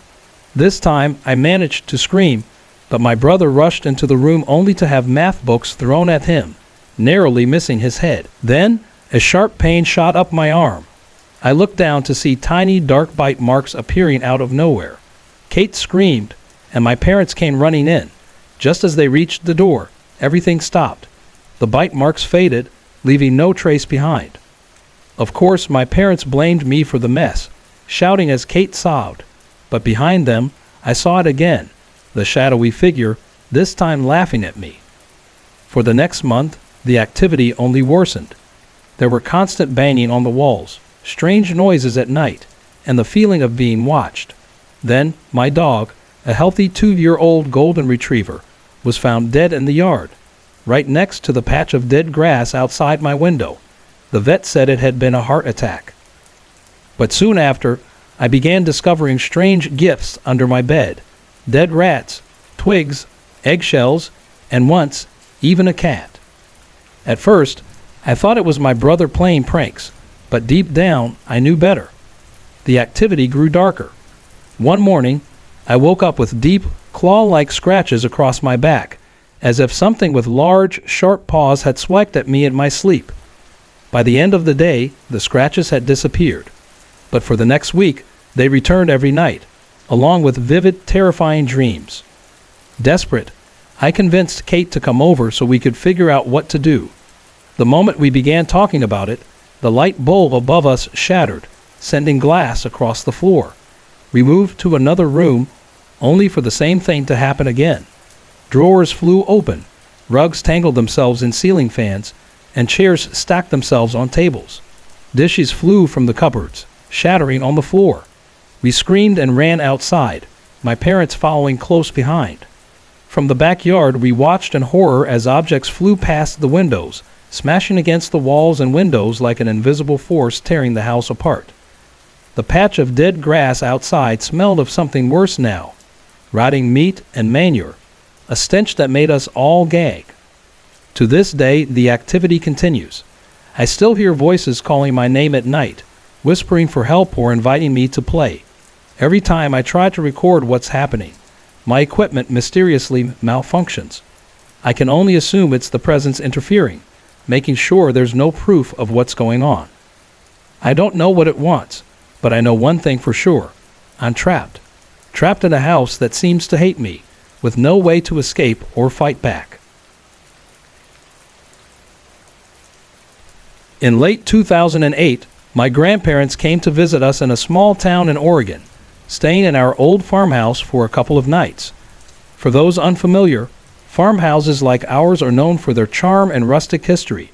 S1: This time, I managed to scream, but my brother rushed into the room only to have math books thrown at him, narrowly missing his head. Then, a sharp pain shot up my arm. I looked down to see tiny dark bite marks appearing out of nowhere. Kate screamed, and my parents came running in. Just as they reached the door, everything stopped. The bite marks faded, leaving no trace behind. Of course, my parents blamed me for the mess, shouting as Kate sobbed. But behind them, I saw it again, the shadowy figure, this time laughing at me. For the next month, the activity only worsened. There were constant banging on the walls, strange noises at night, and the feeling of being watched. Then, my dog, a healthy 2-year-old golden retriever, was found dead in the yard, right next to the patch of dead grass outside my window. The vet said it had been a heart attack. But soon after, I began discovering strange gifts under my bed. Dead rats, twigs, eggshells, and once, even a cat. At first, I thought it was my brother playing pranks, but deep down, I knew better. The activity grew darker. One morning, I woke up with deep, claw-like scratches across my back, as if something with large, sharp paws had swiped at me in my sleep. By the end of the day, the scratches had disappeared. But for the next week, they returned every night, along with vivid, terrifying dreams. Desperate, I convinced Kate to come over so we could figure out what to do. The moment we began talking about it, the light bulb above us shattered, sending glass across the floor. We moved to another room, only for the same thing to happen again. Drawers flew open, rugs tangled themselves in ceiling fans, and chairs stacked themselves on tables. Dishes flew from the cupboards, shattering on the floor. We screamed and ran outside, my parents following close behind. From the backyard, we watched in horror as objects flew past the windows, smashing against the walls and windows like an invisible force tearing the house apart. The patch of dead grass outside smelled of something worse now, rotting meat and manure, a stench that made us all gag. To this day, the activity continues. I still hear voices calling my name at night, whispering for help or inviting me to play. Every time I try to record what's happening, my equipment mysteriously malfunctions. I can only assume it's the presence interfering, making sure there's no proof of what's going on. I don't know what it wants, but I know one thing for sure. I'm trapped. Trapped in a house that seems to hate me, with no way to escape or fight back. In late 2008, my grandparents came to visit us in a small town in Oregon, staying in our old farmhouse for a couple of nights. For those unfamiliar, farmhouses like ours are known for their charm and rustic history,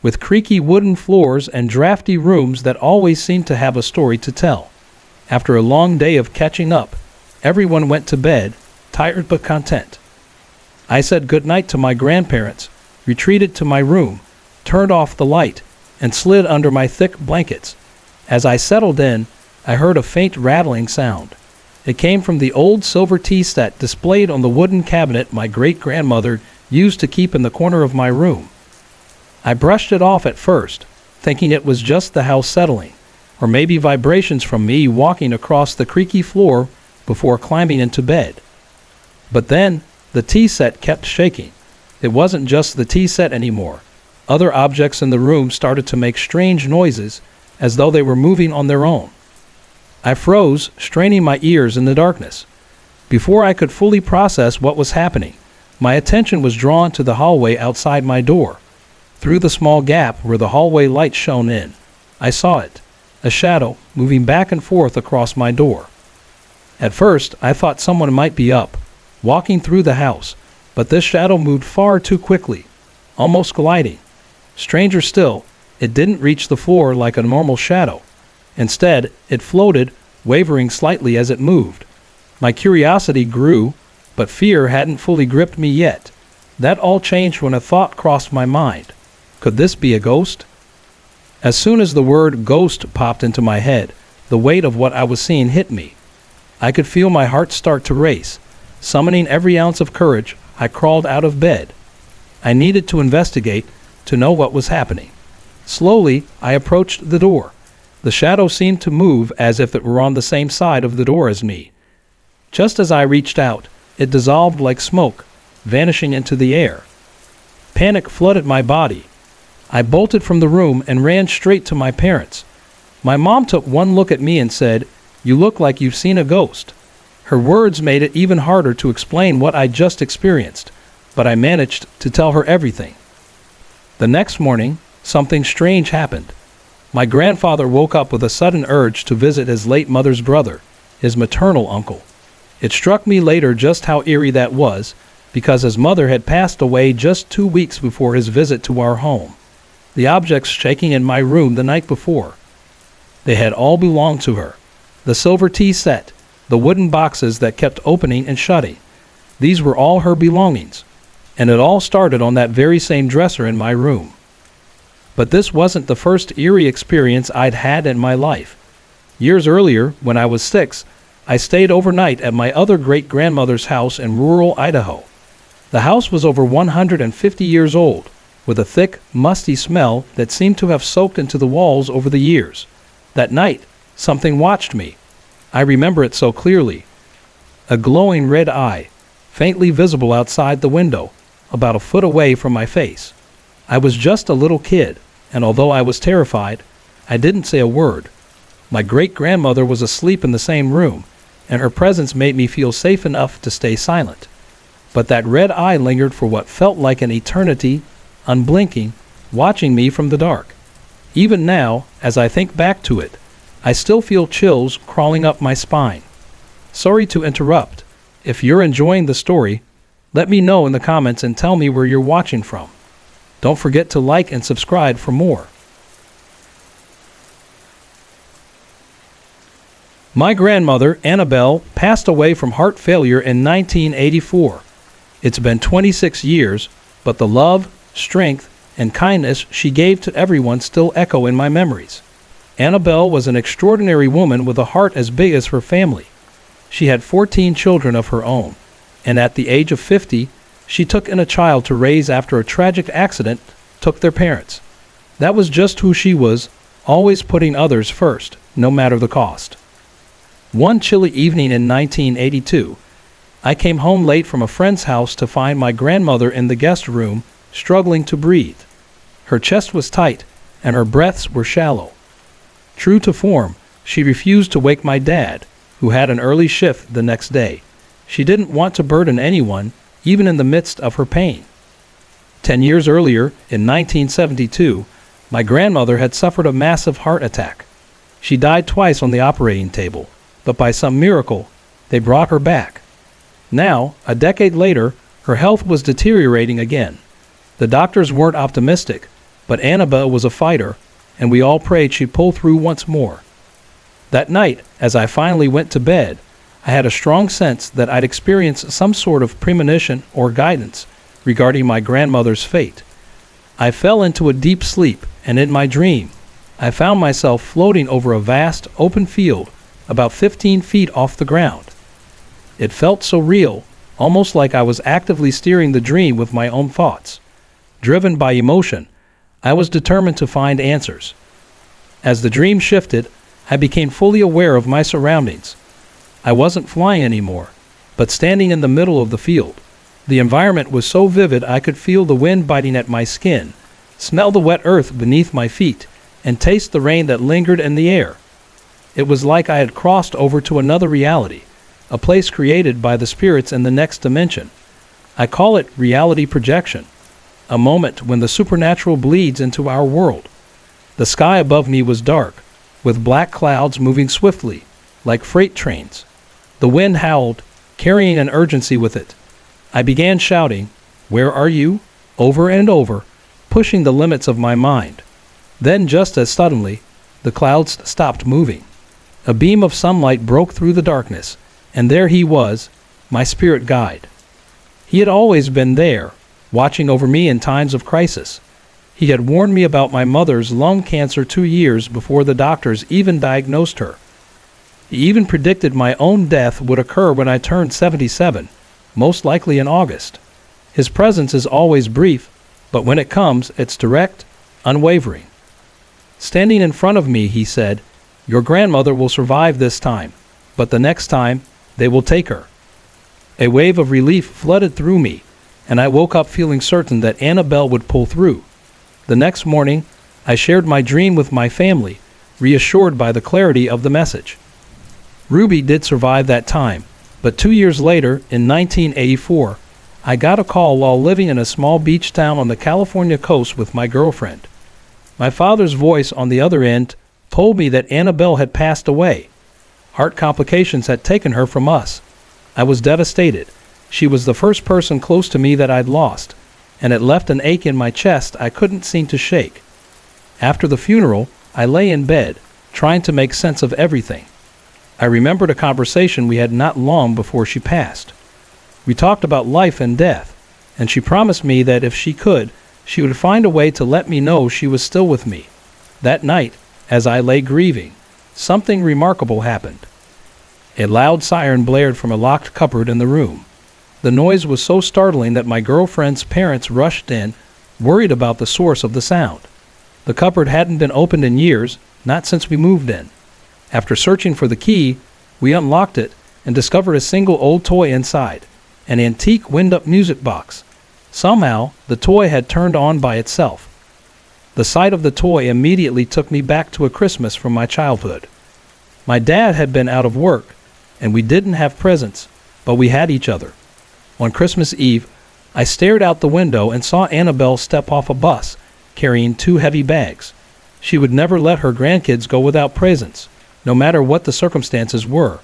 S1: with creaky wooden floors and drafty rooms that always seem to have a story to tell. After a long day of catching up, everyone went to bed, tired but content. I said goodnight to my grandparents, retreated to my room, turned off the light, and slid under my thick blankets. As I settled in, I heard a faint rattling sound. It came from the old silver tea set displayed on the wooden cabinet my great-grandmother used to keep in the corner of my room. I brushed it off at first, thinking it was just the house settling, or maybe vibrations from me walking across the creaky floor before climbing into bed. But then, the tea set kept shaking. It wasn't just the tea set anymore. Other objects in the room started to make strange noises, as though they were moving on their own. I froze, straining my ears in the darkness. Before I could fully process what was happening, my attention was drawn to the hallway outside my door. Through the small gap where the hallway light shone in, I saw it, a shadow moving back and forth across my door. At first, I thought someone might be up, walking through the house, but this shadow moved far too quickly, almost gliding. Stranger still, it didn't reach the floor like a normal shadow. Instead, it floated, wavering slightly as it moved. My curiosity grew, but fear hadn't fully gripped me yet. That all changed when a thought crossed my mind. Could this be a ghost? As soon as the word ghost popped into my head, the weight of what I was seeing hit me. I could feel my heart start to race. Summoning every ounce of courage, I crawled out of bed. I needed to investigate, to know what was happening. Slowly, I approached the door. The shadow seemed to move as if it were on the same side of the door as me. Just as I reached out, it dissolved like smoke, vanishing into the air. Panic flooded my body. I bolted from the room and ran straight to my parents. My mom took one look at me and said, "You look like you've seen a ghost." Her words made it even harder to explain what I just experienced, but I managed to tell her everything. The next morning, something strange happened. My grandfather woke up with a sudden urge to visit his late mother's brother, his maternal uncle. It struck me later just how eerie that was, because his mother had passed away just 2 weeks before his visit to our home. The objects shaking in my room the night before, they had all belonged to her. The silver tea set, the wooden boxes that kept opening and shutting, these were all her belongings, and it all started on that very same dresser in my room. But this wasn't the first eerie experience I'd had in my life. Years earlier, when I was 6, I stayed overnight at my other great-grandmother's house in rural Idaho. The house was over 150 years old, with a thick, musty smell that seemed to have soaked into the walls over the years. That night, something watched me. I remember it so clearly. A glowing red eye, faintly visible outside the window, about a foot away from my face. I was just a little kid, and although I was terrified, I didn't say a word. My great-grandmother was asleep in the same room, and her presence made me feel safe enough to stay silent. But that red eye lingered for what felt like an eternity, unblinking, watching me from the dark. Even now, as I think back to it, I still feel chills crawling up my spine. Sorry to interrupt. If you're enjoying the story, let me know in the comments and tell me where you're watching from. Don't forget to like and subscribe for more. My grandmother, Annabelle, passed away from heart failure in 1984. It's been 26 years, but the love, strength, and kindness she gave to everyone still echo in my memories. Annabelle was an extraordinary woman with a heart as big as her family. She had 14 children of her own, and at the age of 50, she took in a child to raise after a tragic accident took their parents. That was just who she was, always putting others first, no matter the cost. One chilly evening in 1982, I came home late from a friend's house to find my grandmother in the guest room, struggling to breathe. Her chest was tight, and her breaths were shallow. True to form, she refused to wake my dad, who had an early shift the next day. She didn't want to burden anyone, even in the midst of her pain. 10 years earlier, in 1972, my grandmother had suffered a massive heart attack. She died twice on the operating table, but by some miracle, they brought her back. Now, a decade later, her health was deteriorating again. The doctors weren't optimistic, but Annabelle was a fighter, and we all prayed she'd pull through once more. That night, as I finally went to bed, I had a strong sense that I'd experienced some sort of premonition or guidance regarding my grandmother's fate. I fell into a deep sleep, and in my dream, I found myself floating over a vast, open field about 15 feet off the ground. It felt so real, almost like I was actively steering the dream with my own thoughts. Driven by emotion, I was determined to find answers. As the dream shifted, I became fully aware of my surroundings. I wasn't flying anymore, but standing in the middle of the field. The environment was so vivid I could feel the wind biting at my skin, smell the wet earth beneath my feet, and taste the rain that lingered in the air. It was like I had crossed over to another reality, a place created by the spirits in the next dimension. I call it reality projection, a moment when the supernatural bleeds into our world. The sky above me was dark, with black clouds moving swiftly, like freight trains. The wind howled, carrying an urgency with it. I began shouting, "Where are you?" over and over, pushing the limits of my mind. Then, just as suddenly, the clouds stopped moving. A beam of sunlight broke through the darkness, and there he was, my spirit guide. He had always been there, watching over me in times of crisis. He had warned me about my mother's lung cancer 2 years before the doctors even diagnosed her. He even predicted my own death would occur when I turned 77, most likely in August. His presence is always brief, but when it comes, it's direct, unwavering. Standing in front of me, he said, "Your grandmother will survive this time, but the next time, they will take her." A wave of relief flooded through me, and I woke up feeling certain that Annabelle would pull through. The next morning, I shared my dream with my family, reassured by the clarity of the message. Ruby did survive that time, but 2 years later, in 1984, I got a call while living in a small beach town on the California coast with my girlfriend. My father's voice on the other end told me that Annabelle had passed away. Heart complications had taken her from us. I was devastated. She was the first person close to me that I'd lost, and it left an ache in my chest I couldn't seem to shake. After the funeral, I lay in bed, trying to make sense of everything. I remembered a conversation we had not long before she passed. We talked about life and death, and she promised me that if she could, she would find a way to let me know she was still with me. That night, as I lay grieving, something remarkable happened. A loud siren blared from a locked cupboard in the room. The noise was so startling that my girlfriend's parents rushed in, worried about the source of the sound. The cupboard hadn't been opened in years, not since we moved in. After searching for the key, we unlocked it and discovered a single old toy inside, an antique wind-up music box. Somehow, the toy had turned on by itself. The sight of the toy immediately took me back to a Christmas from my childhood. My dad had been out of work, and we didn't have presents, but we had each other. On Christmas Eve, I stared out the window and saw Annabelle step off a bus, carrying 2 heavy bags. She would never let her grandkids go without presents, no matter what the circumstances were.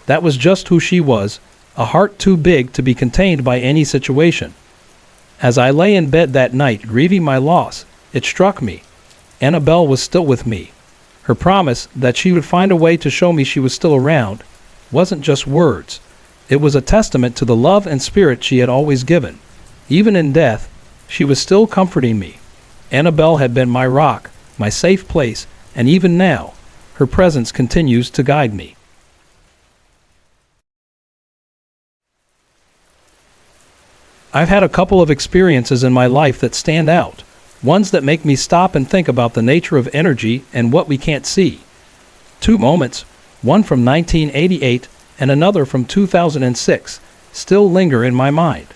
S1: That was just who she was, a heart too big to be contained by any situation. As I lay in bed that night, grieving my loss, it struck me. Annabelle was still with me. Her promise that she would find a way to show me she was still around wasn't just words. It was a testament to the love and spirit she had always given. Even in death, she was still comforting me. Annabelle had been my rock, my safe place, and even now, her presence continues to guide me. I've had a couple of experiences in my life that stand out, ones that make me stop and think about the nature of energy and what we can't see. Two moments, one from 1988 and another from 2006, still linger in my mind.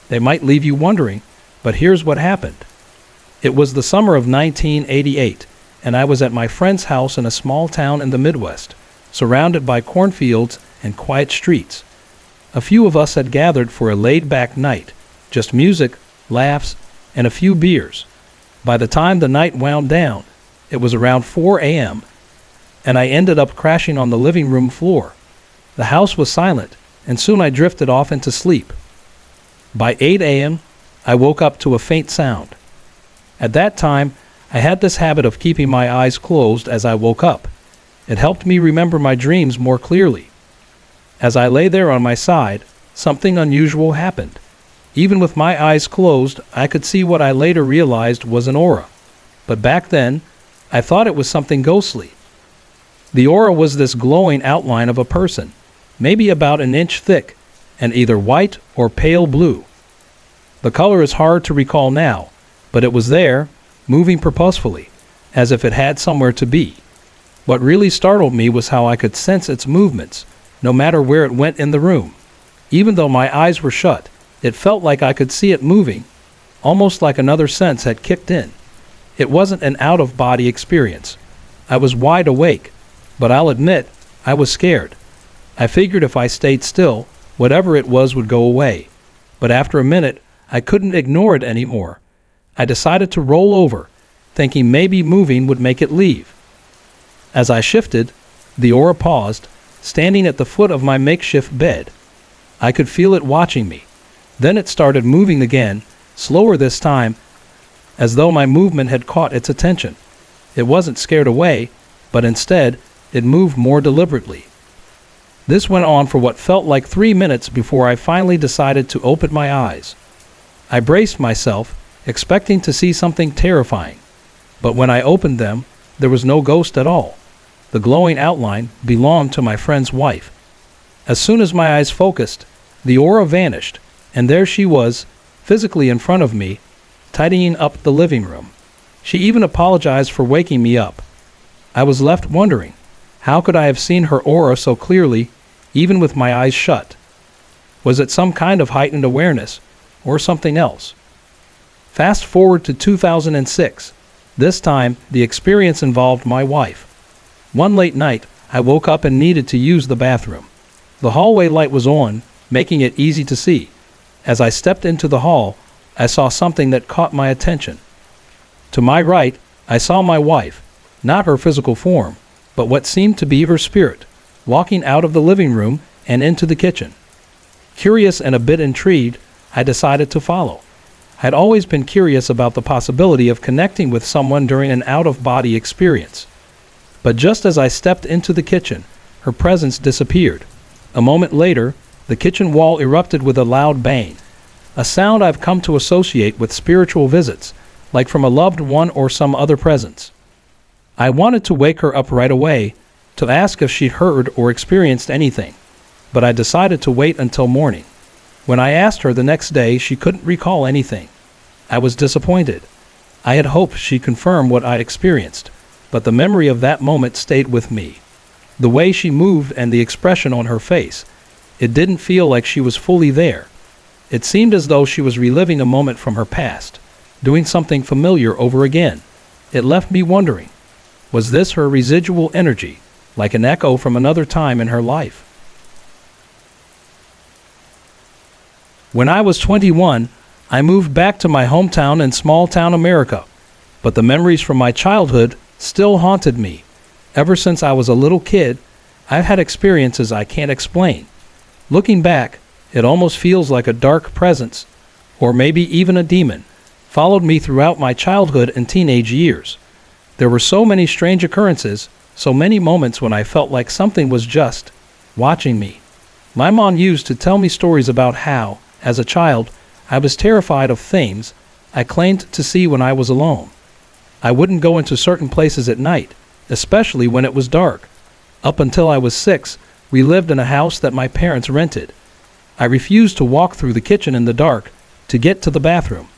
S1: They might leave you wondering, but here's what happened. It was the summer of 1988, and I was at my friend's house in a small town in the Midwest, surrounded by cornfields and quiet streets. A few of us had gathered for a laid-back night, just music, laughs, and a few beers. By the time the night wound down, it was around 4 a.m., and I ended up crashing on the living room floor. The house was silent, and soon I drifted off into sleep. By 8 a.m., I woke up to a faint sound. At that time, I had this habit of keeping my eyes closed as I woke up. It helped me remember my dreams more clearly. As I lay there on my side, something unusual happened. Even with my eyes closed, I could see what I later realized was an aura. But back then, I thought it was something ghostly. The aura was this glowing outline of a person, maybe about an inch thick, and either white or pale blue. The color is hard to recall now, but it was there, moving purposefully, as if it had somewhere to be. What really startled me was how I could sense its movements, no matter where it went in the room. Even though my eyes were shut, it felt like I could see it moving, almost like another sense had kicked in. It wasn't an out-of-body experience. I was wide awake, but I'll admit, I was scared. I figured if I stayed still, whatever it was would go away. But after a minute, I couldn't ignore it anymore. I decided to roll over, thinking maybe moving would make it leave. As I shifted, the aura paused, standing at the foot of my makeshift bed. I could feel it watching me. Then it started moving again, slower this time, as though my movement had caught its attention. It wasn't scared away, but instead, it moved more deliberately. This went on for what felt like 3 minutes before I finally decided to open my eyes. I braced myself, expecting to see something terrifying. But when I opened them, there was no ghost at all. The glowing outline belonged to my friend's wife. As soon as my eyes focused, the aura vanished, and there she was, physically in front of me, tidying up the living room. She even apologized for waking me up. I was left wondering, how could I have seen her aura so clearly, even with my eyes shut? Was it some kind of heightened awareness, or something else? Fast forward to 2006. This time, the experience involved my wife. One late night, I woke up and needed to use the bathroom. The hallway light was on, making it easy to see. As I stepped into the hall, I saw something that caught my attention. To my right, I saw my wife, not her physical form, but what seemed to be her spirit, walking out of the living room and into the kitchen. Curious and a bit intrigued, I decided to follow. I'd always been curious about the possibility of connecting with someone during an out-of-body experience. But just as I stepped into the kitchen, her presence disappeared. A moment later, the kitchen wall erupted with a loud bang, a sound I've come to associate with spiritual visits, like from a loved one or some other presence. I wanted to wake her up right away, to ask if she'd heard or experienced anything, but I decided to wait until morning. When I asked her the next day, she couldn't recall anything. I was disappointed. I had hoped she'd confirm what I'd experienced, but the memory of that moment stayed with me. The way she moved and the expression on her face, it didn't feel like she was fully there. It seemed as though she was reliving a moment from her past, doing something familiar over again. It left me wondering, was this her residual energy, like an echo from another time in her life? When I was 21, I moved back to my hometown in small-town America, but the memories from my childhood still haunted me. Ever since I was a little kid, I've had experiences I can't explain. Looking back, it almost feels like a dark presence, or maybe even a demon, followed me throughout my childhood and teenage years. There were so many strange occurrences, so many moments when I felt like something was just watching me. My mom used to tell me stories about how, as a child, I was terrified of things I claimed to see when I was alone. I wouldn't go into certain places at night, especially when it was dark. Up until I was 6, we lived in a house that my parents rented. I refused to walk through the kitchen in the dark to get to the bathroom.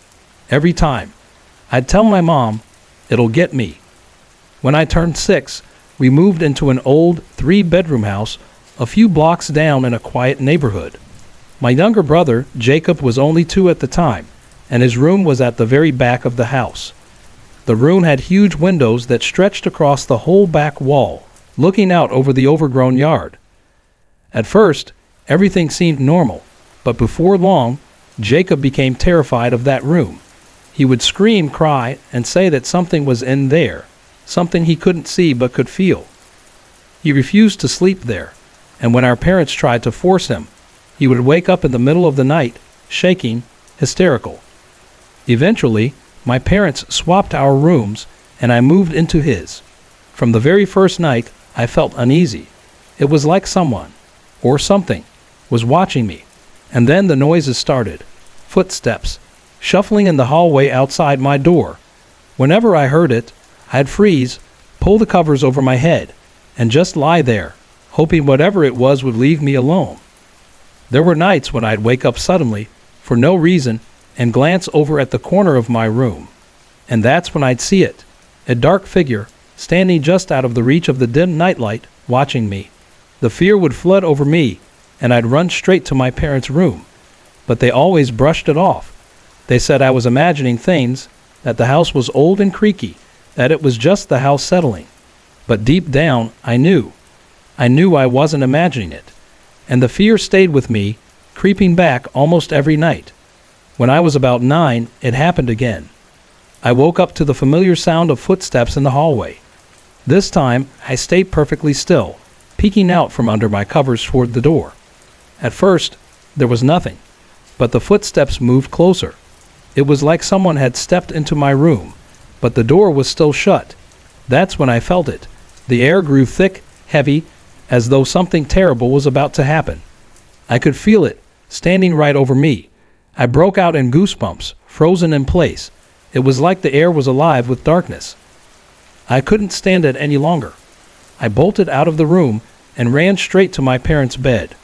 S1: Every time, I'd tell my mom, "It'll get me." When I turned 6, we moved into an old 3-bedroom house a few blocks down in a quiet neighborhood. My younger brother, Jacob, was only 2 at the time, and his room was at the very back of the house. The room had huge windows that stretched across the whole back wall, looking out over the overgrown yard. At first, everything seemed normal, but before long, Jacob became terrified of that room. He would scream, cry, and say that something was in there, something he couldn't see but could feel. He refused to sleep there, and when our parents tried to force him, he would wake up in the middle of the night, shaking, hysterical. Eventually, my parents swapped our rooms, and I moved into his. From the very first night, I felt uneasy. It was like someone, or something, was watching me. And then the noises started. Footsteps, shuffling in the hallway outside my door. Whenever I heard it, I'd freeze, pull the covers over my head, and just lie there, hoping whatever it was would leave me alone. There were nights when I'd wake up suddenly, for no reason, and glance over at the corner of my room. And that's when I'd see it, a dark figure, standing just out of the reach of the dim nightlight, watching me. The fear would flood over me, and I'd run straight to my parents' room. But they always brushed it off. They said I was imagining things, that the house was old and creaky, that it was just the house settling. But deep down, I knew I wasn't imagining it. And the fear stayed with me, creeping back almost every night. When I was about 9, it happened again. I woke up to the familiar sound of footsteps in the hallway. This time, I stayed perfectly still, peeking out from under my covers toward the door. At first, there was nothing, but the footsteps moved closer. It was like someone had stepped into my room, but the door was still shut. That's when I felt it. The air grew thick, heavy, as though something terrible was about to happen. I could feel it, standing right over me. I broke out in goosebumps, frozen in place. It was like the air was alive with darkness. I couldn't stand it any longer. I bolted out of the room and ran straight to my parents' bed.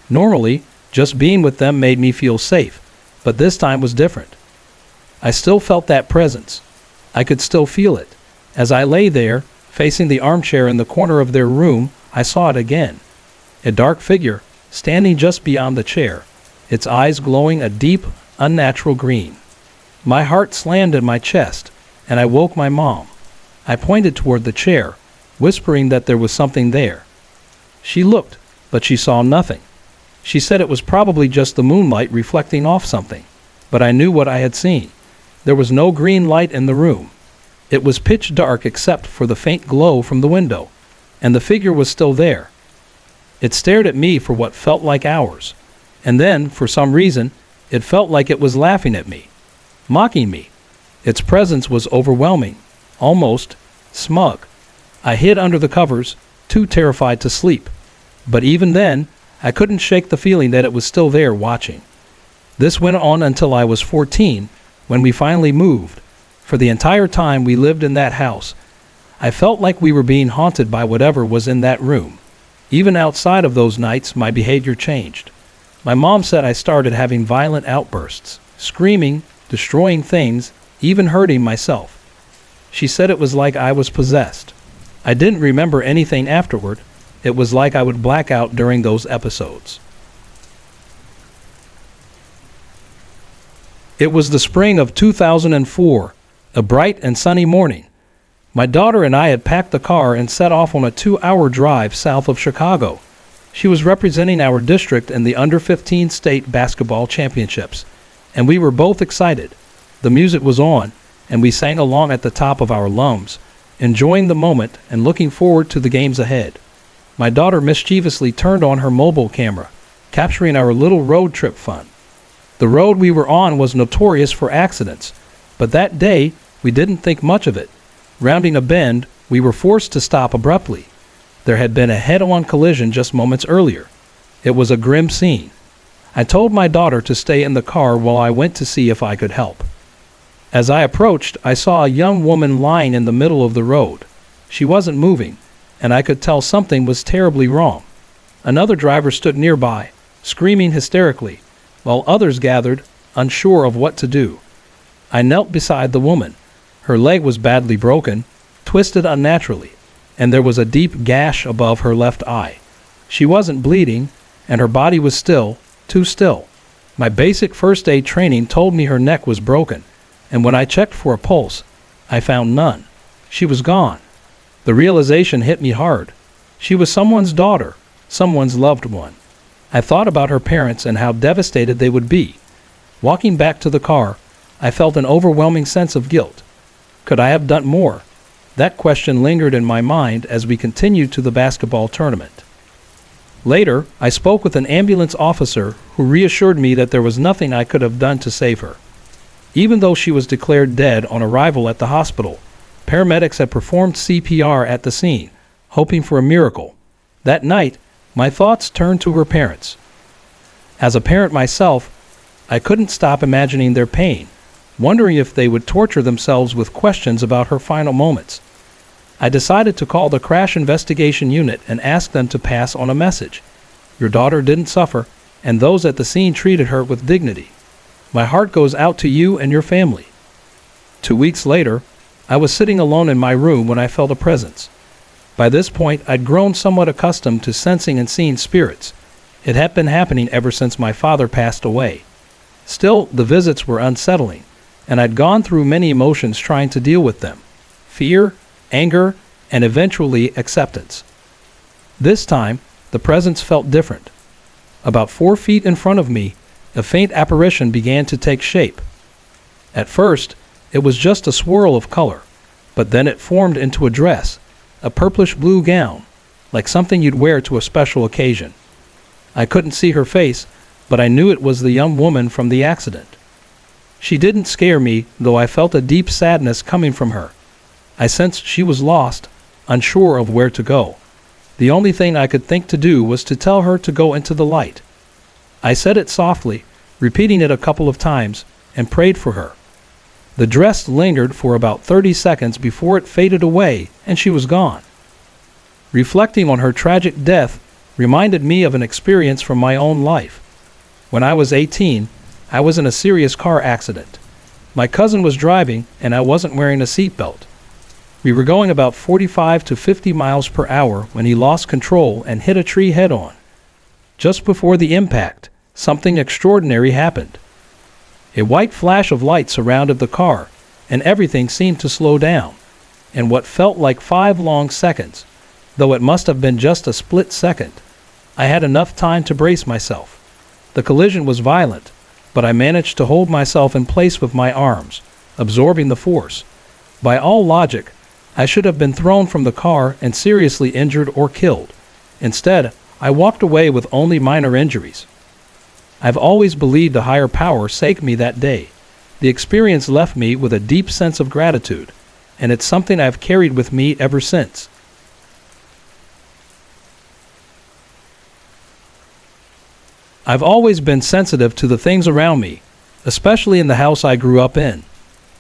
S1: Normally, just being with them made me feel safe, but this time was different. I still felt that presence. I could still feel it. As I lay there, facing the armchair in the corner of their room, I saw it again. A dark figure, standing just beyond the chair, its eyes glowing a deep, unnatural green. My heart slammed in my chest, and I woke my mom. I pointed toward the chair, whispering that there was something there. She looked, but she saw nothing. She said it was probably just the moonlight reflecting off something, but I knew what I had seen. There was no green light in the room. It was pitch dark except for the faint glow from the window, and the figure was still there. It stared at me for what felt like hours, and then, for some reason, it felt like it was laughing at me, mocking me. Its presence was overwhelming, almost smug. I hid under the covers, too terrified to sleep, but even then, I couldn't shake the feeling that it was still there watching. This went on until I was 14, when we finally moved. For the entire time we lived in that house, I felt like we were being haunted by whatever was in that room. Even outside of those nights, my behavior changed. My mom said I started having violent outbursts, screaming, destroying things, even hurting myself. She said it was like I was possessed. I didn't remember anything afterward. It was like I would black out during those episodes. It was the spring of 2004, a bright and sunny morning. My daughter and I had packed the car and set off on a 2-hour drive south of Chicago. She was representing our district in the under-15 state basketball championships, and we were both excited. The music was on, and we sang along at the top of our lungs, enjoying the moment and looking forward to the games ahead. My daughter mischievously turned on her mobile camera, capturing our little road trip fun. The road we were on was notorious for accidents, but that day we didn't think much of it. Rounding a bend, we were forced to stop abruptly. There had been a head-on collision just moments earlier. It was a grim scene. I told my daughter to stay in the car while I went to see if I could help. As I approached, I saw a young woman lying in the middle of the road. She wasn't moving, and I could tell something was terribly wrong. Another driver stood nearby, screaming hysterically, while others gathered, unsure of what to do. I knelt beside the woman. Her leg was badly broken, twisted unnaturally, and there was a deep gash above her left eye. She wasn't bleeding, and her body was still, too still. My basic first aid training told me her neck was broken, and when I checked for a pulse, I found none. She was gone. The realization hit me hard. She was someone's daughter, someone's loved one. I thought about her parents and how devastated they would be. Walking back to the car, I felt an overwhelming sense of guilt. Could I have done more? That question lingered in my mind as we continued to the basketball tournament. Later, I spoke with an ambulance officer who reassured me that there was nothing I could have done to save her. Even though she was declared dead on arrival at the hospital, paramedics had performed CPR at the scene, hoping for a miracle. That night, my thoughts turned to her parents. As a parent myself, I couldn't stop imagining their pain, wondering if they would torture themselves with questions about her final moments. I decided to call the crash investigation unit and ask them to pass on a message. Your daughter didn't suffer, and those at the scene treated her with dignity. My heart goes out to you and your family. 2 weeks later, I was sitting alone in my room when I felt a presence. By this point, I'd grown somewhat accustomed to sensing and seeing spirits. It had been happening ever since my father passed away. Still, the visits were unsettling, and I'd gone through many emotions trying to deal with them. Fear, anger, and eventually acceptance. This time, the presence felt different. About 4 feet in front of me, a faint apparition began to take shape. At first, it was just a swirl of color, but then it formed into a dress, a purplish-blue gown, like something you'd wear to a special occasion. I couldn't see her face, but I knew it was the young woman from the accident. She didn't scare me, though I felt a deep sadness coming from her. I sensed she was lost, unsure of where to go. The only thing I could think to do was to tell her to go into the light. I said it softly, repeating it a couple of times, and prayed for her. The dress lingered for about 30 seconds before it faded away and she was gone. Reflecting on her tragic death reminded me of an experience from my own life. When I was 18, I was in a serious car accident. My cousin was driving and I wasn't wearing a seatbelt. We were going about 45 to 50 miles per hour when he lost control and hit a tree head-on. Just before the impact, something extraordinary happened. A white flash of light surrounded the car, and everything seemed to slow down, in what felt like 5 long seconds, though it must have been just a split second. I had enough time to brace myself. The collision was violent, but I managed to hold myself in place with my arms, absorbing the force. By all logic, I should have been thrown from the car and seriously injured or killed. Instead, I walked away with only minor injuries. I've always believed a higher power saved me that day. The experience left me with a deep sense of gratitude, and it's something I've carried with me ever since. I've always been sensitive to the things around me, especially in the house I grew up in.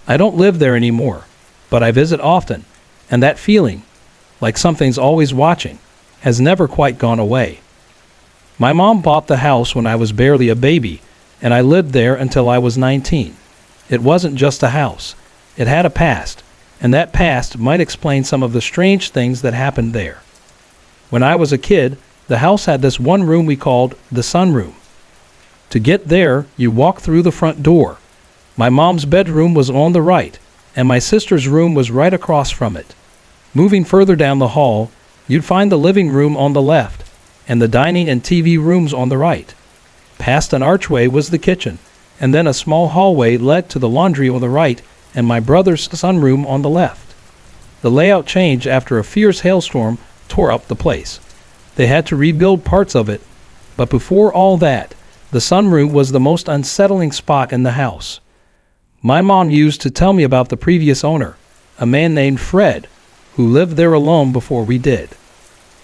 S1: I don't live there anymore, but I visit often, and that feeling, like something's always watching, has never quite gone away. My mom bought the house when I was barely a baby, and I lived there until I was 19. It wasn't just a house. It had a past, and that past might explain some of the strange things that happened there. When I was a kid, the house had this one room we called the sunroom. To get there, you walk through the front door. My mom's bedroom was on the right, and my sister's room was right across from it. Moving further down the hall, you'd find the living room on the left, and the dining and TV rooms on the right. Past an archway was the kitchen, and then a small hallway led to the laundry on the right and my brother's sunroom on the left. The layout changed after a fierce hailstorm tore up the place. They had to rebuild parts of it, but before all that, the sunroom was the most unsettling spot in the house. My mom used to tell me about the previous owner, a man named Fred, who lived there alone before we did.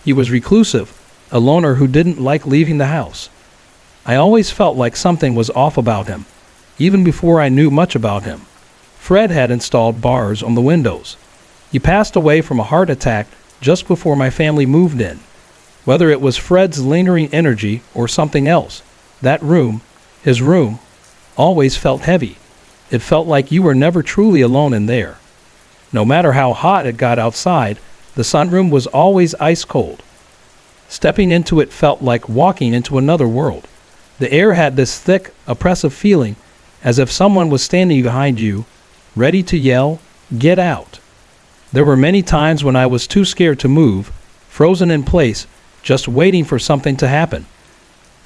S1: He was reclusive, a loner who didn't like leaving the house. I always felt like something was off about him, even before I knew much about him. Fred had installed bars on the windows. He passed away from a heart attack just before my family moved in. Whether it was Fred's lingering energy or something else, that room, his room, always felt heavy. It felt like you were never truly alone in there. No matter how hot it got outside, the sunroom was always ice cold. Stepping into it felt like walking into another world. The air had this thick, oppressive feeling, as if someone was standing behind you, ready to yell, "Get out!" There were many times when I was too scared to move, frozen in place, just waiting for something to happen.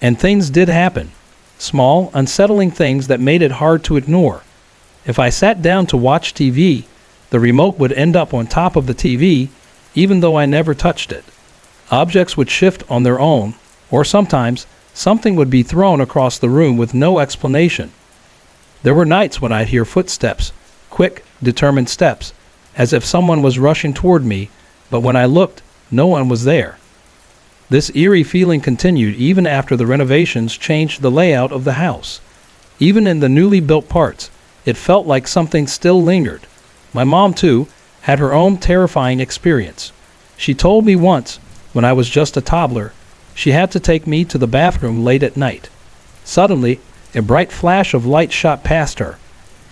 S1: And things did happen. Small, unsettling things that made it hard to ignore. If I sat down to watch TV, the remote would end up on top of the TV, even though I never touched it. Objects would shift on their own, or sometimes something would be thrown across the room with no explanation. There were nights when I'd hear footsteps, quick, determined steps, as if someone was rushing toward me, but when I looked, no one was there. This eerie feeling continued even after the renovations changed the layout of the house. Even in the newly built parts, it felt like something still lingered. My mom, too, had her own terrifying experience. She told me once, when I was just a toddler, she had to take me to the bathroom late at night. Suddenly, a bright flash of light shot past her,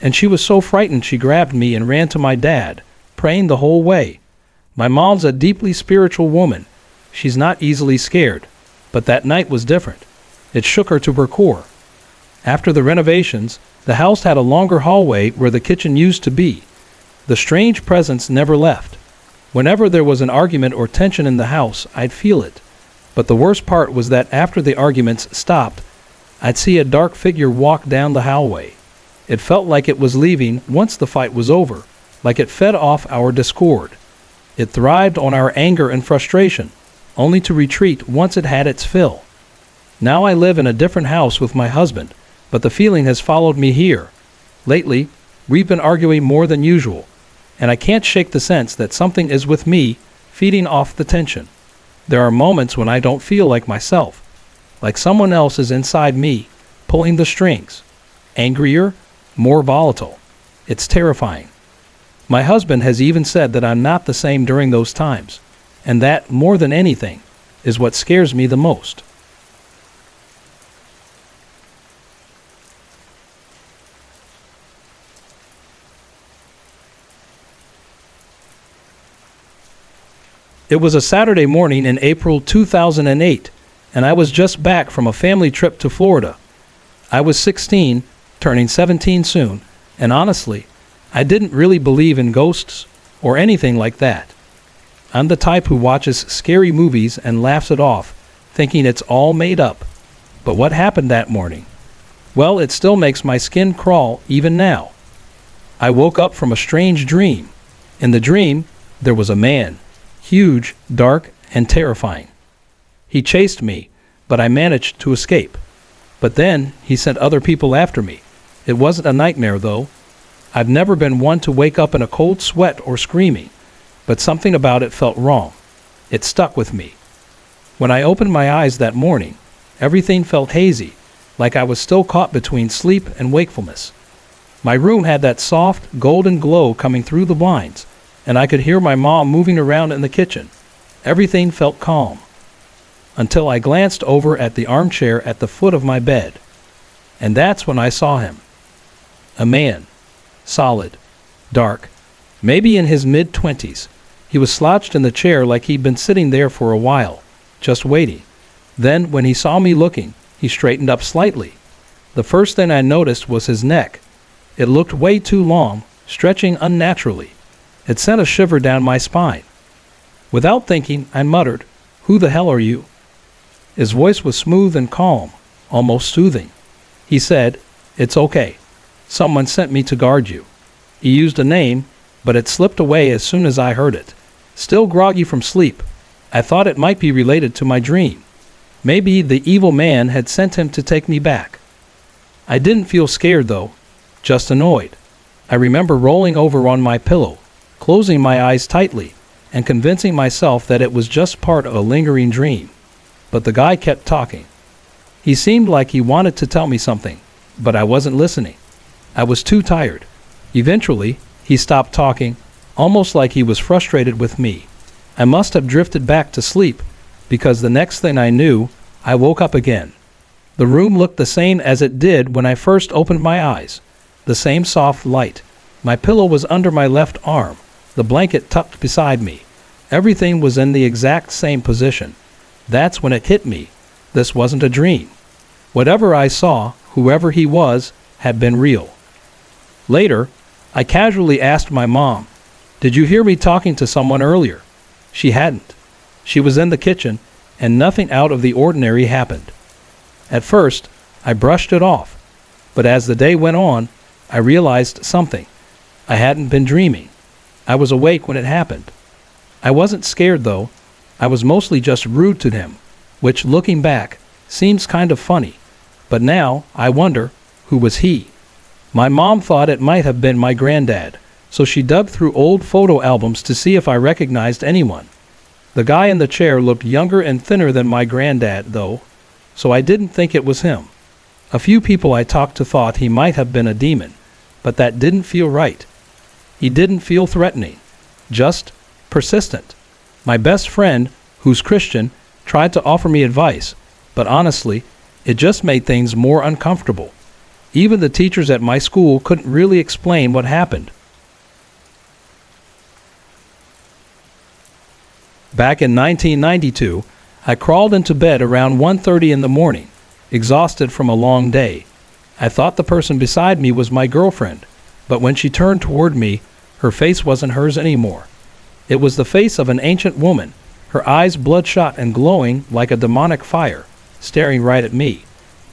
S1: and she was so frightened she grabbed me and ran to my dad, praying the whole way. My mom's a deeply spiritual woman. She's not easily scared, but that night was different. It shook her to her core. After the renovations, the house had a longer hallway where the kitchen used to be. The strange presence never left. Whenever there was an argument or tension in the house, I'd feel it. But the worst part was that after the arguments stopped, I'd see a dark figure walk down the hallway. It felt like it was leaving once the fight was over, like it fed off our discord. It thrived on our anger and frustration, only to retreat once it had its fill. Now I live in a different house with my husband, but the feeling has followed me here. Lately, we've been arguing more than usual, and I can't shake the sense that something is with me, feeding off the tension. There are moments when I don't feel like myself, like someone else is inside me, pulling the strings. Angrier, more volatile. It's terrifying. My husband has even said that I'm not the same during those times, and that, more than anything, is what scares me the most. It was a Saturday morning in April 2008, and I was just back from a family trip to Florida. I was 16, turning 17 soon, and honestly, I didn't really believe in ghosts or anything like that. I'm the type who watches scary movies and laughs it off, thinking it's all made up. But what happened that morning? Well, it still makes my skin crawl even now. I woke up from a strange dream. In the dream, there was a man, huge, dark, and terrifying. He chased me, but I managed to escape. But then he sent other people after me. It wasn't a nightmare, though. I've never been one to wake up in a cold sweat or screaming, but something about it felt wrong. It stuck with me. When I opened my eyes that morning, everything felt hazy, like I was still caught between sleep and wakefulness. My room had that soft, golden glow coming through the blinds, and I could hear my mom moving around in the kitchen. Everything felt calm. Until I glanced over at the armchair at the foot of my bed. And that's when I saw him. A man. Solid. Dark. Maybe in his mid-20s. He was slouched in the chair like he'd been sitting there for a while, just waiting. Then, when he saw me looking, he straightened up slightly. The first thing I noticed was his neck. It looked way too long, stretching unnaturally. It sent a shiver down my spine. Without thinking, I muttered, "Who the hell are you?" His voice was smooth and calm, almost soothing. He said, "It's okay. Someone sent me to guard you." He used a name, but it slipped away as soon as I heard it. Still groggy from sleep, I thought it might be related to my dream. Maybe the evil man had sent him to take me back. I didn't feel scared, though, just annoyed. I remember rolling over on my pillow, closing my eyes tightly and convincing myself that it was just part of a lingering dream. But the guy kept talking. He seemed like he wanted to tell me something, but I wasn't listening. I was too tired. Eventually, he stopped talking, almost like he was frustrated with me. I must have drifted back to sleep, because the next thing I knew, I woke up again. The room looked the same as it did when I first opened my eyes. The same soft light. My pillow was under my left arm, the blanket tucked beside me. Everything was in the exact same position. That's when it hit me. This wasn't a dream. Whatever I saw, whoever he was, had been real. Later, I casually asked my mom, "Did you hear me talking to someone earlier?" She hadn't. She was in the kitchen, and nothing out of the ordinary happened. At first, I brushed it off, but as the day went on, I realized something. I hadn't been dreaming. I was awake when it happened. I wasn't scared, though. I was mostly just rude to him, which, looking back, seems kind of funny. But now, I wonder, who was he? My mom thought it might have been my granddad, so she dug through old photo albums to see if I recognized anyone. The guy in the chair looked younger and thinner than my granddad, though, so I didn't think it was him. A few people I talked to thought he might have been a demon, but that didn't feel right. He didn't feel threatening, just persistent. My best friend, who's Christian, tried to offer me advice, but honestly, it just made things more uncomfortable. Even the teachers at my school couldn't really explain what happened. Back in 1992, I crawled into bed around 1:30 in the morning, exhausted from a long day. I thought the person beside me was my girlfriend, but when she turned toward me, her face wasn't hers anymore. It was the face of an ancient woman, her eyes bloodshot and glowing like a demonic fire, staring right at me.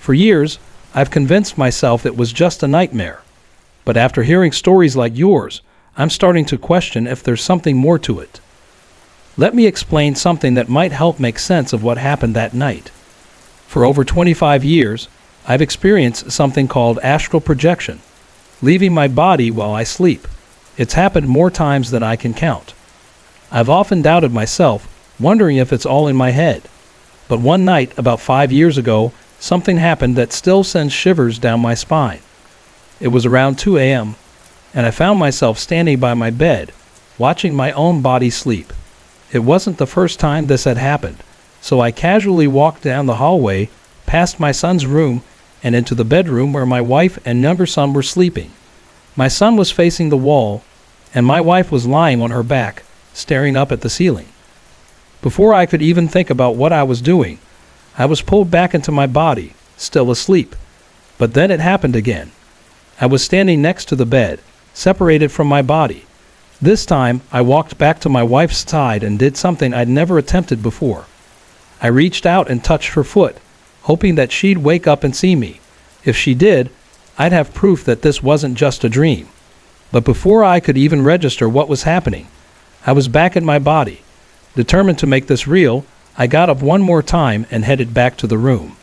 S1: For years, I've convinced myself it was just a nightmare. But after hearing stories like yours, I'm starting to question if there's something more to it. Let me explain something that might help make sense of what happened that night. For over 25 years, I've experienced something called astral projection, leaving my body while I sleep. It's happened more times than I can count. I've often doubted myself, wondering if it's all in my head. But one night, about 5 years ago, something happened that still sends shivers down my spine. It was around 2 a.m., and I found myself standing by my bed, watching my own body sleep. It wasn't the first time this had happened, so I casually walked down the hallway, past my son's room, and into the bedroom where my wife and younger son were sleeping. My son was facing the wall, and my wife was lying on her back, staring up at the ceiling. Before I could even think about what I was doing, I was pulled back into my body, still asleep. But then it happened again. I was standing next to the bed, separated from my body. This time, I walked back to my wife's side and did something I'd never attempted before. I reached out and touched her foot, hoping that she'd wake up and see me. If she did, I'd have proof that this wasn't just a dream. But before I could even register what was happening, I was back in my body. Determined to make this real, I got up one more time and headed back to the room.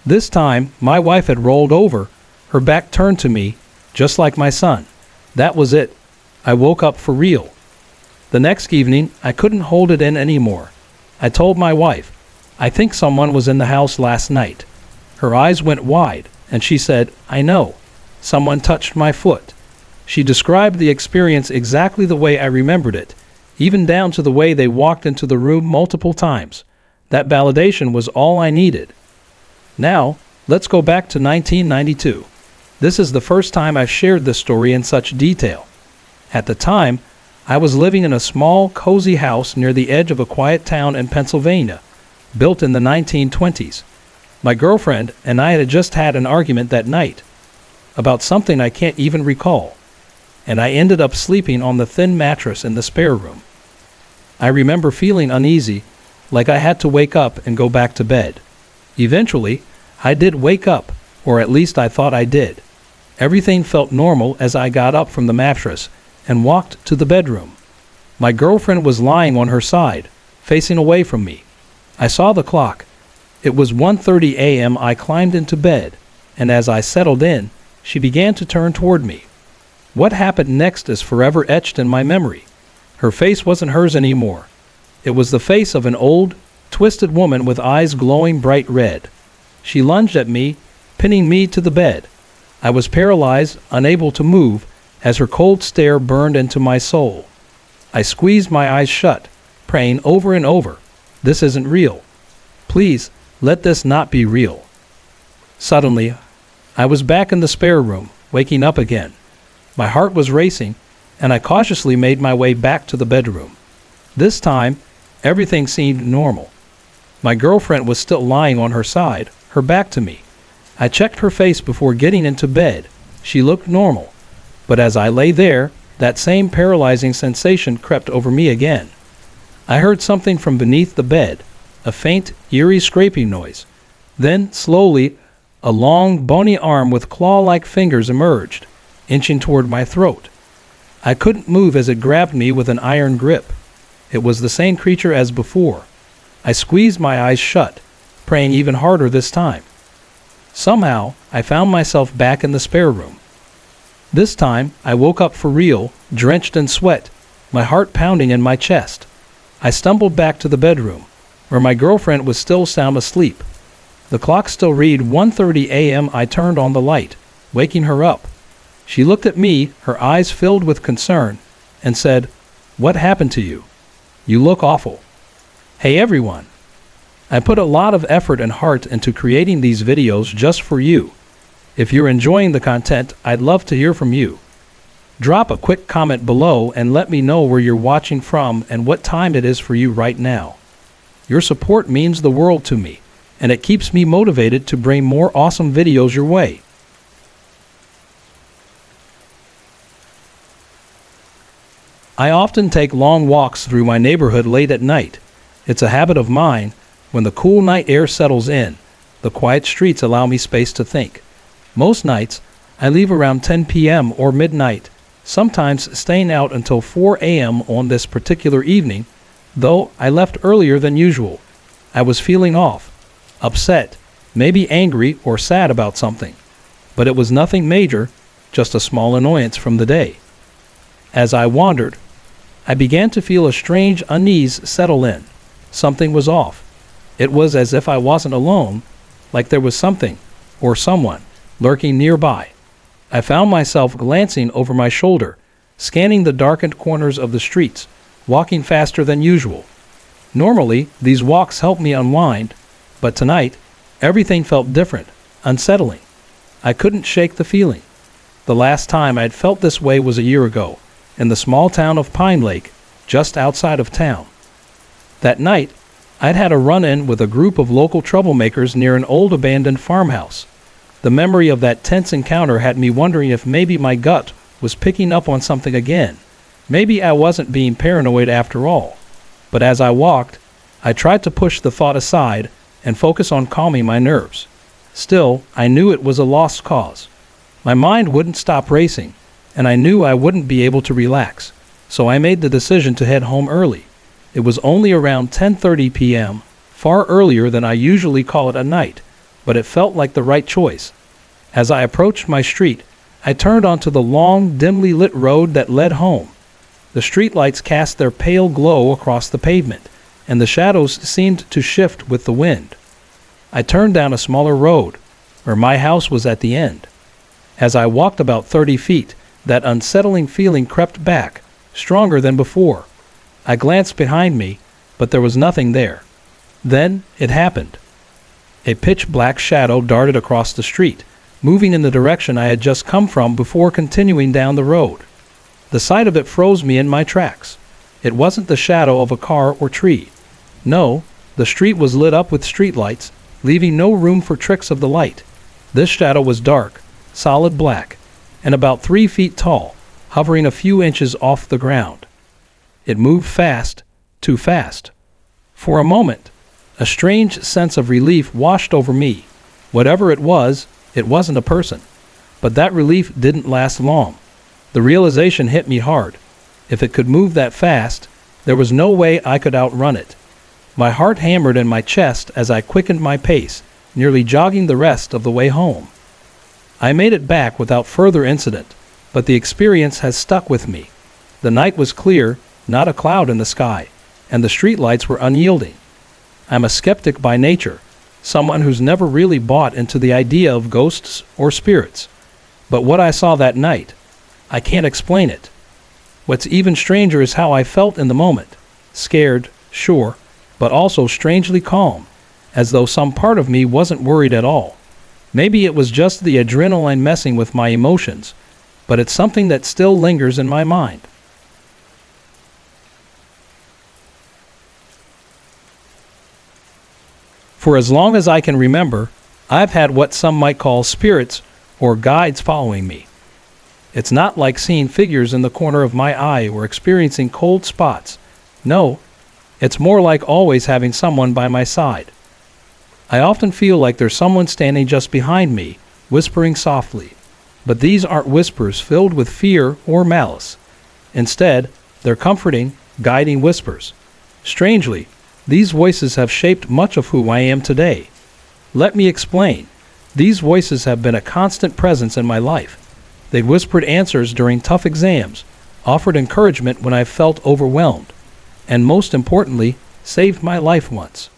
S1: This time, my wife had rolled over, her back turned to me, just like my son. That was it. I woke up for real. The next evening, I couldn't hold it in anymore. I told my wife, "I think someone was in the house last night." Her eyes went wide, and she said, "I know. Someone touched my foot." She described the experience exactly the way I remembered it, even down to the way they walked into the room multiple times. That validation was all I needed. Now, let's go back to 1992. This is the first time I've shared this story in such detail. At the time, I was living in a small, cozy house near the edge of a quiet town in Pennsylvania, built in the 1920s. My girlfriend and I had just had an argument that night about something I can't even recall, and I ended up sleeping on the thin mattress in the spare room. I remember feeling uneasy, like I had to wake up and go back to bed. Eventually, I did wake up, or at least I thought I did. Everything felt normal as I got up from the mattress and walked to the bedroom. My girlfriend was lying on her side, facing away from me. I saw the clock. It was 1:30 a.m. I climbed into bed, and as I settled in, she began to turn toward me. What happened next is forever etched in my memory. Her face wasn't hers anymore. It was the face of an old, twisted woman with eyes glowing bright red. She lunged at me, pinning me to the bed. I was paralyzed, unable to move, as her cold stare burned into my soul. I squeezed my eyes shut, praying over and over, "This isn't real. Please, let this not be real." Suddenly, I was back in the spare room, waking up again. My heart was racing, and I cautiously made my way back to the bedroom. This time, everything seemed normal. My girlfriend was still lying on her side, her back to me. I checked her face before getting into bed. She looked normal. But as I lay there, that same paralyzing sensation crept over me again. I heard something from beneath the bed, a faint, eerie scraping noise. Then, slowly, a long, bony arm with claw-like fingers emerged, inching toward my throat. I couldn't move as it grabbed me with an iron grip. It was the same creature as before. I squeezed my eyes shut, praying even harder this time. Somehow, I found myself back in the spare room. This time, I woke up for real, drenched in sweat, my heart pounding in my chest. I stumbled back to the bedroom, where my girlfriend was still sound asleep. The clock still read 1:30 a.m. I turned on the light, waking her up. She looked at me, her eyes filled with concern, and said, "What happened to you? You look awful." Hey everyone! I put a lot of effort and heart into creating these videos just for you. If you're enjoying the content, I'd love to hear from you. Drop a quick comment below and let me know where you're watching from and what time it is for you right now. Your support means the world to me, and it keeps me motivated to bring more awesome videos your way. I often take long walks through my neighborhood late at night. It's a habit of mine. When the cool night air settles in, the quiet streets allow me space to think. Most nights, I leave around 10 p.m. or midnight, sometimes staying out until 4 a.m. on this particular evening, though I left earlier than usual. I was feeling off, upset, maybe angry or sad about something, but it was nothing major, just a small annoyance from the day. As I wandered, I began to feel a strange unease settle in. Something was off. It was as if I wasn't alone, like there was something, or someone, lurking nearby. I found myself glancing over my shoulder, scanning the darkened corners of the streets, walking faster than usual. Normally, these walks help me unwind, but tonight, everything felt different, unsettling. I couldn't shake the feeling. The last time I'd felt this way was a year ago, in the small town of Pine Lake, just outside of town. That night, I'd had a run-in with a group of local troublemakers near an old abandoned farmhouse. The memory of that tense encounter had me wondering if maybe my gut was picking up on something again. Maybe I wasn't being paranoid after all. But as I walked, I tried to push the thought aside and focus on calming my nerves. Still, I knew it was a lost cause. My mind wouldn't stop racing, and I knew I wouldn't be able to relax. So I made the decision to head home early. It was only around 10:30 p.m., far earlier than I usually call it a night, but it felt like the right choice. As I approached my street, I turned onto the long, dimly lit road that led home. The streetlights cast their pale glow across the pavement, and the shadows seemed to shift with the wind. I turned down a smaller road, where my house was at the end. As I walked about 30 feet, that unsettling feeling crept back, stronger than before. I glanced behind me, but there was nothing there. Then it happened. A pitch-black shadow darted across the street, moving in the direction I had just come from before continuing down the road. The sight of it froze me in my tracks. It wasn't the shadow of a car or tree. No, the street was lit up with streetlights, leaving no room for tricks of the light. This shadow was dark, solid black, and about 3 feet tall, hovering a few inches off the ground. It moved fast, too fast. For a moment, a strange sense of relief washed over me. Whatever it wasn't a person. But that relief didn't last long. The realization hit me hard. If it could move that fast, there was no way I could outrun it. My heart hammered in my chest as I quickened my pace, nearly jogging the rest of the way home. I made it back without further incident, but the experience has stuck with me. The night was clear, not a cloud in the sky, and the streetlights were unyielding. I'm a skeptic by nature, someone who's never really bought into the idea of ghosts or spirits. But what I saw that night, I can't explain it. What's even stranger is how I felt in the moment. Scared, sure, but also strangely calm, as though some part of me wasn't worried at all. Maybe it was just the adrenaline messing with my emotions, but it's something that still lingers in my mind. For as long as I can remember, I've had what some might call spirits or guides following me. It's not like seeing figures in the corner of my eye or experiencing cold spots. No, it's more like always having someone by my side. I often feel like there's someone standing just behind me, whispering softly. But these aren't whispers filled with fear or malice. Instead, they're comforting, guiding whispers. Strangely, these voices have shaped much of who I am today. Let me explain. These voices have been a constant presence in my life. They've whispered answers during tough exams, offered encouragement when I felt overwhelmed, and most importantly, saved my life once.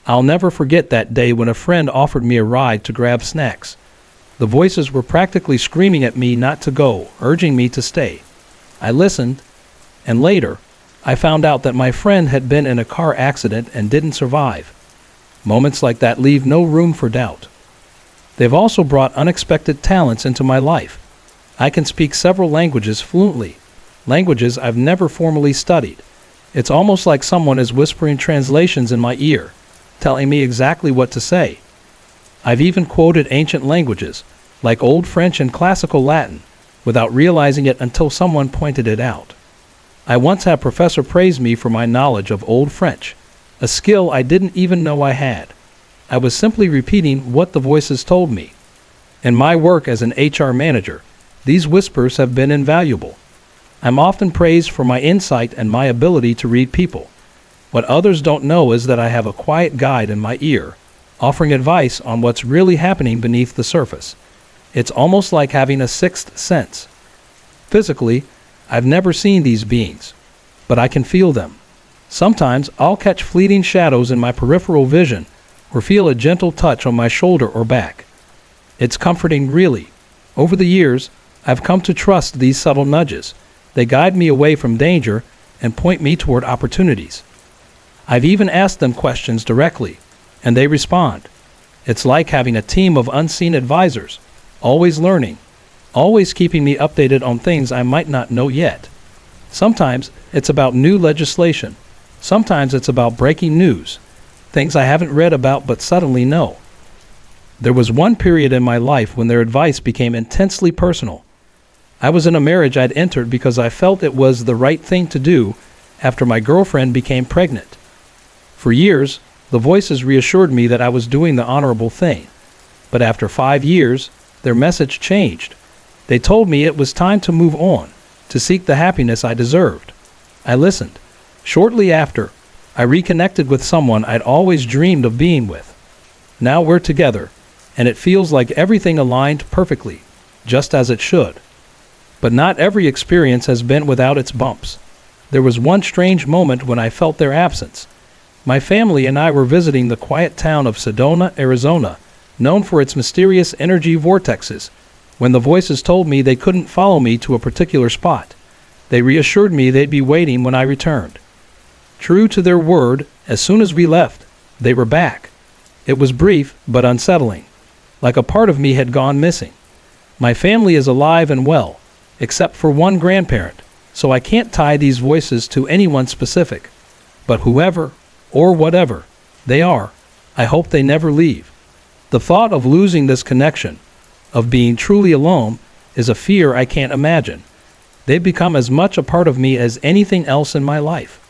S1: I'll never forget that day when a friend offered me a ride to grab snacks. The voices were practically screaming at me not to go, urging me to stay. I listened, and later, I found out that my friend had been in a car accident and didn't survive. Moments like that leave no room for doubt. They've also brought unexpected talents into my life. I can speak several languages fluently, languages I've never formally studied. It's almost like someone is whispering translations in my ear, telling me exactly what to say. I've even quoted ancient languages, like Old French and Classical Latin, without realizing it until someone pointed it out. I once had a professor praise me for my knowledge of Old French, a skill I didn't even know I had. I was simply repeating what the voices told me. In my work as an HR manager, these whispers have been invaluable. I'm often praised for my insight and my ability to read people. What others don't know is that I have a quiet guide in my ear, offering advice on what's really happening beneath the surface. It's almost like having a sixth sense. Physically, I've never seen these beings, but I can feel them. Sometimes I'll catch fleeting shadows in my peripheral vision or feel a gentle touch on my shoulder or back. It's comforting, really. Over the years, I've come to trust these subtle nudges. They guide me away from danger and point me toward opportunities. I've even asked them questions directly, and they respond. It's like having a team of unseen advisors, always learning, always keeping me updated on things I might not know yet. Sometimes it's about new legislation. Sometimes it's about breaking news, things I haven't read about but suddenly know. There was one period in my life when their advice became intensely personal. I was in a marriage I'd entered because I felt it was the right thing to do after my girlfriend became pregnant. For years, the voices reassured me that I was doing the honorable thing. But after 5 years, their message changed. They told me it was time to move on, to seek the happiness I deserved. I listened. Shortly after, I reconnected with someone I'd always dreamed of being with. Now we're together, and it feels like everything aligned perfectly, just as it should. But not every experience has been without its bumps. There was one strange moment when I felt their absence. My family and I were visiting the quiet town of Sedona, Arizona, known for its mysterious energy vortexes. When the voices told me they couldn't follow me to a particular spot, they reassured me they'd be waiting when I returned. True to their word, as soon as we left, they were back. It was brief but unsettling, like a part of me had gone missing. My family is alive and well, except for one grandparent, so I can't tie these voices to anyone specific. But whoever or whatever they are, I hope they never leave. The thought of losing this connection, of being truly alone, is a fear I can't imagine. They've become as much a part of me as anything else in my life.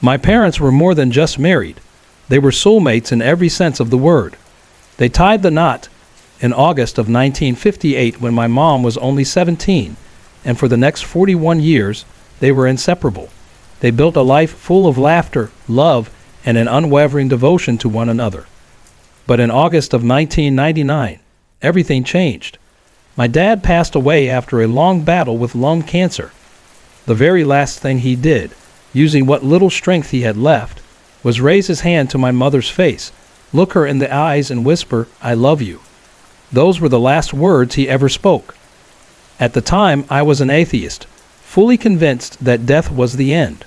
S1: My parents were more than just married. They were soulmates in every sense of the word. They tied the knot in August of 1958 when my mom was only 17, and for the next 41 years, they were inseparable. They built a life full of laughter, love, and an unwavering devotion to one another. But in August of 1999, everything changed. My dad passed away after a long battle with lung cancer. The very last thing he did, using what little strength he had left, was raise his hand to my mother's face, look her in the eyes and whisper, "I love you." Those were the last words he ever spoke. At the time, I was an atheist, fully convinced that death was the end.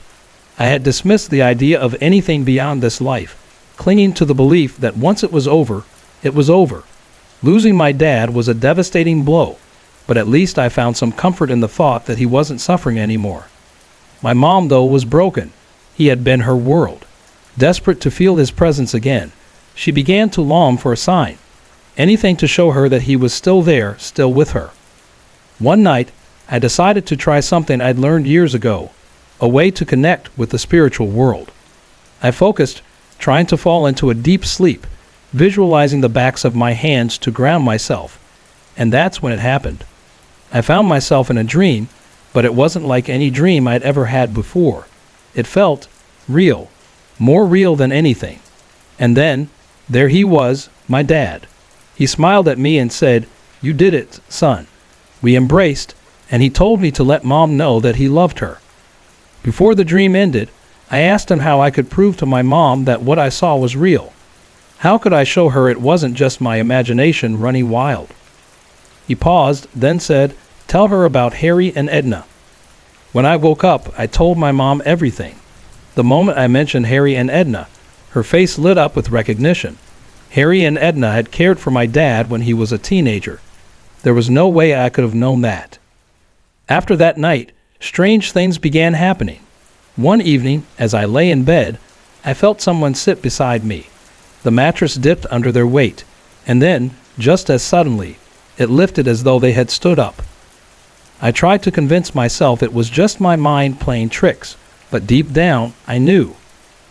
S1: I had dismissed the idea of anything beyond this life, clinging to the belief that once it was over, it was over. Losing my dad was a devastating blow, but at least I found some comfort in the thought that he wasn't suffering anymore. My mom, though, was broken. He had been her world. Desperate to feel his presence again, she began to long for a sign, anything to show her that he was still there, still with her. One night, I decided to try something I'd learned years ago, a way to connect with the spiritual world. I focused, trying to fall into a deep sleep, visualizing the backs of my hands to ground myself. And that's when it happened. I found myself in a dream, but it wasn't like any dream I'd ever had before. It felt real, more real than anything. And then, there he was, my dad. He smiled at me and said, "You did it, son." We embraced, and he told me to let Mom know that he loved her. Before the dream ended, I asked him how I could prove to my mom that what I saw was real. How could I show her it wasn't just my imagination running wild? He paused, then said, "Tell her about Harry and Edna." When I woke up, I told my mom everything. The moment I mentioned Harry and Edna, her face lit up with recognition. Harry and Edna had cared for my dad when he was a teenager. There was no way I could have known that. After that night, strange things began happening. One evening, as I lay in bed, I felt someone sit beside me. The mattress dipped under their weight, and then, just as suddenly, it lifted as though they had stood up. I tried to convince myself it was just my mind playing tricks, but deep down, I knew.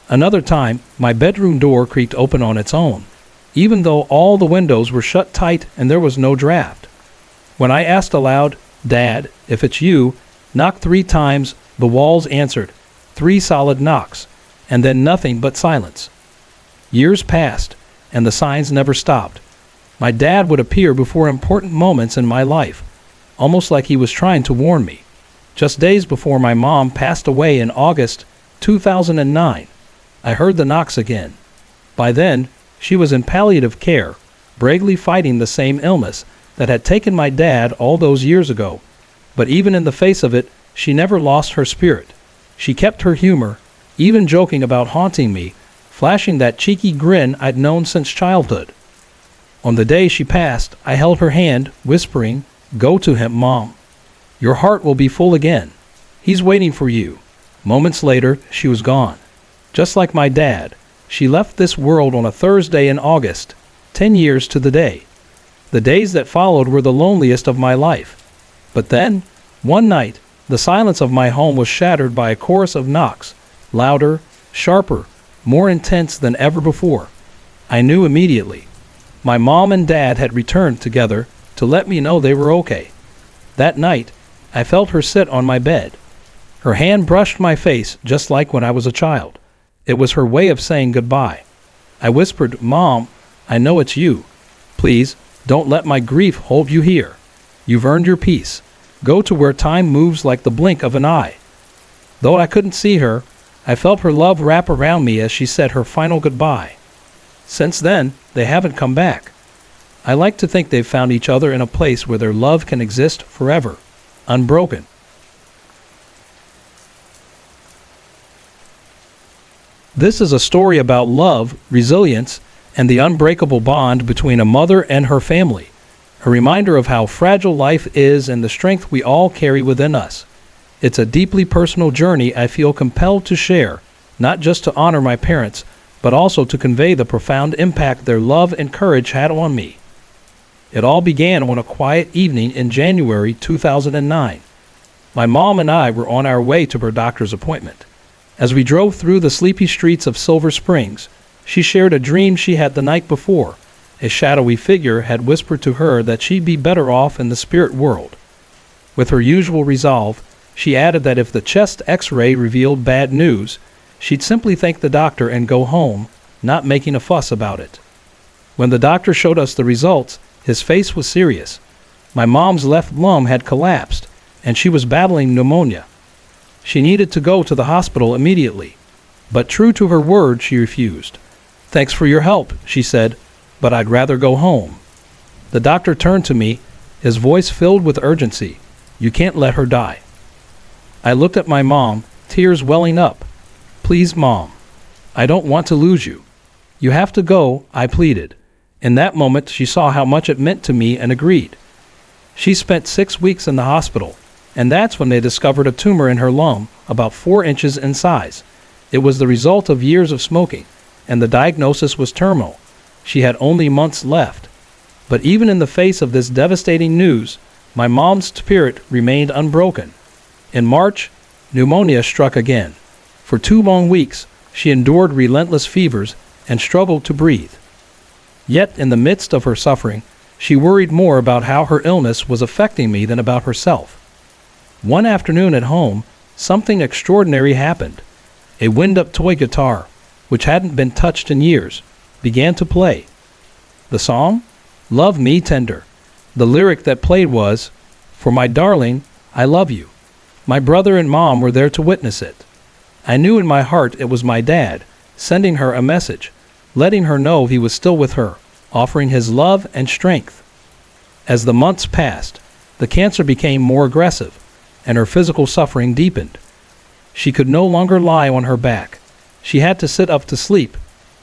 S1: Another time, my bedroom door creaked open on its own, even though all the windows were shut tight and there was no draft. When I asked aloud, "Dad, if it's you," knocked 3 times, the walls answered, 3 solid knocks, and then nothing but silence. Years passed, and the signs never stopped. My dad would appear before important moments in my life, almost like he was trying to warn me. Just days before my mom passed away in August 2009, I heard the knocks again. By then, she was in palliative care, bravely fighting the same illness that had taken my dad all those years ago. But even in the face of it, she never lost her spirit. She kept her humor, even joking about haunting me, flashing that cheeky grin I'd known since childhood. On the day she passed, I held her hand, whispering, "Go to him, Mom. Your heart will be full again. He's waiting for you." Moments later, she was gone. Just like my dad, she left this world on a Thursday in August, 10 years to the day. The days that followed were the loneliest of my life. But then, one night, the silence of my home was shattered by a chorus of knocks, louder, sharper, more intense than ever before. I knew immediately. My mom and dad had returned together to let me know they were okay. That night, I felt her sit on my bed. Her hand brushed my face just like when I was a child. It was her way of saying goodbye. I whispered, "Mom, I know it's you. Please, don't let my grief hold you here. You've earned your peace. Go to where time moves like the blink of an eye." Though I couldn't see her, I felt her love wrap around me as she said her final goodbye. Since then, they haven't come back. I like to think they've found each other in a place where their love can exist forever, unbroken. This is a story about love, resilience, and the unbreakable bond between a mother and her family. A reminder of how fragile life is and the strength we all carry within us. It's a deeply personal journey I feel compelled to share, not just to honor my parents, but also to convey the profound impact their love and courage had on me. It all began on a quiet evening in January 2009. My mom and I were on our way to her doctor's appointment. As we drove through the sleepy streets of Silver Springs, she shared a dream she had the night before. A shadowy figure had whispered to her that she'd be better off in the spirit world. With her usual resolve, she added that if the chest x-ray revealed bad news, she'd simply thank the doctor and go home, not making a fuss about it. When the doctor showed us the results, his face was serious. My mom's left lung had collapsed, and she was battling pneumonia. She needed to go to the hospital immediately, but true to her word, she refused. "Thanks for your help," she said, "but I'd rather go home." The doctor turned to me, his voice filled with urgency. "You can't let her die." I looked at my mom, tears welling up. "Please, Mom, I don't want to lose you. You have to go," I pleaded. In that moment, she saw how much it meant to me and agreed. She spent 6 weeks in the hospital, and that's when they discovered a tumor in her lung about 4 inches in size. It was the result of years of smoking, and the diagnosis was terminal. She had only months left. But even in the face of this devastating news, my mom's spirit remained unbroken. In March, pneumonia struck again. For 2 long weeks, she endured relentless fevers and struggled to breathe. Yet, in the midst of her suffering, she worried more about how her illness was affecting me than about herself. One afternoon at home, something extraordinary happened. A wind-up toy guitar, which hadn't been touched in years, began to play. The song? "Love Me Tender." The lyric that played was, "For my darling, I love you." My brother and mom were there to witness it. I knew in my heart it was my dad, sending her a message, letting her know he was still with her, offering his love and strength. As the months passed, the cancer became more aggressive, and her physical suffering deepened. She could no longer lie on her back. She had to sit up to sleep,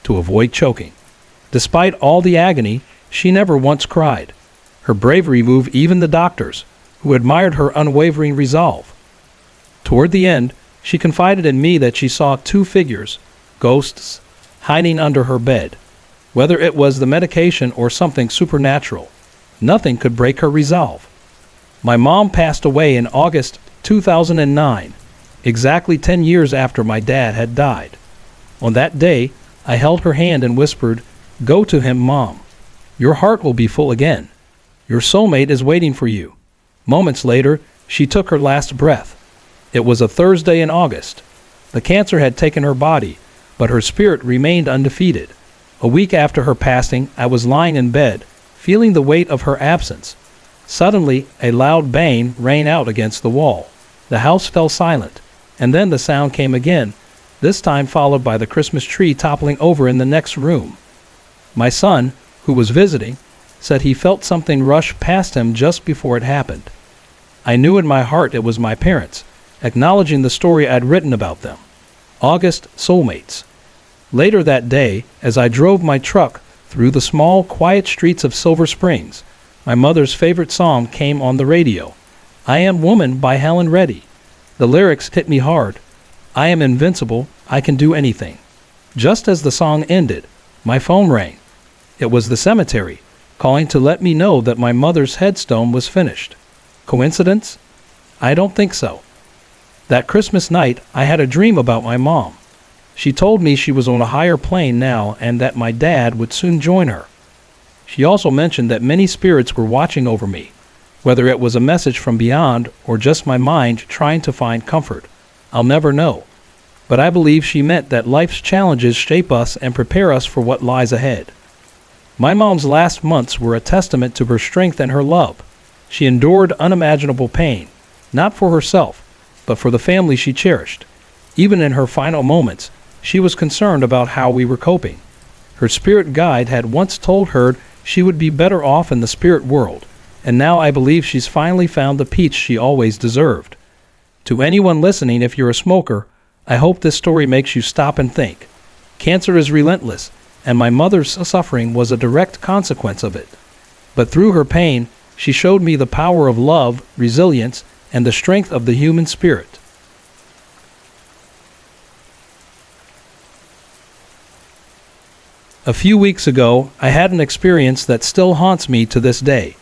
S1: to avoid choking. Despite all the agony, she never once cried. Her bravery moved even the doctors, who admired her unwavering resolve. Toward the end, she confided in me that she saw 2 figures, ghosts, hiding under her bed. Whether it was the medication or something supernatural, nothing could break her resolve. My mom passed away in August 2009, exactly 10 years after my dad had died. On that day, I held her hand and whispered, "Go to him, Mom. Your heart will be full again. Your soulmate is waiting for you." Moments later, she took her last breath. It was a Thursday in August. The cancer had taken her body, but her spirit remained undefeated. A week after her passing, I was lying in bed, feeling the weight of her absence. Suddenly, a loud bang rang out against the wall. The house fell silent, and then the sound came again, this time followed by the Christmas tree toppling over in the next room. My son, who was visiting, said he felt something rush past him just before it happened. I knew in my heart it was my parents, acknowledging the story I'd written about them. August soulmates. Later that day, as I drove my truck through the small, quiet streets of Silver Springs, my mother's favorite song came on the radio. "I Am Woman" by Helen Reddy. The lyrics hit me hard. "I am invincible, I can do anything." Just as the song ended, my phone rang. It was the cemetery, calling to let me know that my mother's headstone was finished. Coincidence? I don't think so. That Christmas night, I had a dream about my mom. She told me she was on a higher plane now and that my dad would soon join her. She also mentioned that many spirits were watching over me, whether it was a message from beyond or just my mind trying to find comfort. I'll never know. But I believe she meant that life's challenges shape us and prepare us for what lies ahead. My mom's last months were a testament to her strength and her love. She endured unimaginable pain, not for herself, but for the family she cherished. Even in her final moments, she was concerned about how we were coping. Her spirit guide had once told her she would be better off in the spirit world, and now I believe she's finally found the peace she always deserved. To anyone listening, if you're a smoker, I hope this story makes you stop and think. Cancer is relentless, and my mother's suffering was a direct consequence of it. But through her pain, she showed me the power of love, resilience, and the strength of the human spirit. A few weeks ago, I had an experience that still haunts me to this day.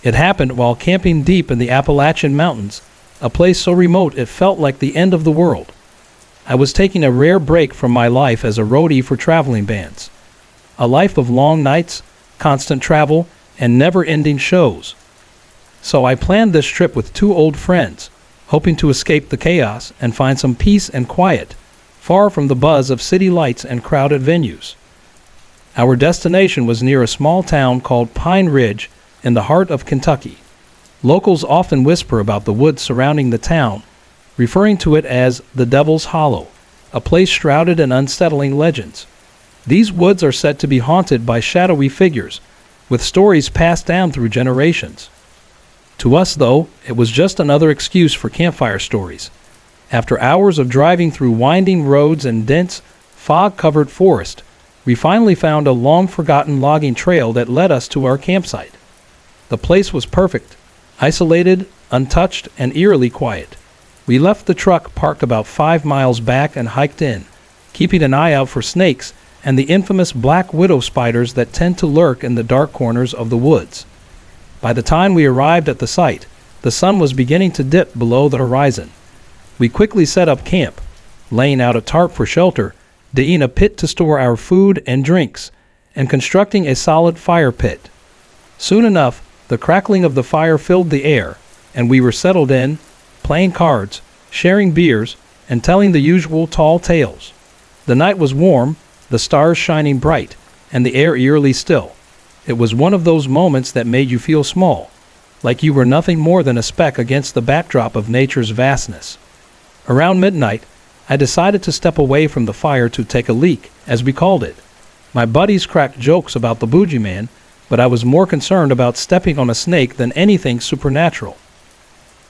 S1: It happened while camping deep in the Appalachian Mountains, a place so remote it felt like the end of the world. I was taking a rare break from my life as a roadie for traveling bands. A life of long nights, constant travel, and never-ending shows. So I planned this trip with 2 old friends, hoping to escape the chaos and find some peace and quiet, far from the buzz of city lights and crowded venues. Our destination was near a small town called Pine Ridge in the heart of Kentucky. Locals often whisper about the woods surrounding the town, referring to it as the Devil's Hollow, a place shrouded in unsettling legends. These woods are said to be haunted by shadowy figures, with stories passed down through generations. To us, though, it was just another excuse for campfire stories. After hours of driving through winding roads and dense, fog-covered forest, we finally found a long-forgotten logging trail that led us to our campsite. The place was perfect, isolated, untouched, and eerily quiet. We left the truck parked about 5 miles back and hiked in, keeping an eye out for snakes and the infamous black widow spiders that tend to lurk in the dark corners of the woods. By the time we arrived at the site, the sun was beginning to dip below the horizon. We quickly set up camp, laying out a tarp for shelter, digging a pit to store our food and drinks, and constructing a solid fire pit. Soon enough, the crackling of the fire filled the air, and we were settled in, playing cards, sharing beers, and telling the usual tall tales. The night was warm, the stars shining bright, and the air eerily still. It was one of those moments that made you feel small, like you were nothing more than a speck against the backdrop of nature's vastness. Around midnight, I decided to step away from the fire to take a leak, as we called it. My buddies cracked jokes about the bougie man, but I was more concerned about stepping on a snake than anything supernatural.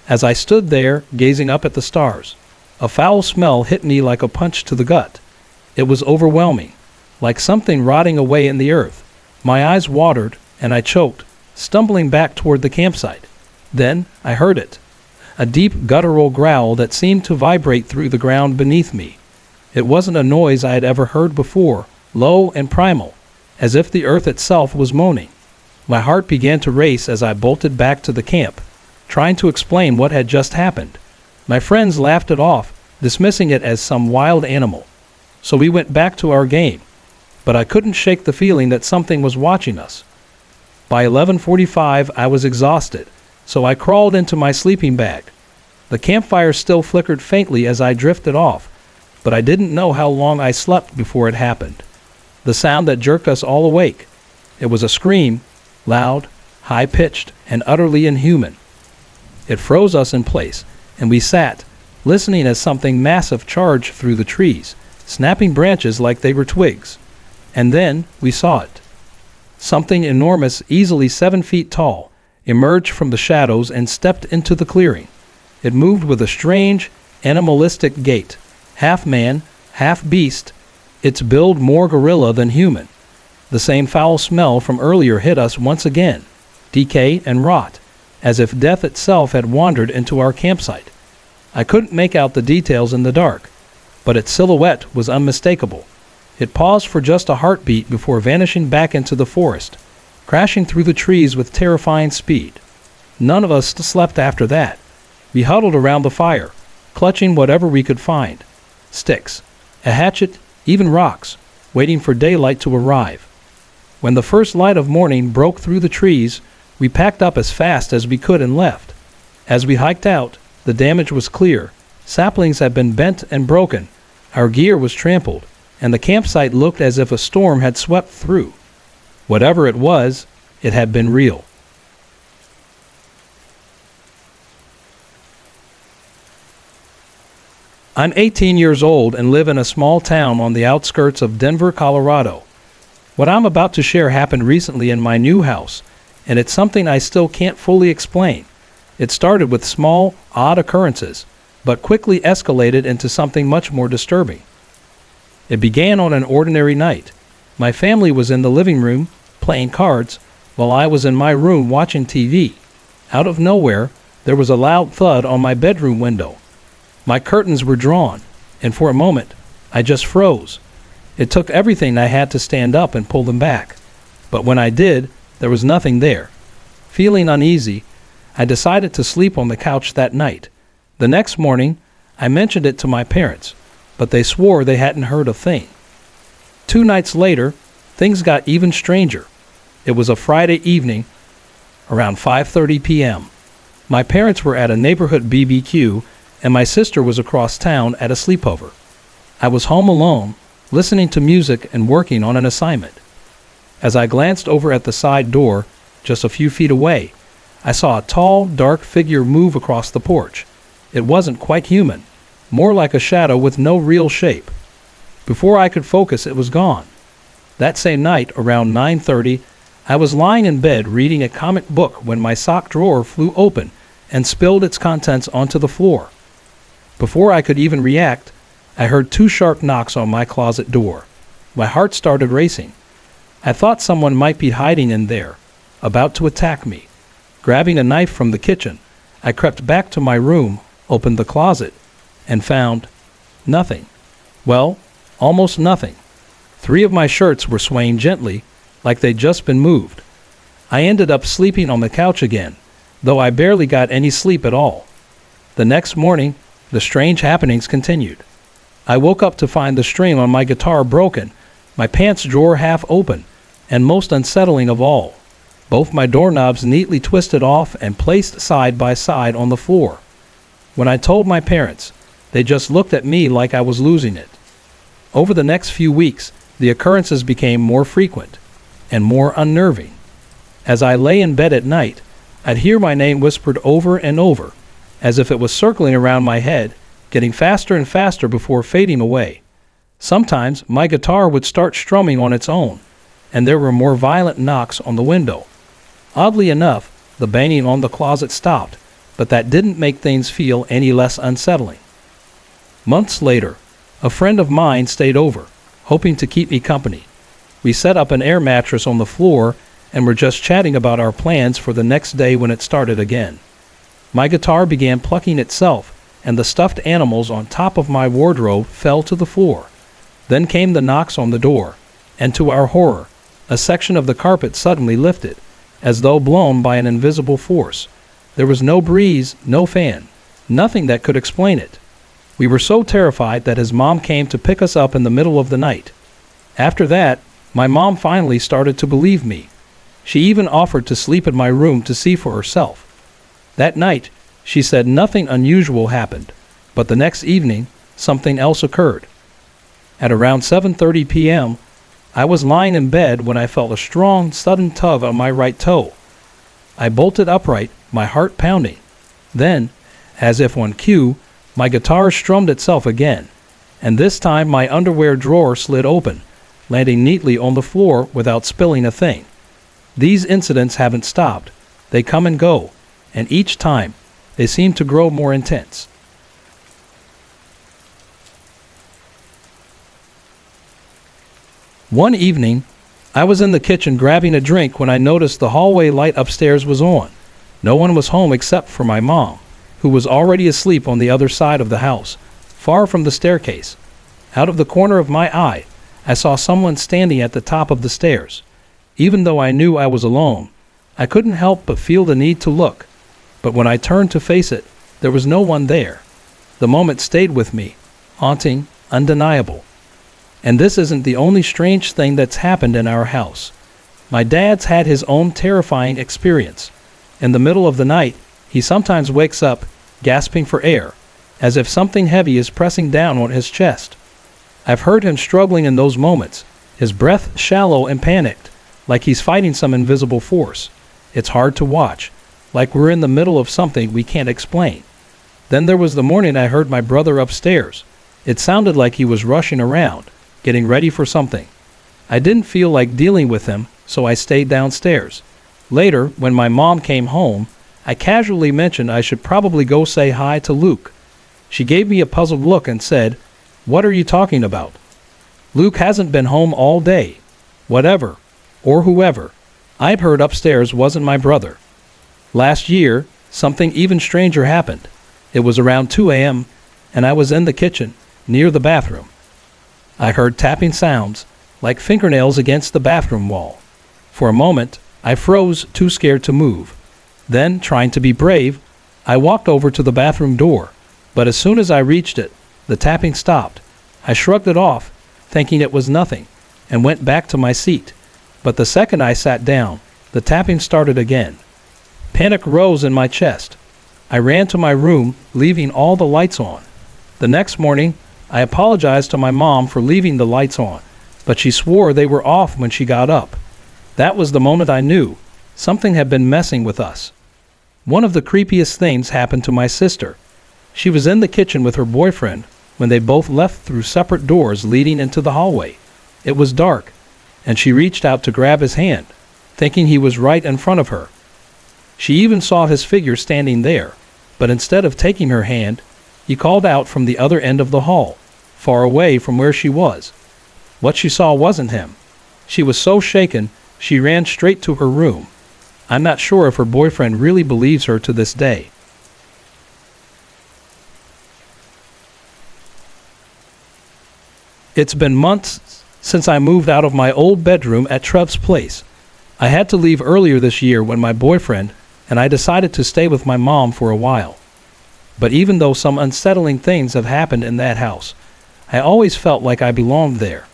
S1: As I stood there, gazing up at the stars, a foul smell hit me like a punch to the gut. It was overwhelming, like something rotting away in the earth. My eyes watered, and I choked, stumbling back toward the campsite. Then I heard it. A deep guttural growl that seemed to vibrate through the ground beneath me. It wasn't a noise I had ever heard before, low and primal, as if the earth itself was moaning. My heart began to race as I bolted back to the camp, trying to explain what had just happened. My friends laughed it off, dismissing it as some wild animal. So we went back to our game, but I couldn't shake the feeling that something was watching us. By 11:45, I was exhausted, so I crawled into my sleeping bag. The campfire still flickered faintly as I drifted off, but I didn't know how long I slept before it happened. The sound that jerked us all awake. It was a scream, loud, high-pitched, and utterly inhuman. It froze us in place, and we sat, listening as something massive charged through the trees, snapping branches like they were twigs. And then we saw it. Something enormous, easily 7 feet tall, emerged from the shadows and stepped into the clearing. It moved with a strange, animalistic gait, half man, half beast, its build more gorilla than human. The same foul smell from earlier hit us once again, decay and rot, as if death itself had wandered into our campsite. I couldn't make out the details in the dark, but its silhouette was unmistakable. It paused for just a heartbeat before vanishing back into the forest, crashing through the trees with terrifying speed. None of us slept after that. We huddled around the fire, clutching whatever we could find. Sticks, a hatchet, even rocks, waiting for daylight to arrive. When the first light of morning broke through the trees, we packed up as fast as we could and left. As we hiked out, the damage was clear. Saplings had been bent and broken. Our gear was trampled, and the campsite looked as if a storm had swept through. Whatever it was, it had been real. I'm 18 years old and live in a small town on the outskirts of Denver, Colorado. What I'm about to share happened recently in my new house, and it's something I still can't fully explain. It started with small, odd occurrences, but quickly escalated into something much more disturbing. It began on an ordinary night. My family was in the living room, playing cards, while I was in my room watching TV. Out of nowhere, there was a loud thud on my bedroom window. My curtains were drawn, and for a moment, I just froze. It took everything I had to stand up and pull them back. But when I did, there was nothing there. Feeling uneasy, I decided to sleep on the couch that night. The next morning, I mentioned it to my parents, but they swore they hadn't heard a thing. 2 nights later, things got even stranger. It was a Friday evening, around 5:30 p.m. My parents were at a neighborhood BBQ, and my sister was across town at a sleepover. I was home alone, listening to music and working on an assignment. As I glanced over at the side door, just a few feet away, I saw a tall, dark figure move across the porch. It wasn't quite human, more like a shadow with no real shape. Before I could focus, it was gone. That same night, around 9:30, I was lying in bed reading a comic book when my sock drawer flew open and spilled its contents onto the floor. Before I could even react, I heard 2 sharp knocks on my closet door. My heart started racing. I thought someone might be hiding in there, about to attack me. Grabbing a knife from the kitchen, I crept back to my room, opened the closet, and found nothing. Well, almost nothing. 3 of my shirts were swaying gently, like they'd just been moved. I ended up sleeping on the couch again, though I barely got any sleep at all. The next morning, the strange happenings continued. I woke up to find the string on my guitar broken, my pants drawer half open, and most unsettling of all, both my doorknobs neatly twisted off and placed side by side on the floor. When I told my parents, they just looked at me like I was losing it. Over the next few weeks, the occurrences became more frequent and more unnerving. As I lay in bed at night, I'd hear my name whispered over and over, as if it was circling around my head, getting faster and faster before fading away. Sometimes my guitar would start strumming on its own, and there were more violent knocks on the window. Oddly enough, the banging on the closet stopped, but that didn't make things feel any less unsettling. Months later, a friend of mine stayed over, hoping to keep me company. We set up an air mattress on the floor and were just chatting about our plans for the next day when it started again. My guitar began plucking itself, and the stuffed animals on top of my wardrobe fell to the floor. Then came the knocks on the door, and to our horror, a section of the carpet suddenly lifted, as though blown by an invisible force. There was no breeze, no fan, nothing that could explain it. We were so terrified that his mom came to pick us up in the middle of the night. After that, my mom finally started to believe me. She even offered to sleep in my room to see for herself. That night, she said nothing unusual happened, but the next evening, something else occurred. At around 7:30 p.m., I was lying in bed when I felt a strong, sudden tug on my right toe. I bolted upright, my heart pounding. Then, as if on cue, my guitar strummed itself again, and this time my underwear drawer slid open, landing neatly on the floor without spilling a thing. These incidents haven't stopped. They come and go, and each time, they seem to grow more intense. One evening, I was in the kitchen grabbing a drink when I noticed the hallway light upstairs was on. No one was home except for my mom, who was already asleep on the other side of the house, far from the staircase. Out of the corner of my eye, I saw someone standing at the top of the stairs. Even though I knew I was alone, I couldn't help but feel the need to look. But when I turned to face it, there was no one there. The moment stayed with me, haunting, undeniable. And this isn't the only strange thing that's happened in our house. My dad's had his own terrifying experience. In the middle of the night, he sometimes wakes up, gasping for air, as if something heavy is pressing down on his chest. I've heard him struggling in those moments, his breath shallow and panicked, like he's fighting some invisible force. It's hard to watch, like we're in the middle of something we can't explain. Then there was the morning I heard my brother upstairs. It sounded like he was rushing around, getting ready for something. I didn't feel like dealing with him, so I stayed downstairs. Later, when my mom came home, I casually mentioned I should probably go say hi to Luke. She gave me a puzzled look and said, "What are you talking about? Luke hasn't been home all day." Whatever, or whoever, I'd heard upstairs wasn't my brother. Last year, something even stranger happened. It was around 2 a.m., and I was in the kitchen, near the bathroom. I heard tapping sounds, like fingernails against the bathroom wall. For a moment, I froze, too scared to move. Then, trying to be brave, I walked over to the bathroom door, but as soon as I reached it, the tapping stopped. I shrugged it off, thinking it was nothing, and went back to my seat. But the second I sat down, the tapping started again. Panic rose in my chest. I ran to my room, leaving all the lights on. The next morning, I apologized to my mom for leaving the lights on, but she swore they were off when she got up. That was the moment I knew something had been messing with us. One of the creepiest things happened to my sister. She was in the kitchen with her boyfriend when they both left through separate doors leading into the hallway. It was dark, and she reached out to grab his hand, thinking he was right in front of her. She even saw his figure standing there, but instead of taking her hand, he called out from the other end of the hall, far away from where she was. What she saw wasn't him. She was so shaken, she ran straight to her room. I'm not sure if her boyfriend really believes her to this day. It's been months since I moved out of my old bedroom at Trev's place. I had to leave earlier this year when my boyfriend and I decided to stay with my mom for a while. But even though some unsettling things have happened in that house, I always felt like I belonged there.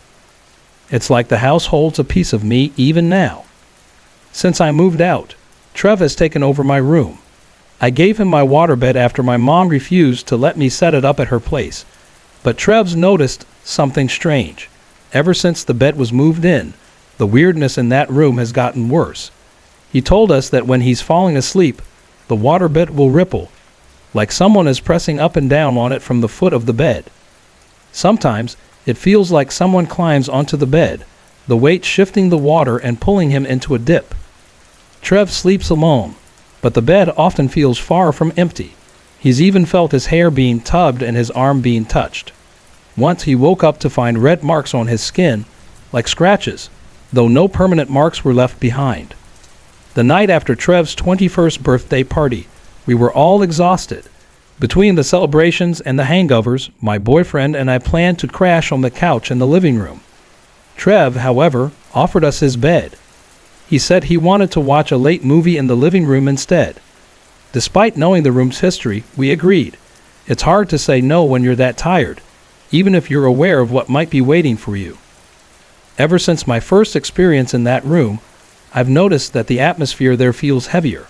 S1: It's like the house holds a piece of me even now. Since I moved out, Trev has taken over my room. I gave him my waterbed after my mom refused to let me set it up at her place. But Trev's noticed something strange. Ever since the bed was moved in, the weirdness in that room has gotten worse. He told us that when he's falling asleep, the waterbed will ripple, like someone is pressing up and down on it from the foot of the bed. Sometimes it feels like someone climbs onto the bed, the weight shifting the water and pulling him into a dip. Trev sleeps alone, but the bed often feels far from empty. He's even felt his hair being tugged and his arm being touched. Once he woke up to find red marks on his skin, like scratches, though no permanent marks were left behind. The night after Trev's 21st birthday party, we were all exhausted. Between the celebrations and the hangovers, my boyfriend and I planned to crash on the couch in the living room. Trev, however, offered us his bed. He said he wanted to watch a late movie in the living room instead. Despite knowing the room's history, we agreed. It's hard to say no when you're that tired, even if you're aware of what might be waiting for you. Ever since my first experience in that room, I've noticed that the atmosphere there feels heavier.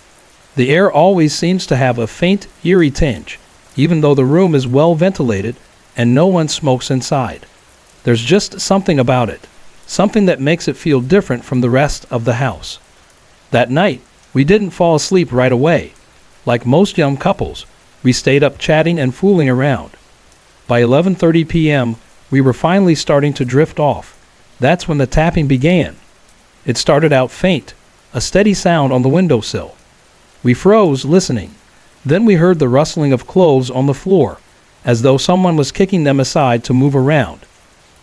S1: The air always seems to have a faint, eerie tinge, even though the room is well ventilated and no one smokes inside. There's just something about it, something that makes it feel different from the rest of the house. That night, we didn't fall asleep right away. Like most young couples, we stayed up chatting and fooling around. By 11:30 p.m., we were finally starting to drift off. That's when the tapping began. It started out faint, a steady sound on the windowsill. We froze, listening. Then we heard the rustling of clothes on the floor, as though someone was kicking them aside to move around.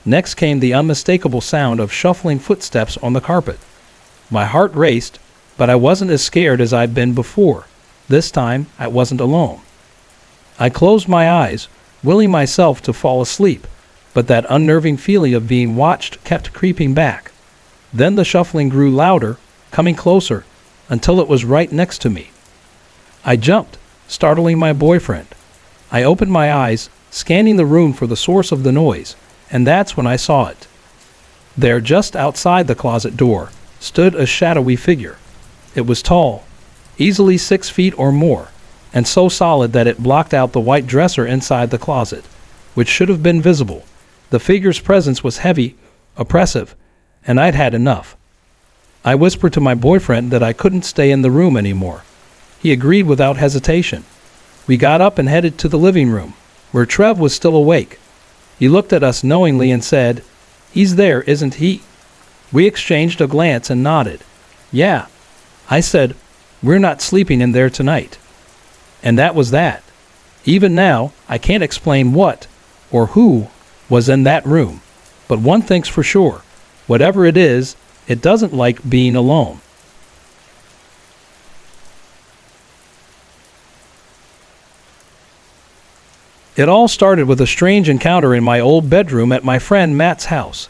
S1: Next came the unmistakable sound of shuffling footsteps on the carpet. My heart raced, but I wasn't as scared as I'd been before. This time, I wasn't alone. I closed my eyes, willing myself to fall asleep, but that unnerving feeling of being watched kept creeping back. Then the shuffling grew louder, coming closer, until it was right next to me. I jumped, startling my boyfriend. I opened my eyes, scanning the room for the source of the noise, and that's when I saw it. There, just outside the closet door, stood a shadowy figure. It was tall, easily 6 feet or more, and so solid that it blocked out the white dresser inside the closet, which should have been visible. The figure's presence was heavy, oppressive, and I'd had enough. I whispered to my boyfriend that I couldn't stay in the room anymore. He agreed without hesitation. We got up and headed to the living room, where Trev was still awake. He looked at us knowingly and said, "He's there, isn't he?" We exchanged a glance and nodded. "Yeah." I said, "We're not sleeping in there tonight." And that was that. Even now, I can't explain what or who was in that room. But one thing's for sure, whatever it is, it doesn't like being alone. It all started with a strange encounter in my old bedroom at my friend Matt's house.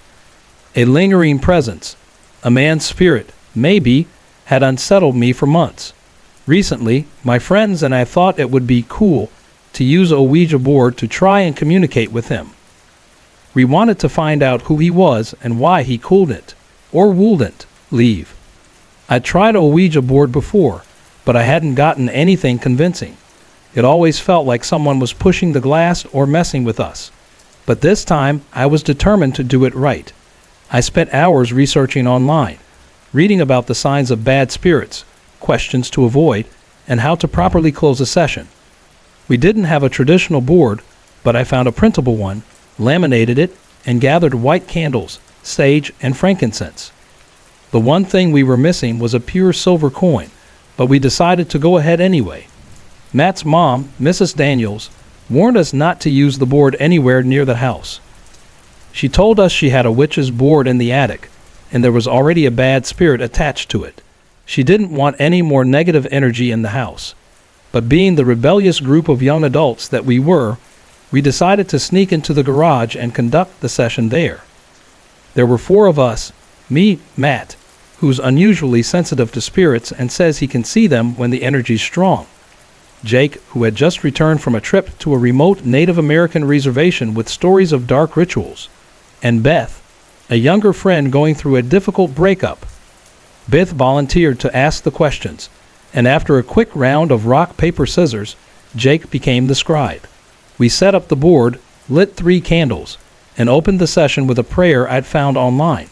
S1: A lingering presence, a man's spirit, maybe, had unsettled me for months. Recently, my friends and I thought it would be cool to use a Ouija board to try and communicate with him. We wanted to find out who he was and why he couldn't, or wouldn't, leave. I'd tried a Ouija board before, but I hadn't gotten anything convincing. It always felt like someone was pushing the glass or messing with us. But this time, I was determined to do it right. I spent hours researching online, reading about the signs of bad spirits, questions to avoid, and how to properly close a session. We didn't have a traditional board, but I found a printable one, laminated it, and gathered white candles, sage, and frankincense. The one thing we were missing was a pure silver coin, but we decided to go ahead anyway. Matt's mom, Mrs. Daniels, warned us not to use the board anywhere near the house. She told us she had a witch's board in the attic, and there was already a bad spirit attached to it. She didn't want any more negative energy in the house. But being the rebellious group of young adults that we were, we decided to sneak into the garage and conduct the session there. There were 4 of us, me, Matt, who's unusually sensitive to spirits and says he can see them when the energy's strong, Jake, who had just returned from a trip to a remote Native American reservation with stories of dark rituals, and Beth, a younger friend going through a difficult breakup. Beth volunteered to ask the questions, and after a quick round of rock, paper, scissors, Jake became the scribe. We set up the board, lit 3 candles, and opened the session with a prayer I'd found online.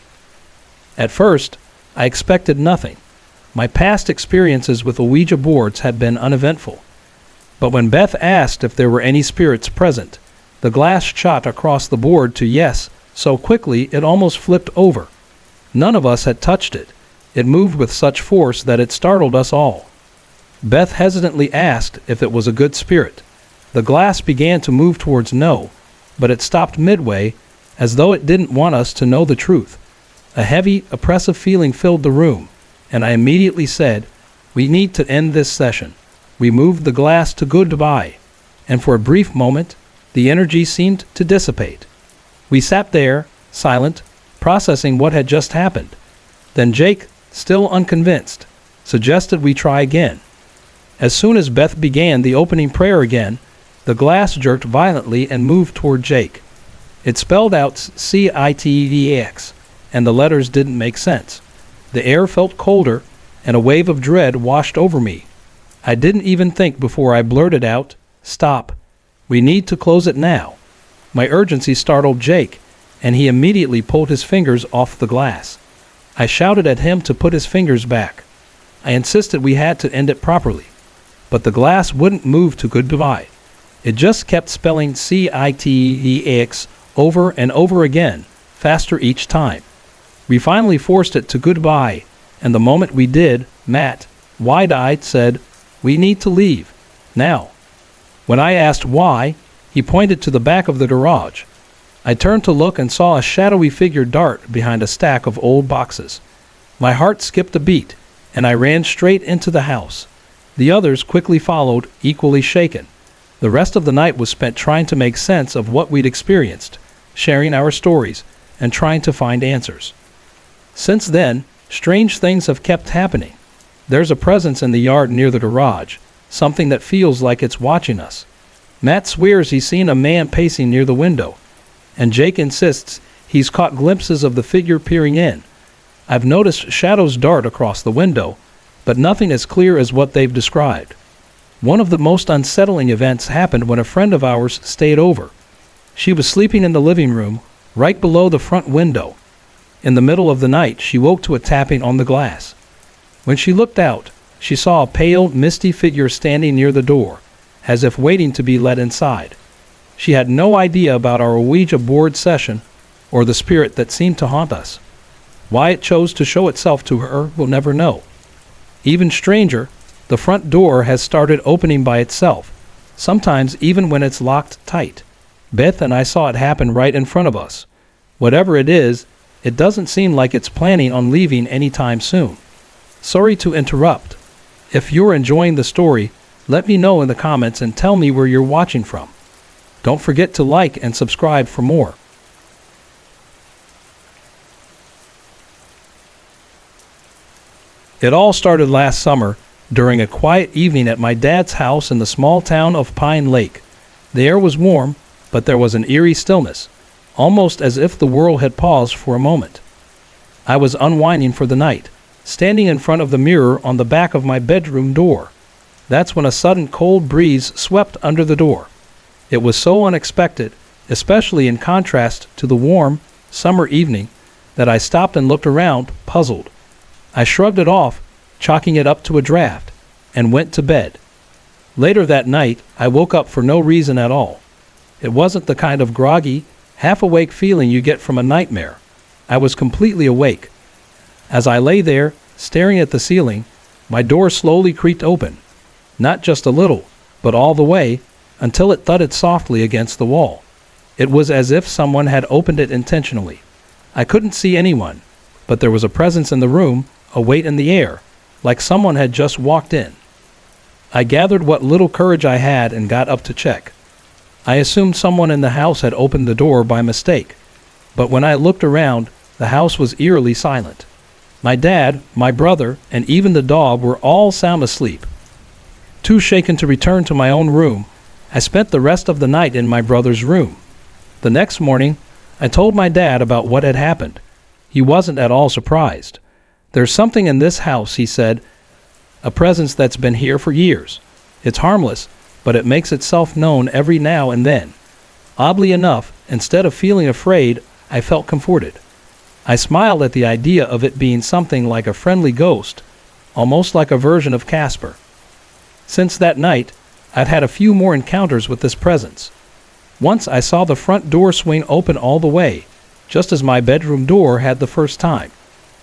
S1: At first, I expected nothing. My past experiences with Ouija boards had been uneventful. But when Beth asked if there were any spirits present, the glass shot across the board to yes so quickly it almost flipped over. None of us had touched it. It moved with such force that it startled us all. Beth hesitantly asked if it was a good spirit. The glass began to move towards no, but it stopped midway, as though it didn't want us to know the truth. A heavy, oppressive feeling filled the room, and I immediately said, "We need to end this session." We moved the glass to goodbye, and for a brief moment, the energy seemed to dissipate. We sat there, silent, processing what had just happened. Then Jake, still unconvinced, suggested we try again. As soon as Beth began the opening prayer again, the glass jerked violently and moved toward Jake. It spelled out CITEX, and the letters didn't make sense. The air felt colder, and a wave of dread washed over me. I didn't even think before I blurted out, "Stop. We need to close it now." My urgency startled Jake, and he immediately pulled his fingers off the glass. I shouted at him to put his fingers back. I insisted we had to end it properly, but the glass wouldn't move to goodbye. It just kept spelling CITEX over and over again, faster each time. We finally forced it to goodbye, and the moment we did, Matt, wide-eyed, said, "We need to leave. Now." When I asked why, he pointed to the back of the garage. I turned to look and saw a shadowy figure dart behind a stack of old boxes. My heart skipped a beat, and I ran straight into the house. The others quickly followed, equally shaken. The rest of the night was spent trying to make sense of what we'd experienced, sharing our stories, and trying to find answers. Since then, strange things have kept happening. There's a presence in the yard near the garage, something that feels like it's watching us. Matt swears he's seen a man pacing near the window, and Jake insists he's caught glimpses of the figure peering in. I've noticed shadows dart across the window, but nothing as clear as what they've described. One of the most unsettling events happened when a friend of ours stayed over. She was sleeping in the living room, right below the front window. In the middle of the night, she woke to a tapping on the glass. When she looked out, she saw a pale, misty figure standing near the door, as if waiting to be let inside. She had no idea about our Ouija board session or the spirit that seemed to haunt us. Why it chose to show itself to her, we'll never know. Even stranger, the front door has started opening by itself, sometimes even when it's locked tight. Beth and I saw it happen right in front of us. Whatever it is, it doesn't seem like it's planning on leaving anytime soon. Sorry to interrupt. If you're enjoying the story, let me know in the comments and tell me where you're watching from. Don't forget to like and subscribe for more. It all started last summer during a quiet evening at my dad's house in the small town of Pine Lake. The air was warm, but there was an eerie stillness, almost as if the world had paused for a moment. I was unwinding for the night, standing in front of the mirror on the back of my bedroom door. That's when a sudden cold breeze swept under the door. It was so unexpected, especially in contrast to the warm, summer evening, that I stopped and looked around, puzzled. I shrugged it off, chalking it up to a draft, and went to bed. Later that night, I woke up for no reason at all. It wasn't the kind of groggy, half-awake feeling you get from a nightmare. I was completely awake. As I lay there, staring at the ceiling, my door slowly creaked open. Not just a little, but all the way, until it thudded softly against the wall. It was as if someone had opened it intentionally. I couldn't see anyone, but there was a presence in the room, a weight in the air, like someone had just walked in. I gathered what little courage I had and got up to check. I assumed someone in the house had opened the door by mistake, but when I looked around, the house was eerily silent. My dad, my brother, and even the dog were all sound asleep. Too shaken to return to my own room, I spent the rest of the night in my brother's room. The next morning, I told my dad about what had happened. He wasn't at all surprised. "There's something in this house," he said, "a presence that's been here for years. It's harmless, but it makes itself known every now and then." Oddly enough, instead of feeling afraid, I felt comforted. I smiled at the idea of it being something like a friendly ghost, almost like a version of Casper. Since that night, I've had a few more encounters with this presence. Once I saw the front door swing open all the way, just as my bedroom door had the first time.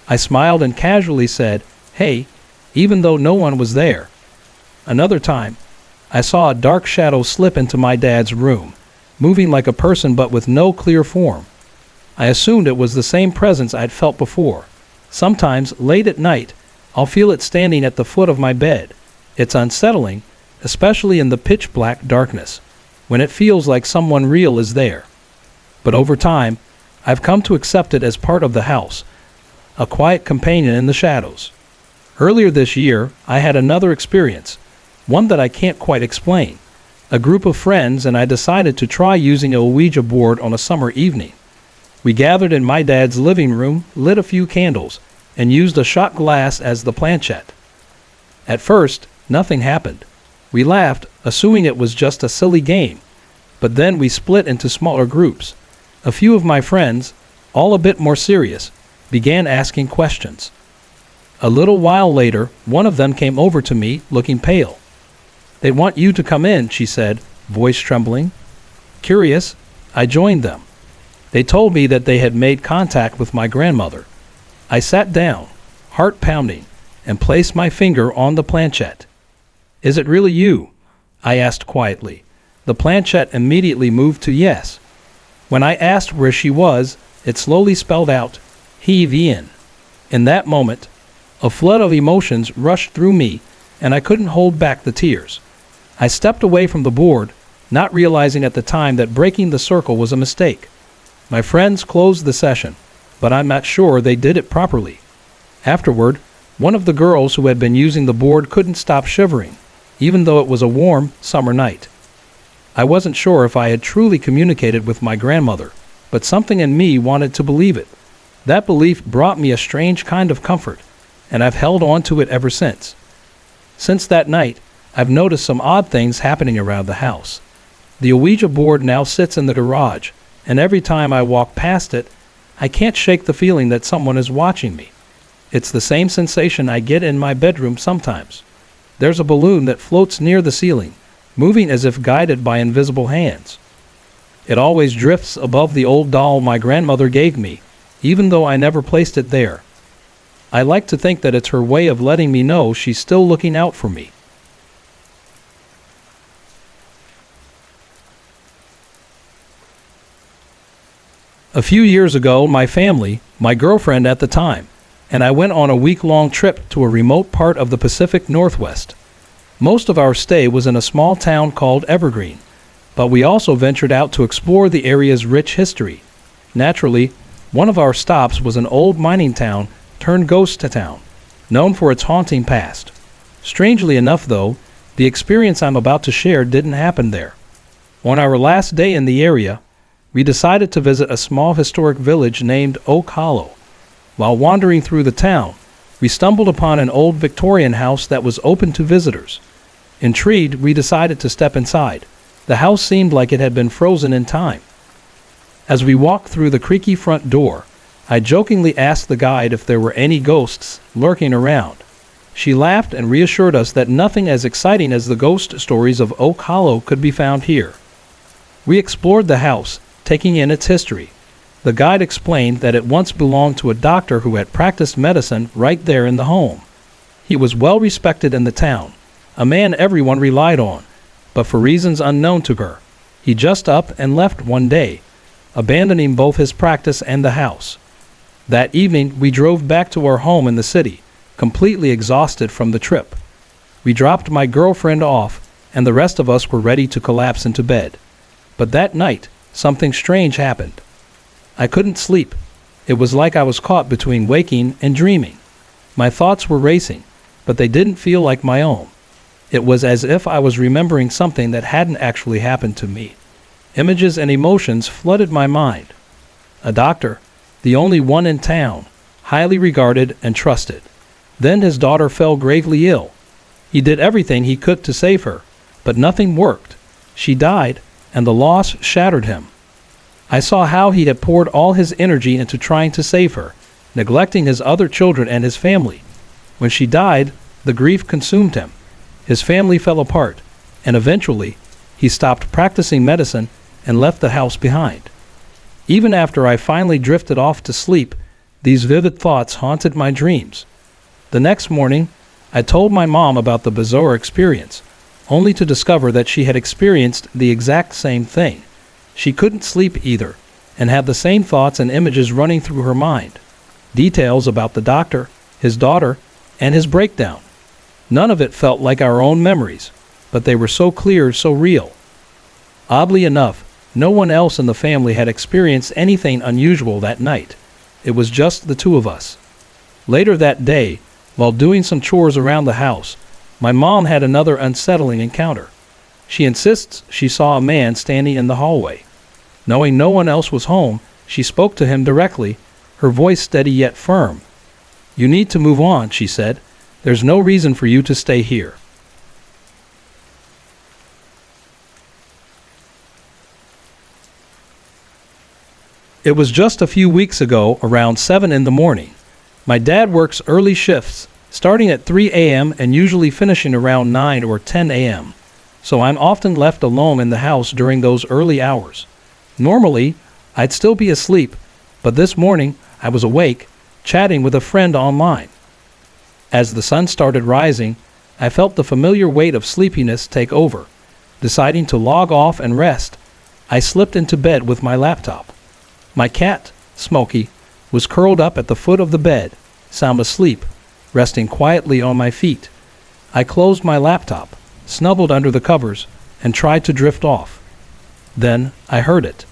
S1: I smiled and casually said, "Hey," even though no one was there. Another time, I saw a dark shadow slip into my dad's room, moving like a person but with no clear form. I assumed it was the same presence I'd felt before. Sometimes, late at night, I'll feel it standing at the foot of my bed. It's unsettling, especially in the pitch-black darkness, when it feels like someone real is there. But over time, I've come to accept it as part of the house, a quiet companion in the shadows. Earlier this year, I had another experience, one that I can't quite explain. A group of friends and I decided to try using a Ouija board on a summer evening. We gathered in my dad's living room, lit a few candles, and used a shot glass as the planchette. At first, nothing happened. We laughed, assuming it was just a silly game. But then we split into smaller groups. A few of my friends, all a bit more serious, began asking questions. A little while later, one of them came over to me, looking pale. "They want you to come in," she said, voice trembling. Curious, I joined them. They told me that they had made contact with my grandmother. I sat down, heart pounding, and placed my finger on the planchette. "Is it really you?" I asked quietly. The planchette immediately moved to yes. When I asked where she was, it slowly spelled out, "Heave in." In that moment, a flood of emotions rushed through me, and I couldn't hold back the tears. I stepped away from the board, not realizing at the time that breaking the circle was a mistake. My friends closed the session, but I'm not sure they did it properly. Afterward, one of the girls who had been using the board couldn't stop shivering, even though it was a warm summer night. I wasn't sure if I had truly communicated with my grandmother, but something in me wanted to believe it. That belief brought me a strange kind of comfort, and I've held on to it ever since. Since that night, I've noticed some odd things happening around the house. The Ouija board now sits in the garage, and every time I walk past it, I can't shake the feeling that someone is watching me. It's the same sensation I get in my bedroom sometimes. There's a balloon that floats near the ceiling, moving as if guided by invisible hands. It always drifts above the old doll my grandmother gave me, even though I never placed it there. I like to think that it's her way of letting me know she's still looking out for me. A few years ago, my family, my girlfriend at the time, and I went on a week-long trip to a remote part of the Pacific Northwest. Most of our stay was in a small town called Evergreen, but we also ventured out to explore the area's rich history. Naturally, one of our stops was an old mining town turned ghost town, known for its haunting past. Strangely enough, though, the experience I'm about to share didn't happen there. On our last day in the area, we decided to visit a small historic village named Oak Hollow. While wandering through the town, we stumbled upon an old Victorian house that was open to visitors. Intrigued, we decided to step inside. The house seemed like it had been frozen in time. As we walked through the creaky front door, I jokingly asked the guide if there were any ghosts lurking around. She laughed and reassured us that nothing as exciting as the ghost stories of Oak Hollow could be found here. We explored the house, taking in its history. The guide explained that it once belonged to a doctor who had practiced medicine right there in the home. He was well respected in the town, a man everyone relied on, but for reasons unknown to her, he just up and left one day, abandoning both his practice and the house. That evening, we drove back to our home in the city, completely exhausted from the trip. We dropped my girlfriend off, and the rest of us were ready to collapse into bed. But that night, something strange happened. I couldn't sleep. It was like I was caught between waking and dreaming. My thoughts were racing, but they didn't feel like my own. It was as if I was remembering something that hadn't actually happened to me. Images and emotions flooded my mind. A doctor, the only one in town, highly regarded and trusted. Then his daughter fell gravely ill. He did everything he could to save her, but nothing worked. She died, and the loss shattered him. I saw how he had poured all his energy into trying to save her, neglecting his other children and his family. When she died, the grief consumed him. His family fell apart, and eventually, he stopped practicing medicine and left the house behind. Even after I finally drifted off to sleep, these vivid thoughts haunted my dreams. The next morning, I told my mom about the bizarre experience, only to discover that she had experienced the exact same thing. She couldn't sleep either, and had the same thoughts and images running through her mind. Details about the doctor, his daughter, and his breakdown. None of it felt like our own memories, but they were so clear, so real. Oddly enough, no one else in the family had experienced anything unusual that night. It was just the two of us. Later that day, while doing some chores around the house, my mom had another unsettling encounter. She insists she saw a man standing in the hallway. Knowing no one else was home, she spoke to him directly, her voice steady yet firm. "You need to move on," she said. "There's no reason for you to stay here." It was just a few weeks ago, around 7 in the morning. My dad works early shifts, starting at 3 a.m. and usually finishing around 9 or 10 a.m., so I'm often left alone in the house during those early hours. Normally, I'd still be asleep, but this morning I was awake, chatting with a friend online. As the sun started rising, I felt the familiar weight of sleepiness take over. Deciding to log off and rest, I slipped into bed with my laptop. My cat, Smokey, was curled up at the foot of the bed, sound asleep, resting quietly on my feet. I closed my laptop, snuggled under the covers, and tried to drift off. Then I heard it.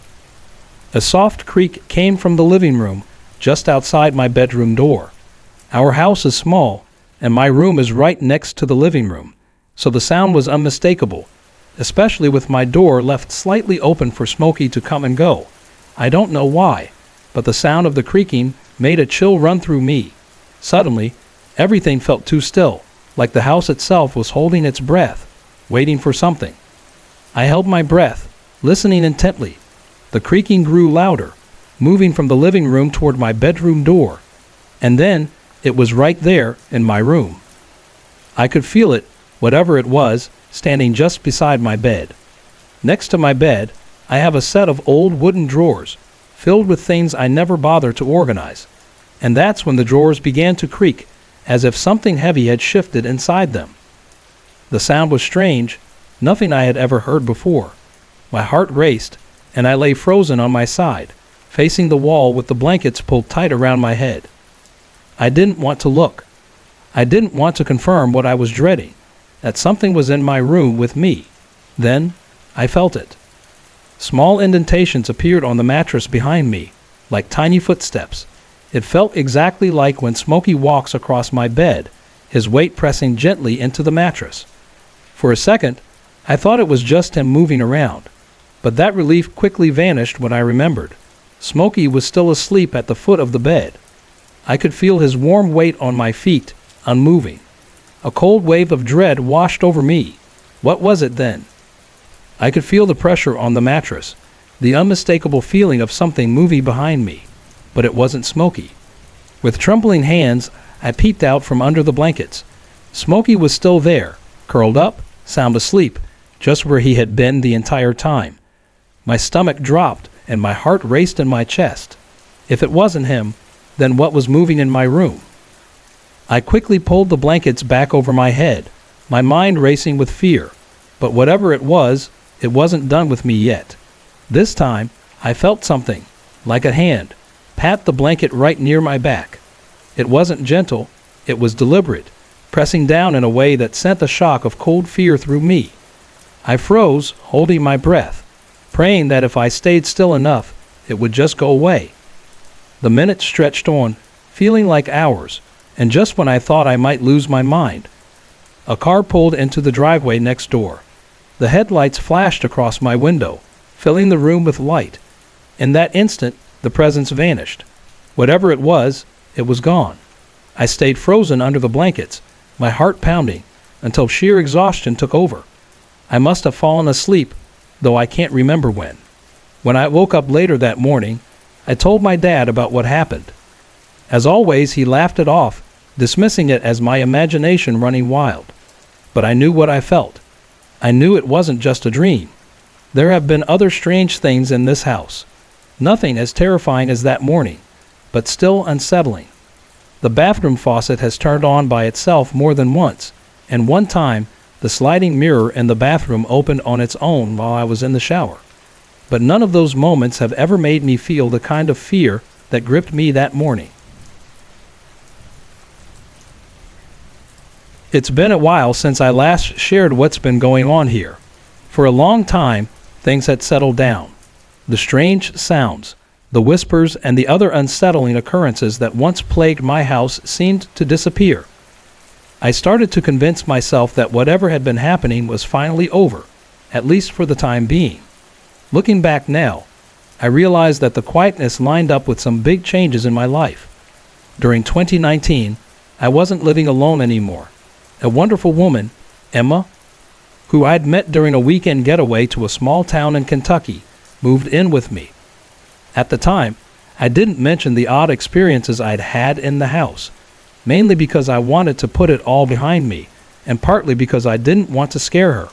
S1: A soft creak came from the living room, just outside my bedroom door. Our house is small, and my room is right next to the living room, so the sound was unmistakable, especially with my door left slightly open for Smokey to come and go. I don't know why, but the sound of the creaking made a chill run through me. Suddenly, everything felt too still, like the house itself was holding its breath, waiting for something. I held my breath, listening intently. The creaking grew louder, moving from the living room toward my bedroom door, and then it was right there in my room. I could feel it, whatever it was, standing just beside my bed. Next to my bed, I have a set of old wooden drawers, filled with things I never bothered to organize, and that's when the drawers began to creak, as if something heavy had shifted inside them. The sound was strange, nothing I had ever heard before. My heart raced, and I lay frozen on my side, facing the wall with the blankets pulled tight around my head. I didn't want to look. I didn't want to confirm what I was dreading, that something was in my room with me. Then I felt it. Small indentations appeared on the mattress behind me, like tiny footsteps. It felt exactly like when Smokey walks across my bed, his weight pressing gently into the mattress. For a second, I thought it was just him moving around, but that relief quickly vanished when I remembered. Smokey was still asleep at the foot of the bed. I could feel his warm weight on my feet, unmoving. A cold wave of dread washed over me. What was it then? I could feel the pressure on the mattress, the unmistakable feeling of something moving behind me, but it wasn't Smokey. With trembling hands, I peeped out from under the blankets. Smokey was still there, curled up, sound asleep, just where he had been the entire time. My stomach dropped and my heart raced in my chest. If it wasn't him, then what was moving in my room? I quickly pulled the blankets back over my head, my mind racing with fear. But whatever it wasn't done with me yet. This time, I felt something, like a hand, pat the blanket right near my back. It wasn't gentle, it was deliberate, pressing down in a way that sent a shock of cold fear through me. I froze, holding my breath, praying that if I stayed still enough, it would just go away. The minutes stretched on, feeling like hours, and just when I thought I might lose my mind, a car pulled into the driveway next door. The headlights flashed across my window, filling the room with light. In that instant, the presence vanished. Whatever it was gone. I stayed frozen under the blankets, my heart pounding, until sheer exhaustion took over. I must have fallen asleep, though I can't remember when. When I woke up later that morning, I told my dad about what happened. As always, he laughed it off, dismissing it as my imagination running wild. But I knew what I felt. I knew it wasn't just a dream. There have been other strange things in this house. Nothing as terrifying as that morning, but still unsettling. The bathroom faucet has turned on by itself more than once, and one time, the sliding mirror in the bathroom opened on its own while I was in the shower. But none of those moments have ever made me feel the kind of fear that gripped me that morning. It's been a while since I last shared what's been going on here. For a long time, things had settled down. The strange sounds, the whispers, and the other unsettling occurrences that once plagued my house seemed to disappear. I started to convince myself that whatever had been happening was finally over, at least for the time being. Looking back now, I realized that the quietness lined up with some big changes in my life. During 2019, I wasn't living alone anymore. A wonderful woman, Emma, who I'd met during a weekend getaway to a small town in Kentucky, moved in with me. At the time, I didn't mention the odd experiences I'd had in the house, mainly because I wanted to put it all behind me, and partly because I didn't want to scare her.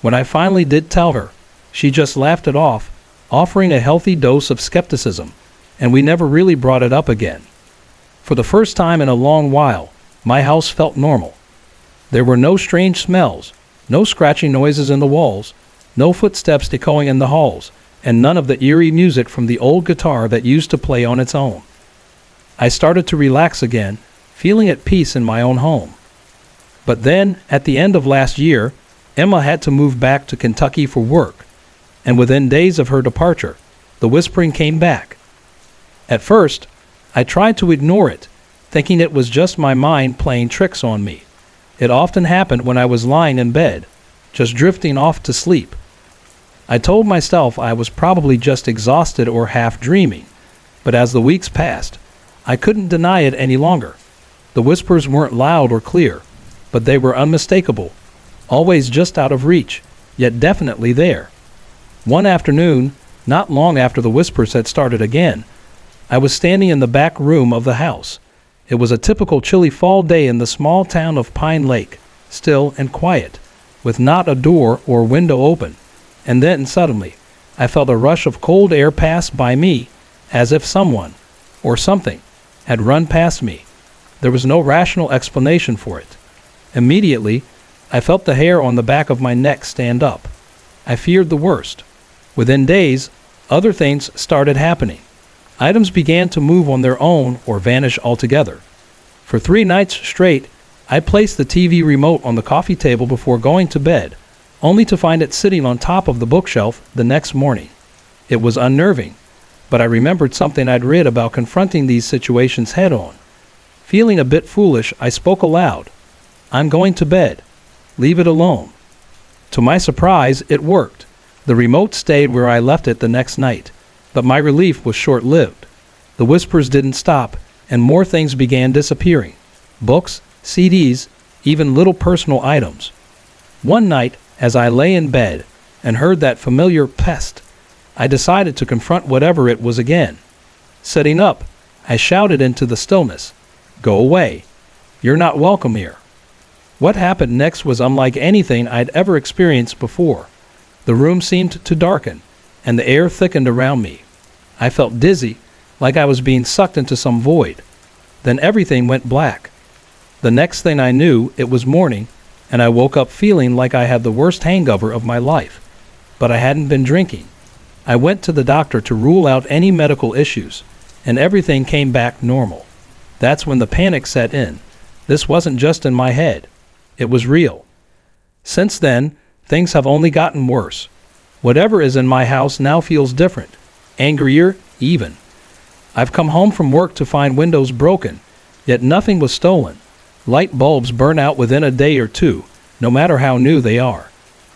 S1: When I finally did tell her, she just laughed it off, offering a healthy dose of skepticism, and we never really brought it up again. For the first time in a long while, my house felt normal. There were no strange smells, no scratching noises in the walls, no footsteps echoing in the halls, and none of the eerie music from the old guitar that used to play on its own. I started to relax again, feeling at peace in my own home. But then, at the end of last year, Emma had to move back to Kentucky for work, and within days of her departure, the whispering came back. At first, I tried to ignore it, thinking it was just my mind playing tricks on me. It often happened when I was lying in bed, just drifting off to sleep. I told myself I was probably just exhausted or half dreaming, but as the weeks passed, I couldn't deny it any longer. The whispers weren't loud or clear, but they were unmistakable, always just out of reach, yet definitely there. One afternoon, not long after the whispers had started again, I was standing in the back room of the house. It was a typical chilly fall day in the small town of Pine Lake, still and quiet, with not a door or window open. And then, suddenly, I felt a rush of cold air pass by me, as if someone, or something, had run past me. There was no rational explanation for it. Immediately, I felt the hair on the back of my neck stand up. I feared the worst. Within days, other things started happening. Items began to move on their own or vanish altogether. For 3 nights straight, I placed the TV remote on the coffee table before going to bed, only to find it sitting on top of the bookshelf the next morning. It was unnerving, but I remembered something I'd read about confronting these situations head-on. Feeling a bit foolish, I spoke aloud. "I'm going to bed. Leave it alone." To my surprise, it worked. The remote stayed where I left it the next night, but my relief was short-lived. The whispers didn't stop, and more things began disappearing. Books, CDs, even little personal items. One night, as I lay in bed and heard that familiar pest, I decided to confront whatever it was again. Sitting up, I shouted into the stillness, "Go away. You're not welcome here." What happened next was unlike anything I'd ever experienced before. The room seemed to darken, and the air thickened around me. I felt dizzy, like I was being sucked into some void. Then everything went black. The next thing I knew, it was morning, and I woke up feeling like I had the worst hangover of my life. But I hadn't been drinking. I went to the doctor to rule out any medical issues, and everything came back normal. That's when the panic set in. This wasn't just in my head. It was real. Since then, things have only gotten worse. Whatever is in my house now feels different, angrier even. I've come home from work to find windows broken, yet nothing was stolen. Light bulbs burn out within a day or two, no matter how new they are.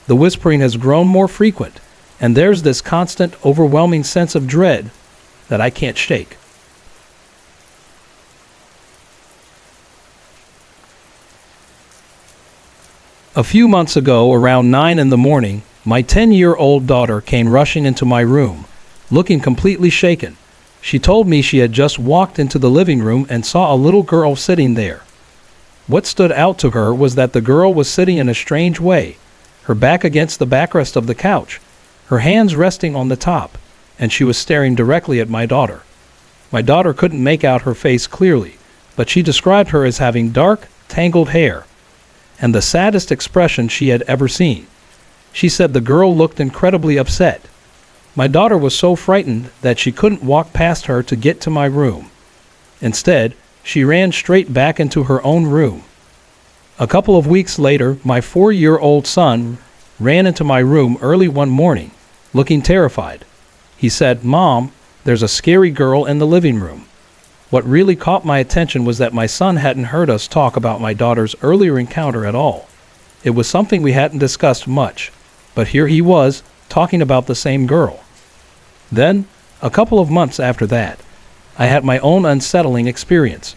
S1: The whispering has grown more frequent, and there's this constant, overwhelming sense of dread that I can't shake. A few months ago, around 9 in the morning, my 10-year-old daughter came rushing into my room, looking completely shaken. She told me she had just walked into the living room and saw a little girl sitting there. What stood out to her was that the girl was sitting in a strange way, her back against the backrest of the couch, her hands resting on the top, and she was staring directly at my daughter. My daughter couldn't make out her face clearly, but she described her as having dark, tangled hair, and the saddest expression she had ever seen. She said the girl looked incredibly upset. My daughter was so frightened that she couldn't walk past her to get to my room. Instead, she ran straight back into her own room. A couple of weeks later, my 4-year-old son ran into my room early one morning, looking terrified. He said, "Mom, there's a scary girl in the living room." What really caught my attention was that my son hadn't heard us talk about my daughter's earlier encounter at all. It was something we hadn't discussed much, but here he was, talking about the same girl. Then, a couple of months after that, I had my own unsettling experience.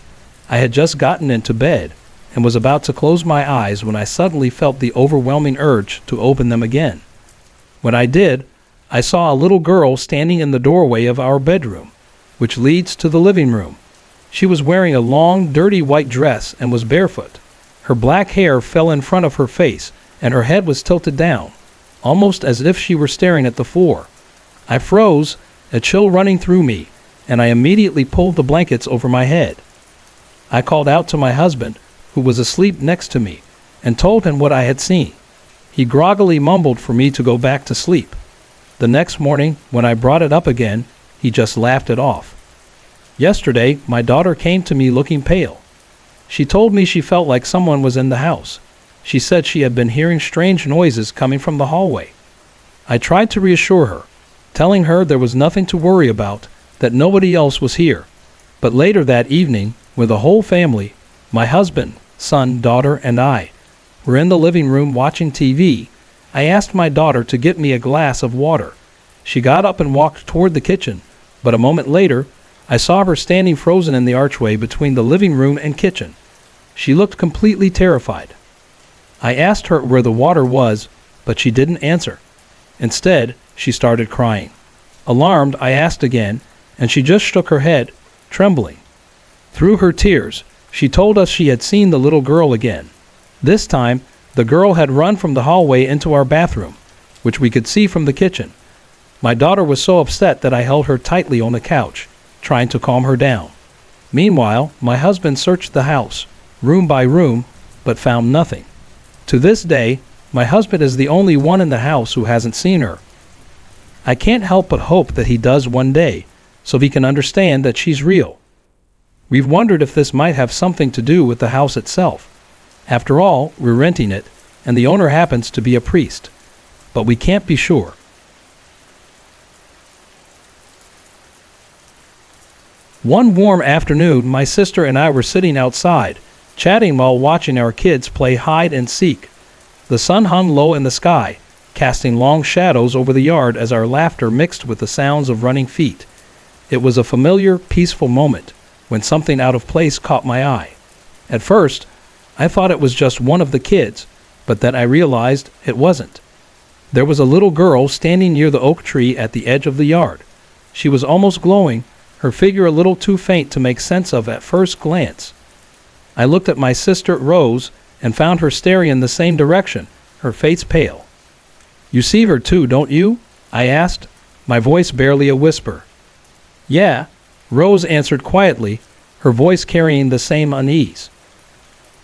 S1: I had just gotten into bed and was about to close my eyes when I suddenly felt the overwhelming urge to open them again. When I did, I saw a little girl standing in the doorway of our bedroom, which leads to the living room. She was wearing a long, dirty white dress and was barefoot. Her black hair fell in front of her face, and her head was tilted down, almost as if she were staring at the floor. I froze, a chill running through me, and I immediately pulled the blankets over my head. I called out to my husband, who was asleep next to me, and told him what I had seen. He groggily mumbled for me to go back to sleep. The next morning, when I brought it up again, he just laughed it off. Yesterday, my daughter came to me looking pale. She told me she felt like someone was in the house. She said she had been hearing strange noises coming from the hallway. I tried to reassure her, telling her there was nothing to worry about, that nobody else was here. But later that evening, with the whole family, my husband, son, daughter, and I, were in the living room watching TV, I asked my daughter to get me a glass of water. She got up and walked toward the kitchen, but a moment later, I saw her standing frozen in the archway between the living room and kitchen. She looked completely terrified. I asked her where the water was, but she didn't answer. Instead, she started crying. Alarmed, I asked again, and she just shook her head, trembling. Through her tears, she told us she had seen the little girl again. This time, the girl had run from the hallway into our bathroom, which we could see from the kitchen. My daughter was so upset that I held her tightly on the couch, trying to calm her down. Meanwhile, my husband searched the house, room by room, but found nothing. To this day, my husband is the only one in the house who hasn't seen her. I can't help but hope that he does one day, so he can understand that she's real. We've wondered if this might have something to do with the house itself. After all, we're renting it, and the owner happens to be a priest. But we can't be sure. One warm afternoon, my sister and I were sitting outside, chatting while watching our kids play hide and seek. The sun hung low in the sky, casting long shadows over the yard as our laughter mixed with the sounds of running feet. It was a familiar, peaceful moment when something out of place caught my eye. At first, I thought it was just one of the kids, but then I realized it wasn't. There was a little girl standing near the oak tree at the edge of the yard. She was almost glowing, her figure a little too faint to make sense of at first glance. I looked at my sister, Rose, and found her staring in the same direction, her face pale. "You see her too, don't you?" I asked, my voice barely a whisper. "Yeah," Rose answered quietly, her voice carrying the same unease.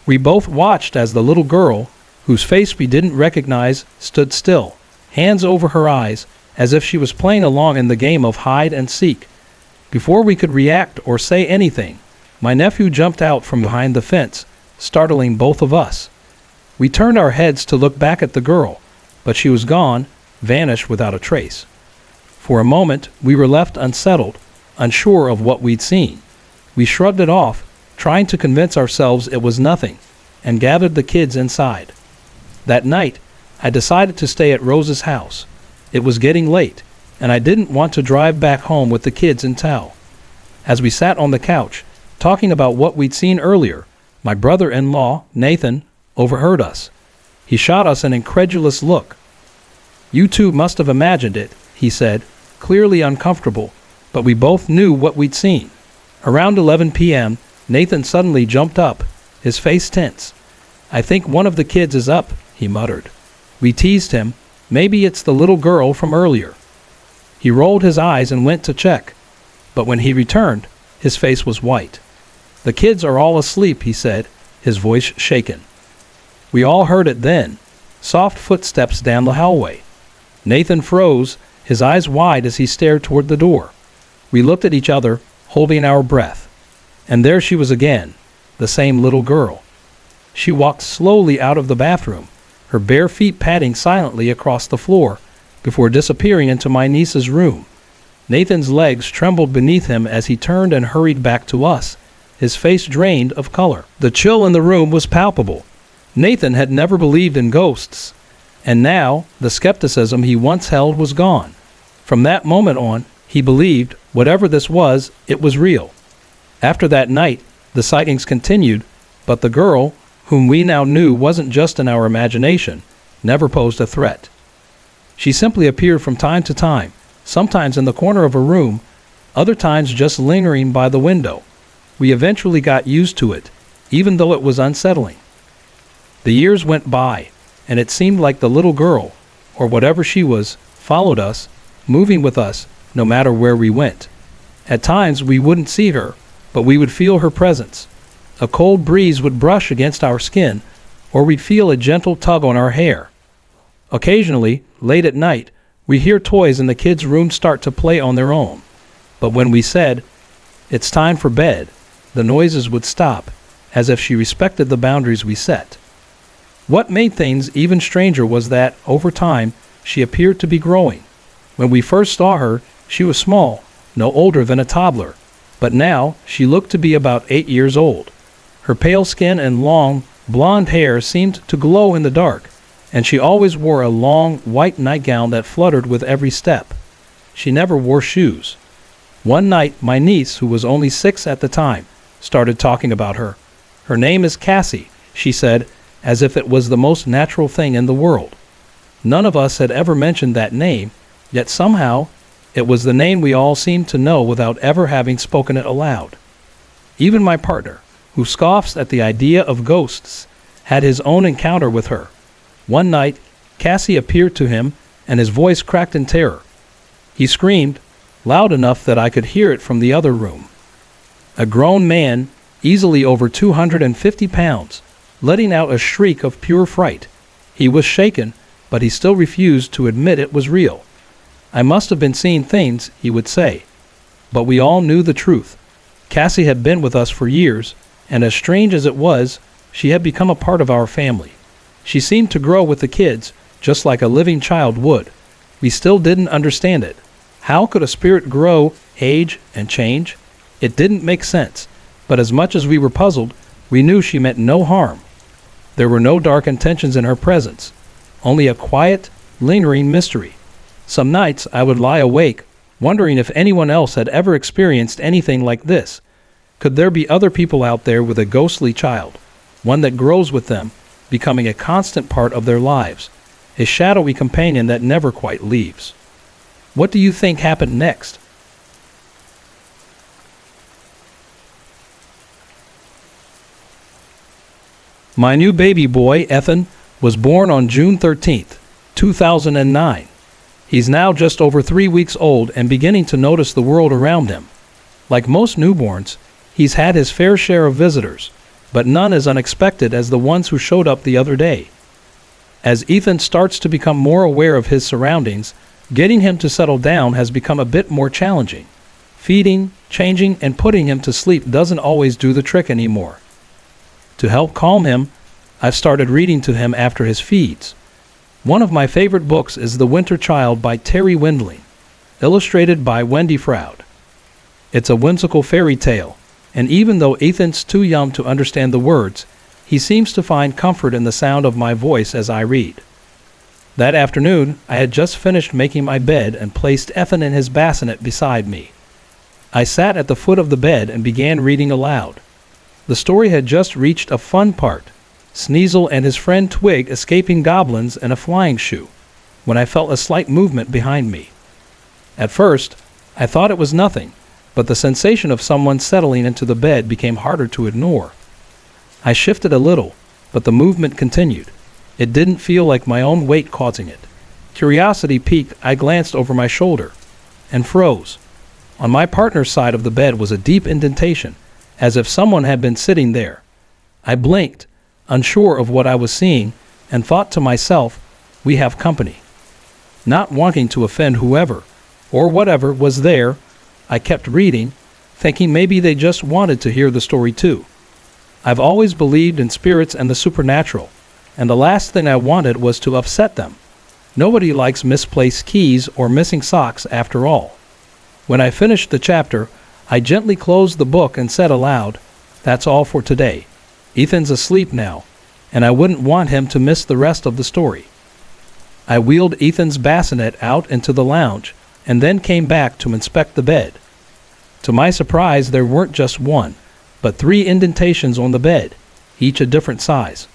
S1: We both watched as the little girl, whose face we didn't recognize, stood still, hands over her eyes, as if she was playing along in the game of hide and seek. Before we could react or say anything, my nephew jumped out from behind the fence, startling both of us. We turned our heads to look back at the girl, but she was gone, vanished without a trace. For a moment, we were left unsettled, unsure of what we'd seen. We shrugged it off, trying to convince ourselves it was nothing, and gathered the kids inside. That night, I decided to stay at Rose's house. It was getting late, and I didn't want to drive back home with the kids in tow. As we sat on the couch, talking about what we'd seen earlier, my brother-in-law, Nathan, overheard us. He shot us an incredulous look. "You two must have imagined it," he said, clearly uncomfortable, but we both knew what we'd seen. Around 11 p.m., Nathan suddenly jumped up, his face tense. "I think one of the kids is up," he muttered. We teased him, "Maybe it's the little girl from earlier." He rolled his eyes and went to check, but when he returned, his face was white. "The kids are all asleep," he said, his voice shaken. We all heard it then, soft footsteps down the hallway. Nathan froze, his eyes wide as he stared toward the door. We looked at each other, holding our breath. And there she was again, the same little girl. She walked slowly out of the bathroom, her bare feet padding silently across the floor, before disappearing into my niece's room. Nathan's legs trembled beneath him as he turned and hurried back to us, his face drained of color. The chill in the room was palpable. Nathan had never believed in ghosts, and now the skepticism he once held was gone. From that moment on, he believed, whatever this was, it was real. After that night, the sightings continued, but the girl, whom we now knew wasn't just in our imagination, never posed a threat. She simply appeared from time to time, sometimes in the corner of a room, other times just lingering by the window. We eventually got used to it, even though it was unsettling. The years went by, and it seemed like the little girl, or whatever she was, followed us, moving with us, no matter where we went. At times we wouldn't see her, but we would feel her presence. A cold breeze would brush against our skin, or we'd feel a gentle tug on our hair. Occasionally, late at night, we'd hear toys in the kids' room start to play on their own. But when we said, "It's time for bed," the noises would stop, as if she respected the boundaries we set. What made things even stranger was that, over time, she appeared to be growing. When we first saw her, she was small, no older than a toddler, but now she looked to be about 8 years old. Her pale skin and long, blonde hair seemed to glow in the dark, and she always wore a long, white nightgown that fluttered with every step. She never wore shoes. One night, my niece, who was only 6 at the time, started talking about her. "Her name is Cassie," she said, as if it was the most natural thing in the world. None of us had ever mentioned that name, yet somehow it was the name we all seemed to know without ever having spoken it aloud. Even my partner, who scoffs at the idea of ghosts, had his own encounter with her. One night, Cassie appeared to him, and his voice cracked in terror. He screamed, loud enough that I could hear it from the other room. A grown man, easily over 250 pounds, letting out a shriek of pure fright. He was shaken, but he still refused to admit it was real. "I must have been seeing things," he would say. But we all knew the truth. Cassie had been with us for years, and as strange as it was, she had become a part of our family. She seemed to grow with the kids, just like a living child would. We still didn't understand it. How could a spirit grow, age, and change? It didn't make sense, but as much as we were puzzled, we knew she meant no harm. There were no dark intentions in her presence, only a quiet, lingering mystery. Some nights I would lie awake, wondering if anyone else had ever experienced anything like this. Could there be other people out there with a ghostly child, one that grows with them, becoming a constant part of their lives, a shadowy companion that never quite leaves? What do you think happened next? My new baby boy, Ethan, was born on June 13th, 2009. He's now just over 3 weeks old and beginning to notice the world around him. Like most newborns, he's had his fair share of visitors, but none as unexpected as the ones who showed up the other day. As Ethan starts to become more aware of his surroundings, getting him to settle down has become a bit more challenging. Feeding, changing, and putting him to sleep doesn't always do the trick anymore. To help calm him, I've started reading to him after his feeds. One of my favorite books is The Winter Child by Terry Windling, illustrated by Wendy Froud. It's a whimsical fairy tale, and even though Ethan's too young to understand the words, he seems to find comfort in the sound of my voice as I read. That afternoon, I had just finished making my bed and placed Ethan in his bassinet beside me. I sat at the foot of the bed and began reading aloud. The story had just reached a fun part, Sneasel and his friend Twig escaping goblins and a flying shoe, when I felt a slight movement behind me. At first, I thought it was nothing, but the sensation of someone settling into the bed became harder to ignore. I shifted a little, but the movement continued. It didn't feel like my own weight causing it. Curiosity piqued, I glanced over my shoulder and froze. On my partner's side of the bed was a deep indentation, as if someone had been sitting there. I blinked, unsure of what I was seeing, and thought to myself, we have company. Not wanting to offend whoever or whatever was there, I kept reading, thinking maybe they just wanted to hear the story too. I've always believed in spirits and the supernatural, and the last thing I wanted was to upset them. Nobody likes misplaced keys or missing socks after all. When I finished the chapter, I gently closed the book and said aloud, "That's all for today. Ethan's asleep now, and I wouldn't want him to miss the rest of the story." I wheeled Ethan's bassinet out into the lounge and then came back to inspect the bed. To my surprise, there weren't just one, but 3 indentations on the bed, each a different size.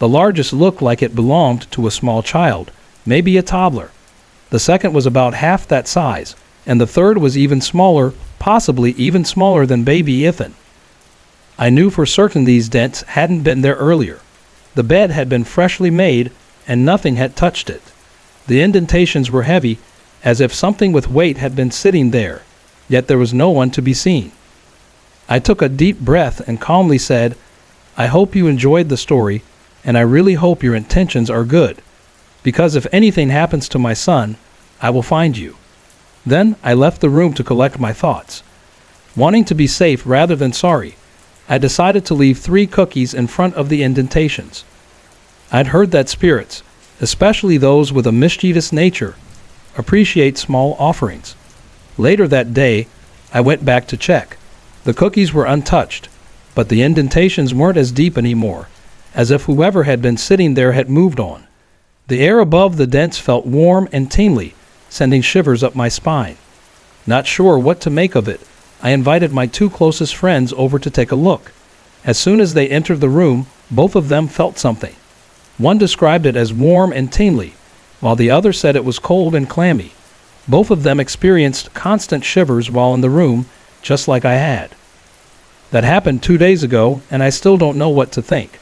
S1: The largest looked like it belonged to a small child, maybe a toddler. The second was about half that size, and the third was even smaller, possibly even smaller than baby Ethan. I knew for certain these dents hadn't been there earlier. The bed had been freshly made, and nothing had touched it. The indentations were heavy, as if something with weight had been sitting there, yet there was no one to be seen. I took a deep breath and calmly said, "I hope you enjoyed the story, and I really hope your intentions are good, because if anything happens to my son, I will find you." Then I left the room to collect my thoughts. Wanting to be safe rather than sorry, I decided to leave 3 cookies in front of the indentations. I'd heard that spirits, especially those with a mischievous nature, appreciate small offerings. Later that day, I went back to check. The cookies were untouched, but the indentations weren't as deep anymore, as if whoever had been sitting there had moved on. The air above the dents felt warm and tingly, sending shivers up my spine. Not sure what to make of it, I invited my 2 closest friends over to take a look. As soon as they entered the room, both of them felt something. One described it as warm and tingly, while the other said it was cold and clammy. Both of them experienced constant shivers while in the room, just like I had. That happened 2 days ago, and I still don't know what to think.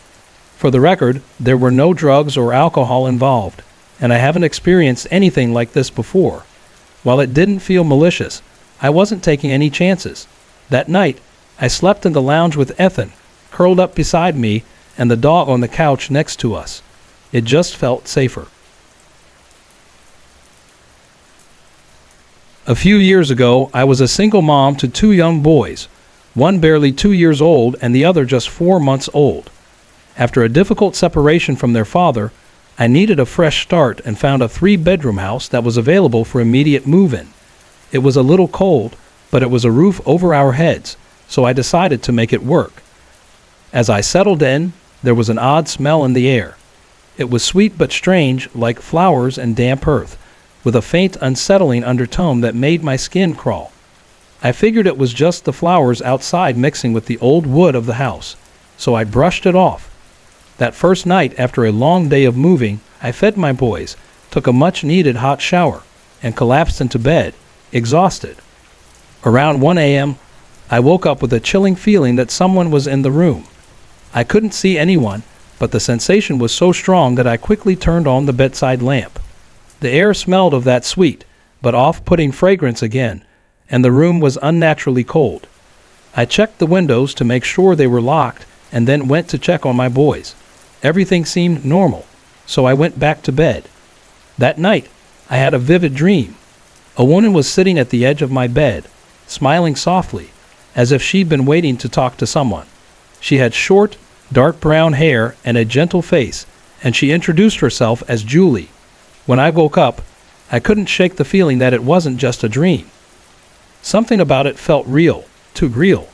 S1: For the record, there were no drugs or alcohol involved, and I haven't experienced anything like this before. While it didn't feel malicious, I wasn't taking any chances. That night, I slept in the lounge with Ethan, curled up beside me, and the dog on the couch next to us. It just felt safer. A few years ago, I was a single mom to 2 young boys, one barely 2 years old and the other just 4 months old. After a difficult separation from their father, I needed a fresh start and found a 3-bedroom house that was available for immediate move-in. It was a little cold, but it was a roof over our heads, so I decided to make it work. As I settled in, there was an odd smell in the air. It was sweet but strange, like flowers and damp earth, with a faint unsettling undertone that made my skin crawl. I figured it was just the flowers outside mixing with the old wood of the house, so I brushed it off. That first night after a long day of moving, I fed my boys, took a much-needed hot shower, and collapsed into bed, exhausted. Around 1 a.m., I woke up with a chilling feeling that someone was in the room. I couldn't see anyone, but the sensation was so strong that I quickly turned on the bedside lamp. The air smelled of that sweet, but off-putting fragrance again, and the room was unnaturally cold. I checked the windows to make sure they were locked and then went to check on my boys. Everything seemed normal, so I went back to bed. That night, I had a vivid dream. A woman was sitting at the edge of my bed, smiling softly, as if she'd been waiting to talk to someone. She had short, dark brown hair and a gentle face, and she introduced herself as Julie. When I woke up, I couldn't shake the feeling that it wasn't just a dream. Something about it felt real, too real.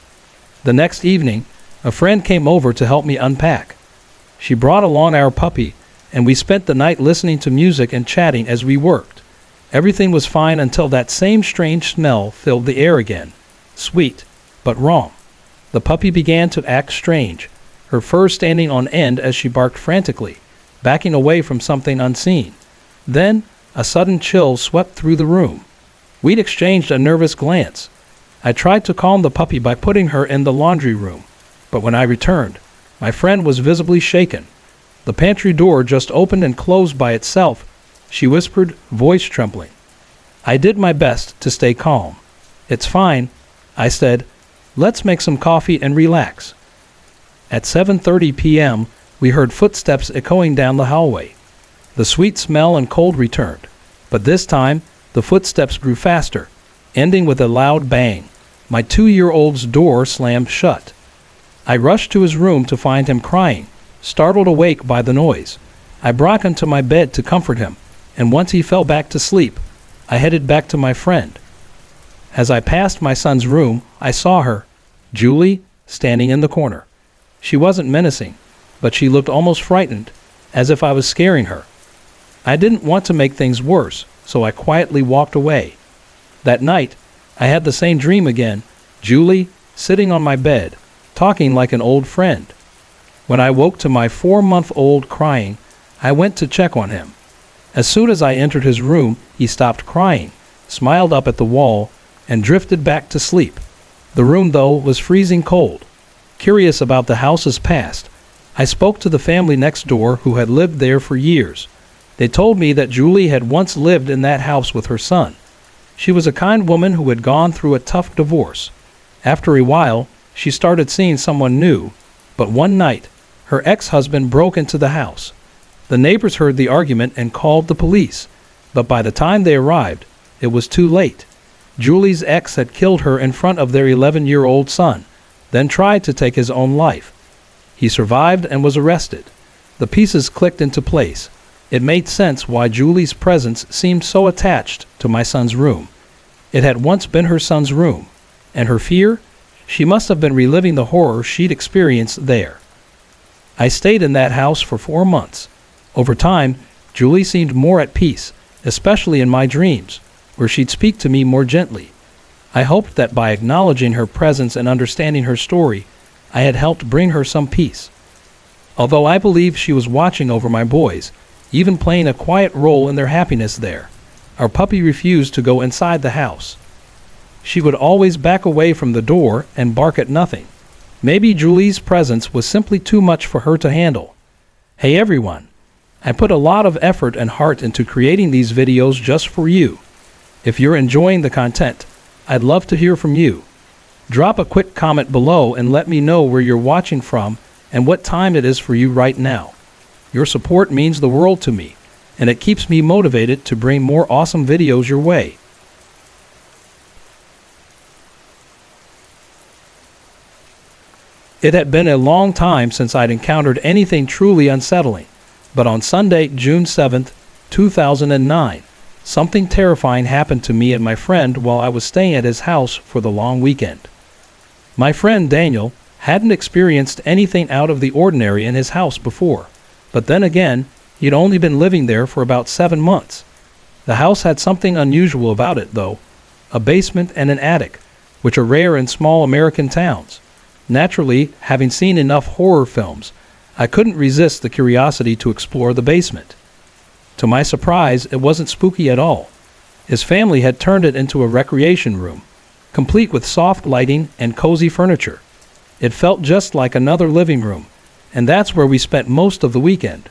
S1: The next evening, a friend came over to help me unpack. She brought along our puppy, and we spent the night listening to music and chatting as we worked. Everything was fine until that same strange smell filled the air again. Sweet, but wrong. The puppy began to act strange, her fur standing on end as she barked frantically, backing away from something unseen. Then, a sudden chill swept through the room. We'd exchanged a nervous glance. I tried to calm the puppy by putting her in the laundry room, but when I returned, my friend was visibly shaken. The pantry door just opened and closed by itself, she whispered, voice trembling. I did my best to stay calm. It's fine, I said. Let's make some coffee and relax. At 7:30 p.m., we heard footsteps echoing down the hallway. The sweet smell and cold returned, but this time, the footsteps grew faster, ending with a loud bang. My 2-year-old's door slammed shut. I rushed to his room to find him crying, startled awake by the noise. I brought him to my bed to comfort him, and once he fell back to sleep, I headed back to my friend. As I passed my son's room, I saw her, Julie, standing in the corner. She wasn't menacing, but she looked almost frightened, as if I was scaring her. I didn't want to make things worse, so I quietly walked away. That night, I had the same dream again, Julie, sitting on my bed, talking like an old friend. When I woke to my 4-month-old crying, I went to check on him. As soon as I entered his room, he stopped crying, smiled up at the wall, and drifted back to sleep. The room, though, was freezing cold. Curious about the house's past, I spoke to the family next door who had lived there for years. They told me that Julie had once lived in that house with her son. She was a kind woman who had gone through a tough divorce. After a while, she started seeing someone new, but one night, her ex-husband broke into the house. The neighbors heard the argument and called the police, but by the time they arrived, it was too late. Julie's ex had killed her in front of their 11-year-old son, then tried to take his own life. He survived and was arrested. The pieces clicked into place. It made sense why Julie's presence seemed so attached to my son's room. It had once been her son's room, and her fear? She must have been reliving the horror she'd experienced there. I stayed in that house for 4 months. Over time, Julie seemed more at peace, especially in my dreams, where she'd speak to me more gently. I hoped that by acknowledging her presence and understanding her story, I had helped bring her some peace. Although I believe she was watching over my boys, even playing a quiet role in their happiness there, our puppy refused to go inside the house. She would always back away from the door and bark at nothing. Maybe Julie's presence was simply too much for her to handle. Hey everyone, I put a lot of effort and heart into creating these videos just for you. If you're enjoying the content, I'd love to hear from you. Drop a quick comment below and let me know where you're watching from and what time it is for you right now. Your support means the world to me, and it keeps me motivated to bring more awesome videos your way. It had been a long time since I'd encountered anything truly unsettling, but on Sunday, June 7th, 2009, something terrifying happened to me and my friend while I was staying at his house for the long weekend. My friend Daniel hadn't experienced anything out of the ordinary in his house before, but then again, he'd only been living there for about 7 months. The house had something unusual about it, though, a basement and an attic, which are rare in small American towns. Naturally, having seen enough horror films, I couldn't resist the curiosity to explore the basement. To my surprise, it wasn't spooky at all. His family had turned it into a recreation room, complete with soft lighting and cozy furniture. It felt just like another living room, and that's where we spent most of the weekend.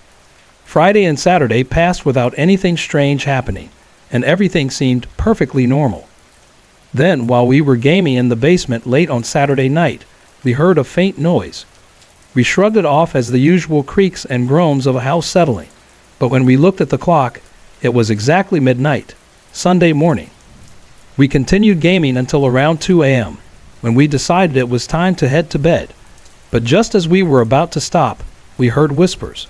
S1: Friday and Saturday passed without anything strange happening, and everything seemed perfectly normal. Then, while we were gaming in the basement late on Saturday night, we heard a faint noise. We shrugged it off as the usual creaks and groans of a house settling, but when we looked at the clock, it was exactly midnight, Sunday morning. We continued gaming until around 2 a.m., when we decided it was time to head to bed. But just as we were about to stop, we heard whispers.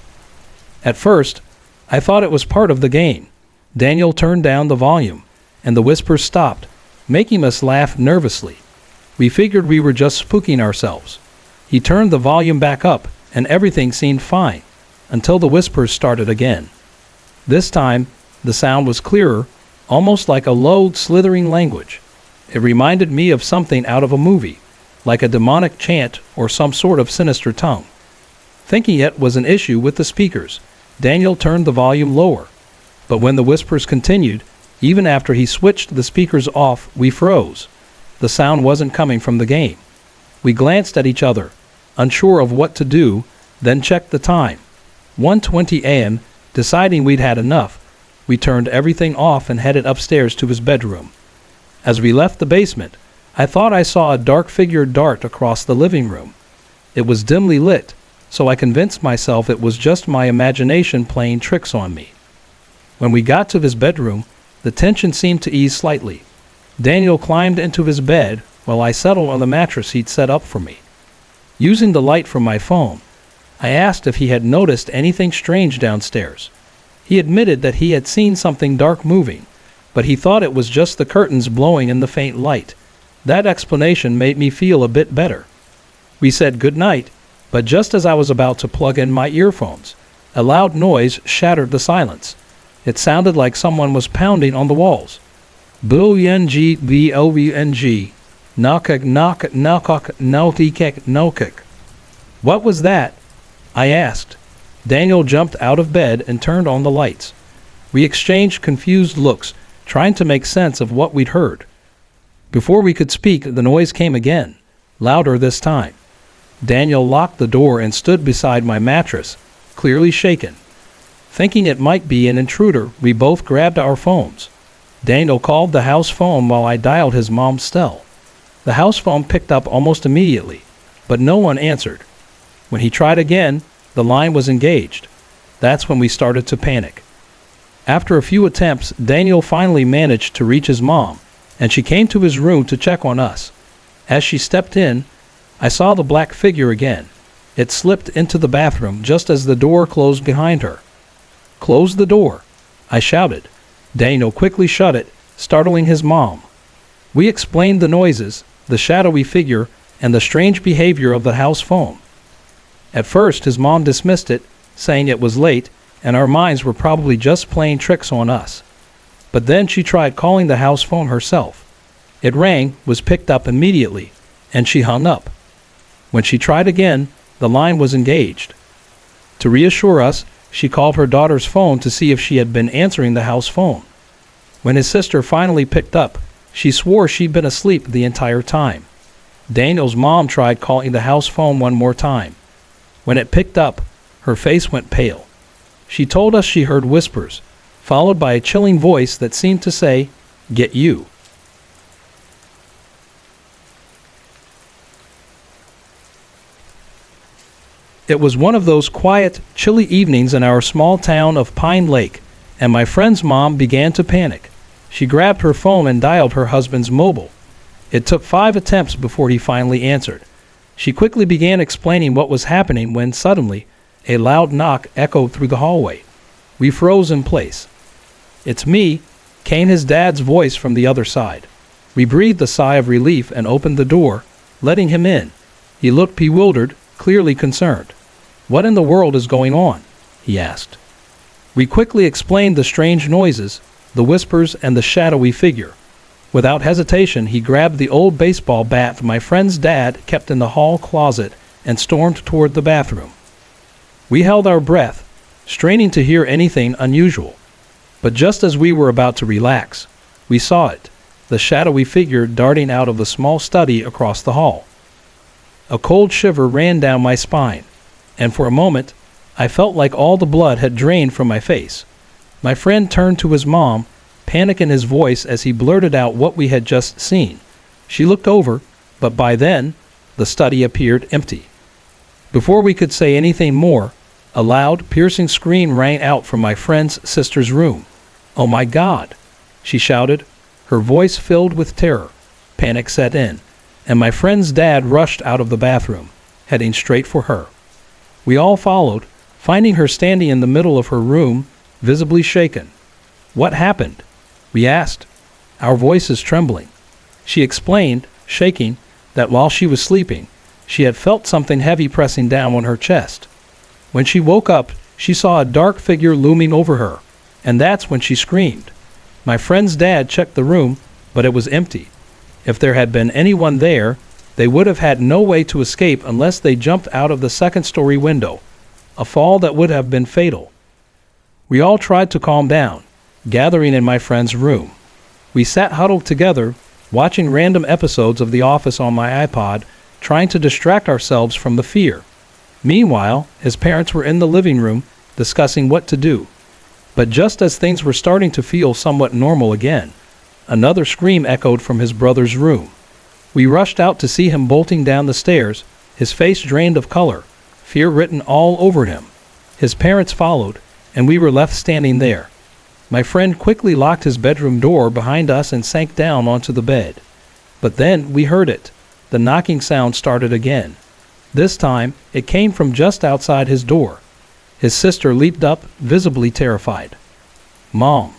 S1: At first, I thought it was part of the game. Daniel turned down the volume, and the whispers stopped, making us laugh nervously. We figured we were just spooking ourselves. He turned the volume back up, and everything seemed fine, until the whispers started again. This time, the sound was clearer, almost like a low, slithering language. It reminded me of something out of a movie, like a demonic chant or some sort of sinister tongue. Thinking it was an issue with the speakers, Daniel turned the volume lower. But when the whispers continued, even after he switched the speakers off, we froze. The sound wasn't coming from the game. We glanced at each other, unsure of what to do, then checked the time. 1:20 a.m., deciding we'd had enough, we turned everything off and headed upstairs to his bedroom. As we left the basement, I thought I saw a dark figure dart across the living room. It was dimly lit, so I convinced myself it was just my imagination playing tricks on me. When we got to his bedroom, the tension seemed to ease slightly. Daniel climbed into his bed while I settled on the mattress he'd set up for me. Using the light from my phone, I asked if he had noticed anything strange downstairs. He admitted that he had seen something dark moving, but he thought it was just the curtains blowing in the faint light. That explanation made me feel a bit better. We said goodnight, but just as I was about to plug in my earphones, a loud noise shattered the silence. It sounded like someone was pounding on the walls. B-O-N-G, B-O-V-N-G, knock-a, knock, knock-a, knock-a, knock-a. What was that? I asked. Daniel jumped out of bed and turned on the lights. We exchanged confused looks, trying to make sense of what we'd heard. Before we could speak, the noise came again, louder this time. Daniel locked the door and stood beside my mattress, clearly shaken. Thinking it might be an intruder, we both grabbed our phones. Daniel called the house phone while I dialed his mom's cell. The house phone picked up almost immediately, but no one answered. When he tried again, the line was engaged. That's when we started to panic. After a few attempts, Daniel finally managed to reach his mom, and she came to his room to check on us. As she stepped in, I saw the black figure again. It slipped into the bathroom just as the door closed behind her. "Close the door," I shouted. Daniel quickly shut it, startling his mom. We explained the noises, the shadowy figure, and the strange behavior of the house phone. At first, his mom dismissed it, saying it was late, and our minds were probably just playing tricks on us. But then she tried calling the house phone herself. It rang, was picked up immediately, and she hung up. When she tried again, the line was engaged. To reassure us, she called her daughter's phone to see if she had been answering the house phone. When his sister finally picked up, she swore she'd been asleep the entire time. Daniel's mom tried calling the house phone one more time. When it picked up, her face went pale. She told us she heard whispers, followed by a chilling voice that seemed to say, "Get you." It was one of those quiet, chilly evenings in our small town of Pine Lake, and my friend's mom began to panic. She grabbed her phone and dialed her husband's mobile. It took 5 attempts before he finally answered. She quickly began explaining what was happening when suddenly a loud knock echoed through the hallway. We froze in place. "It's me," came his dad's voice from the other side. We breathed a sigh of relief and opened the door, letting him in. He looked bewildered, clearly concerned. "What in the world is going on?" he asked. We quickly explained the strange noises, the whispers, and the shadowy figure. Without hesitation, he grabbed the old baseball bat my friend's dad kept in the hall closet and stormed toward the bathroom. We held our breath, straining to hear anything unusual. But just as we were about to relax, we saw it, the shadowy figure darting out of the small study across the hall. A cold shiver ran down my spine, and for a moment, I felt like all the blood had drained from my face. My friend turned to his mom, panic in his voice as he blurted out what we had just seen. She looked over, but by then, the study appeared empty. Before we could say anything more, a loud, piercing scream rang out from my friend's sister's room. "Oh my God!" she shouted, her voice filled with terror. Panic set in, and my friend's dad rushed out of the bathroom, heading straight for her. We all followed, finding her standing in the middle of her room, visibly shaken. "What happened?" we asked, our voices trembling. She explained, shaking, that while she was sleeping, she had felt something heavy pressing down on her chest. When she woke up, she saw a dark figure looming over her, and that's when she screamed. My friend's dad checked the room, but it was empty. If there had been anyone there, they would have had no way to escape unless they jumped out of the second-story window, a fall that would have been fatal. We all tried to calm down, gathering in my friend's room. We sat huddled together, watching random episodes of The Office on my iPod, trying to distract ourselves from the fear. Meanwhile, his parents were in the living room, discussing what to do. But just as things were starting to feel somewhat normal again, another scream echoed from his brother's room. We rushed out to see him bolting down the stairs, his face drained of color, fear written all over him. His parents followed, and we were left standing there. My friend quickly locked his bedroom door behind us and sank down onto the bed. But then we heard it. The knocking sound started again. This time, it came from just outside his door. His sister leaped up, visibly terrified. "Mom!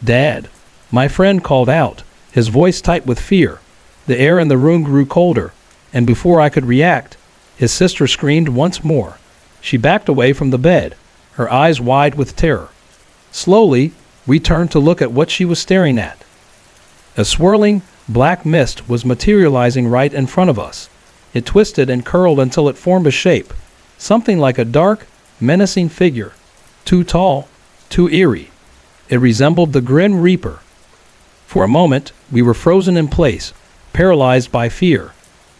S1: Dad!" My friend called out, his voice tight with fear. The air in the room grew colder, and before I could react, his sister screamed once more. She backed away from the bed, her eyes wide with terror. Slowly, we turned to look at what she was staring at. A swirling, black mist was materializing right in front of us. It twisted and curled until it formed a shape, something like a dark, menacing figure, too tall, too eerie. It resembled the Grim Reaper. For a moment, we were frozen in place, paralyzed by fear.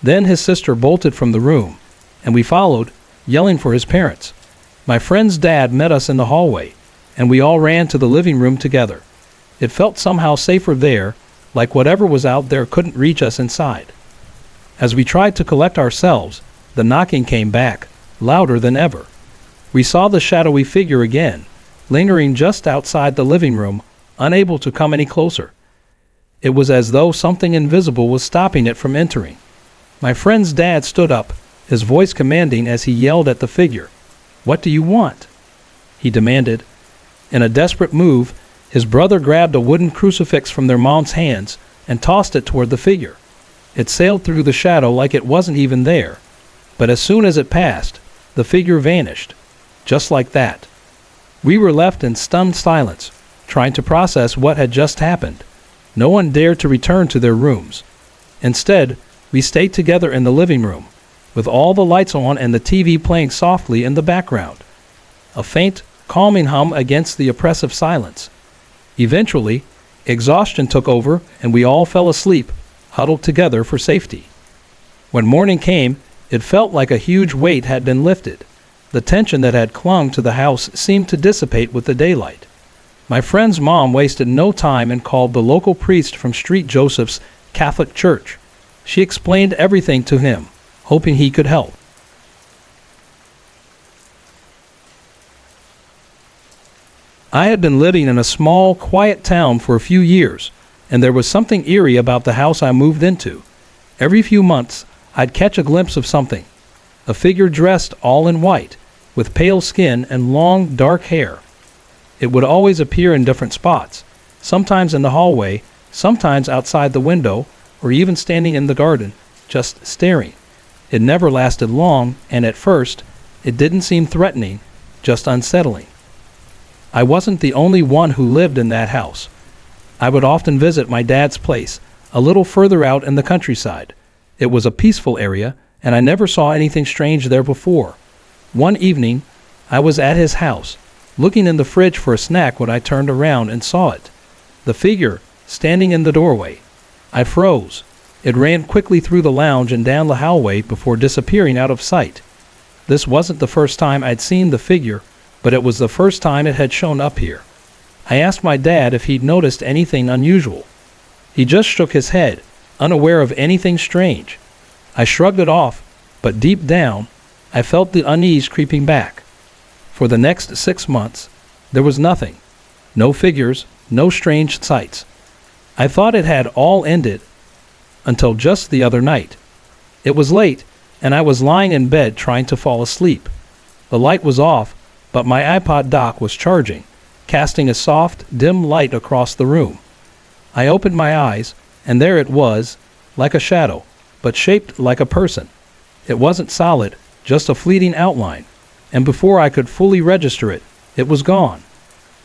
S1: Then his sister bolted from the room, and we followed, yelling for his parents. My friend's dad met us in the hallway, and we all ran to the living room together. It felt somehow safer there, like whatever was out there couldn't reach us inside. As we tried to collect ourselves, the knocking came back, louder than ever. We saw the shadowy figure again, lingering just outside the living room, unable to come any closer. It was as though something invisible was stopping it from entering. My friend's dad stood up, his voice commanding as he yelled at the figure. "What do you want?" he demanded. In a desperate move, his brother grabbed a wooden crucifix from their mom's hands and tossed it toward the figure. It sailed through the shadow like it wasn't even there, but as soon as it passed, the figure vanished, just like that. We were left in stunned silence, trying to process what had just happened. No one dared to return to their rooms. Instead, we stayed together in the living room, with all the lights on and the TV playing softly in the background. A faint, calming hum against the oppressive silence. Eventually, exhaustion took over and we all fell asleep, huddled together for safety. When morning came, it felt like a huge weight had been lifted. The tension that had clung to the house seemed to dissipate with the daylight. My friend's mom wasted no time and called the local priest from St. Joseph's Catholic Church. She explained everything to him, hoping he could help. I had been living in a small, quiet town for a few years, and there was something eerie about the house I moved into. Every few months, I'd catch a glimpse of something. A figure dressed all in white, with pale skin and long, dark hair. It would always appear in different spots, sometimes in the hallway, sometimes outside the window, or even standing in the garden, just staring. It never lasted long, and at first, it didn't seem threatening, just unsettling. I wasn't the only one who lived in that house. I would often visit my dad's place, a little further out in the countryside. It was a peaceful area, and I never saw anything strange there before. One evening, I was at his house, looking in the fridge for a snack when I turned around and saw it. The figure, standing in the doorway. I froze. It ran quickly through the lounge and down the hallway before disappearing out of sight. This wasn't the first time I'd seen the figure, but it was the first time it had shown up here. I asked my dad if he'd noticed anything unusual. He just shook his head, unaware of anything strange. I shrugged it off, but deep down, I felt the unease creeping back. For the next 6 months, there was nothing. No figures, no strange sights. I thought it had all ended until just the other night. It was late, and I was lying in bed trying to fall asleep. The light was off, but my iPod dock was charging, casting a soft, dim light across the room. I opened my eyes, and there it was, like a shadow, but shaped like a person. It wasn't solid, just a fleeting outline, and before I could fully register it, it was gone.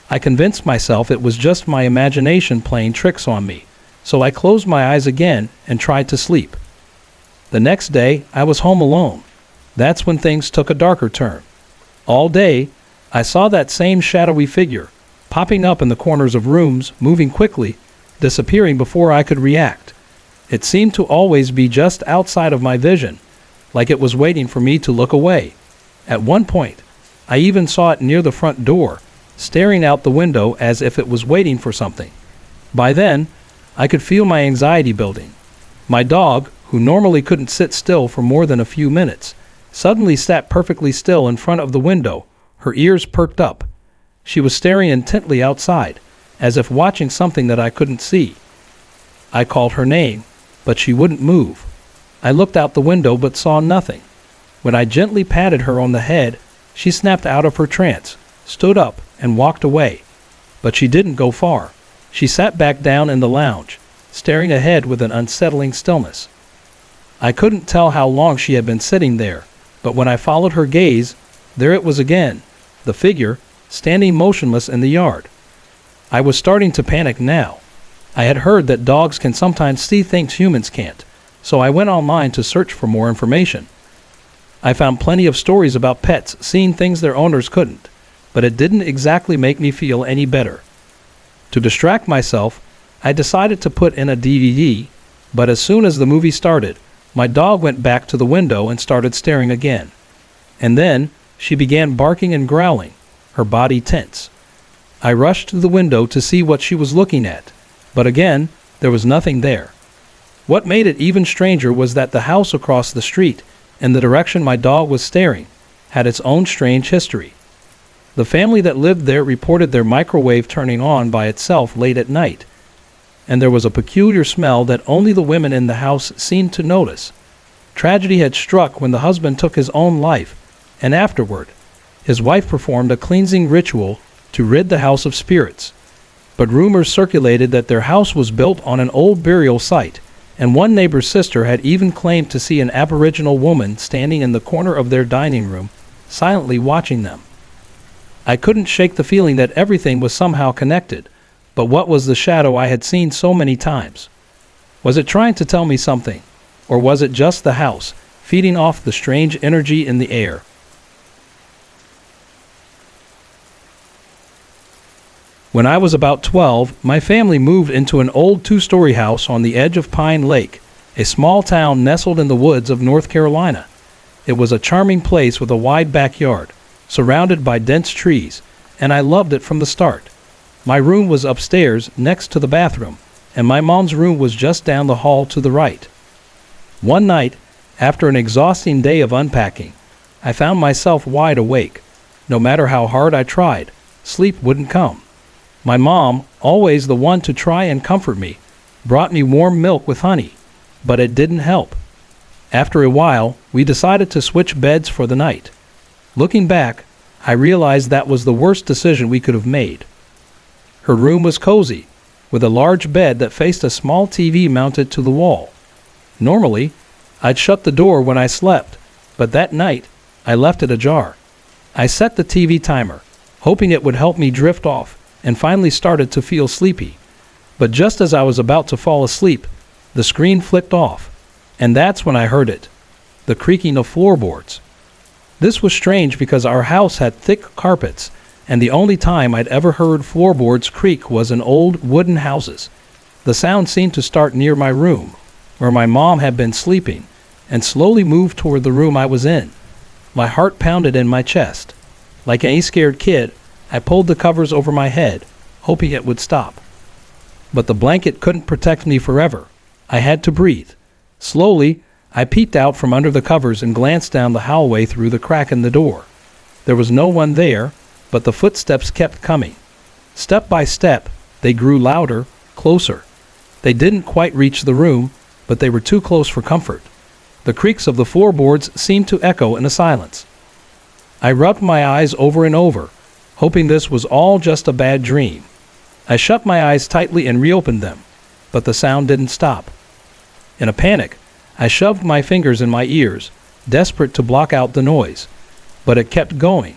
S1: I convinced myself it was just my imagination playing tricks on me, so I closed my eyes again and tried to sleep. The next day, I was home alone. That's when things took a darker turn. All day, I saw that same shadowy figure, popping up in the corners of rooms, moving quickly, disappearing before I could react. It seemed to always be just outside of my vision, like it was waiting for me to look away. At one point, I even saw it near the front door, staring out the window as if it was waiting for something. By then, I could feel my anxiety building. My dog, who normally couldn't sit still for more than a few minutes, suddenly sat perfectly still in front of the window, her ears perked up. She was staring intently outside, as if watching something that I couldn't see. I called her name, but she wouldn't move. I looked out the window but saw nothing. When I gently patted her on the head, she snapped out of her trance, stood up, and walked away. But she didn't go far. She sat back down in the lounge, staring ahead with an unsettling stillness. I couldn't tell how long she had been sitting there, but when I followed her gaze, there it was again, the figure, standing motionless in the yard. I was starting to panic now. I had heard that dogs can sometimes see things humans can't, so I went online to search for more information. I found plenty of stories about pets seeing things their owners couldn't, but it didn't exactly make me feel any better. To distract myself, I decided to put in a DVD, but as soon as the movie started, my dog went back to the window and started staring again. And then, she began barking and growling, her body tense. I rushed to the window to see what she was looking at, but again, there was nothing there. What made it even stranger was that the house across the street, in the direction my dog was staring, had its own strange history. The family that lived there reported their microwave turning on by itself late at night, and there was a peculiar smell that only the women in the house seemed to notice. Tragedy had struck when the husband took his own life, and afterward, his wife performed a cleansing ritual to rid the house of spirits. But rumors circulated that their house was built on an old burial site, and one neighbor's sister had even claimed to see an Aboriginal woman standing in the corner of their dining room, silently watching them. I couldn't shake the feeling that everything was somehow connected, but what was the shadow I had seen so many times? Was it trying to tell me something, or was it just the house, feeding off the strange energy in the air? When I was about 12, my family moved into an old 2-story house on the edge of Pine Lake, a small town nestled in the woods of North Carolina. It was a charming place with a wide backyard, surrounded by dense trees, and I loved it from the start. My room was upstairs next to the bathroom, and my mom's room was just down the hall to the right. One night, after an exhausting day of unpacking, I found myself wide awake. No matter how hard I tried, sleep wouldn't come. My mom, always the one to try and comfort me, brought me warm milk with honey, but it didn't help. After a while, we decided to switch beds for the night. Looking back, I realized that was the worst decision we could have made. Her room was cozy, with a large bed that faced a small TV mounted to the wall. Normally, I'd shut the door when I slept, but that night, I left it ajar. I set the TV timer, hoping it would help me drift off, and finally started to feel sleepy. But just as I was about to fall asleep, the screen flicked off, and that's when I heard it, the creaking of floorboards. This was strange because our house had thick carpets, and the only time I'd ever heard floorboards creak was in old wooden houses. The sound seemed to start near my room, where my mom had been sleeping, and slowly moved toward the room I was in. My heart pounded in my chest. Like any scared kid, I pulled the covers over my head, hoping it would stop. But the blanket couldn't protect me forever. I had to breathe. Slowly, I peeked out from under the covers and glanced down the hallway through the crack in the door. There was no one there, but the footsteps kept coming. Step by step, they grew louder, closer. They didn't quite reach the room, but they were too close for comfort. The creaks of the floorboards seemed to echo in the silence. I rubbed my eyes over and over, hoping this was all just a bad dream. I shut my eyes tightly and reopened them, but the sound didn't stop. In a panic, I shoved my fingers in my ears, desperate to block out the noise. But it kept going.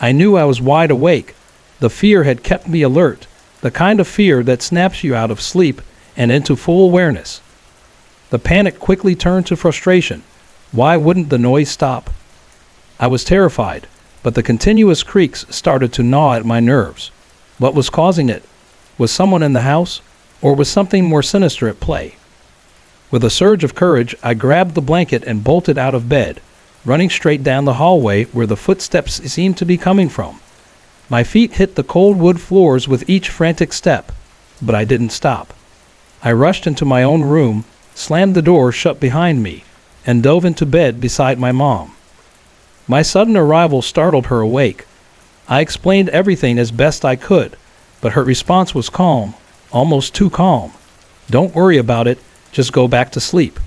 S1: I knew I was wide awake. The fear had kept me alert, the kind of fear that snaps you out of sleep and into full awareness. The panic quickly turned to frustration. Why wouldn't the noise stop? I was terrified, but the continuous creaks started to gnaw at my nerves. What was causing it? Was someone in the house, or was something more sinister at play? With a surge of courage, I grabbed the blanket and bolted out of bed, running straight down the hallway where the footsteps seemed to be coming from. My feet hit the cold wood floors with each frantic step, but I didn't stop. I rushed into my own room, slammed the door shut behind me, and dove into bed beside my mom. My sudden arrival startled her awake. I explained everything as best I could, but her response was calm, almost too calm. "Don't worry about it, just go back to sleep."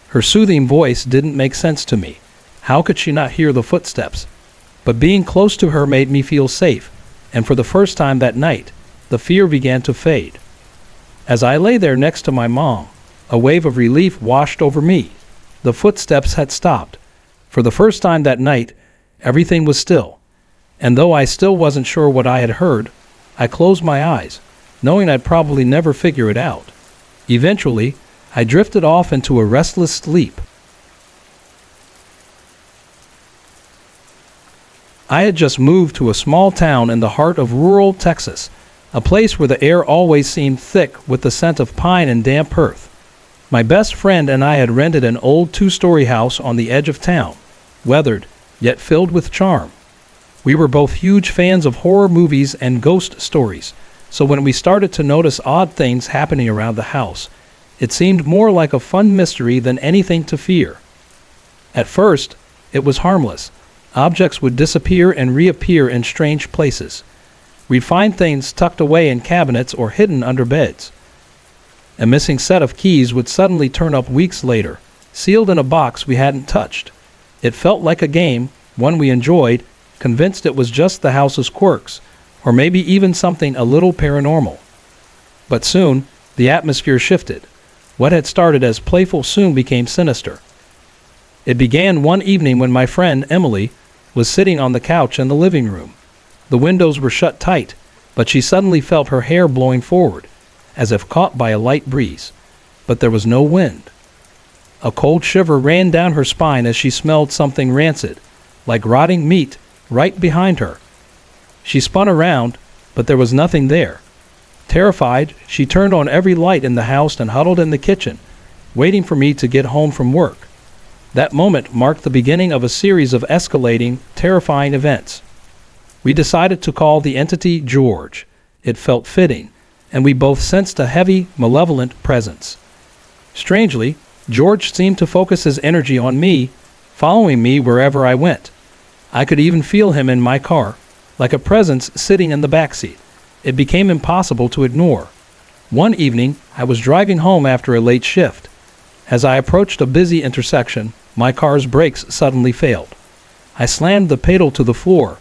S1: Her soothing voice didn't make sense to me. How could she not hear the footsteps? But being close to her made me feel safe, and for the first time that night, the fear began to fade. As I lay there next to my mom, a wave of relief washed over me. The footsteps had stopped. For the first time that night, everything was still. And though I still wasn't sure what I had heard, I closed my eyes, knowing I'd probably never figure it out. Eventually, I drifted off into a restless sleep. I had just moved to a small town in the heart of rural Texas, a place where the air always seemed thick with the scent of pine and damp earth. My best friend and I had rented an old 2-story house on the edge of town, weathered, yet filled with charm. We were both huge fans of horror movies and ghost stories, so when we started to notice odd things happening around the house, it seemed more like a fun mystery than anything to fear. At first, it was harmless. Objects would disappear and reappear in strange places. We'd find things tucked away in cabinets or hidden under beds. A missing set of keys would suddenly turn up weeks later, sealed in a box we hadn't touched. It felt like a game, one we enjoyed, convinced it was just the house's quirks, or maybe even something a little paranormal. But soon, the atmosphere shifted. What had started as playful soon became sinister. It began one evening when my friend, Emily, was sitting on the couch in the living room. The windows were shut tight, but she suddenly felt her hair blowing forward, as if caught by a light breeze. But there was no wind. A cold shiver ran down her spine as she smelled something rancid, like rotting meat, right behind her. She spun around, but there was nothing there. Terrified, she turned on every light in the house and huddled in the kitchen, waiting for me to get home from work. That moment marked the beginning of a series of escalating, terrifying events. We decided to call the entity George. It felt fitting, and we both sensed a heavy, malevolent presence. Strangely, George seemed to focus his energy on me, following me wherever I went. I could even feel him in my car, like a presence sitting in the backseat. It became impossible to ignore. One evening, I was driving home after a late shift. As I approached a busy intersection, my car's brakes suddenly failed. I slammed the pedal to the floor,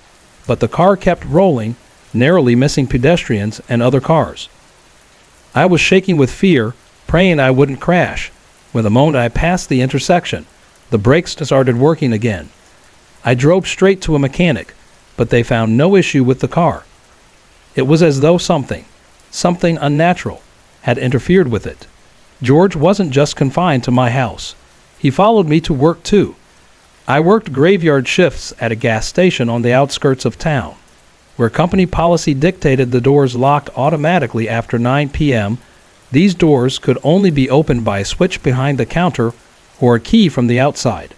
S1: but the car kept rolling, narrowly missing pedestrians and other cars. I was shaking with fear, praying I wouldn't crash. When the moment I passed the intersection, the brakes started working again. I drove straight to a mechanic, but they found no issue with the car. It was as though something unnatural, had interfered with it. George wasn't just confined to my house. He followed me to work too. I worked graveyard shifts at a gas station on the outskirts of town, where company policy dictated the doors locked automatically after 9 p.m. These doors could only be opened by a switch behind the counter or a key from the outside.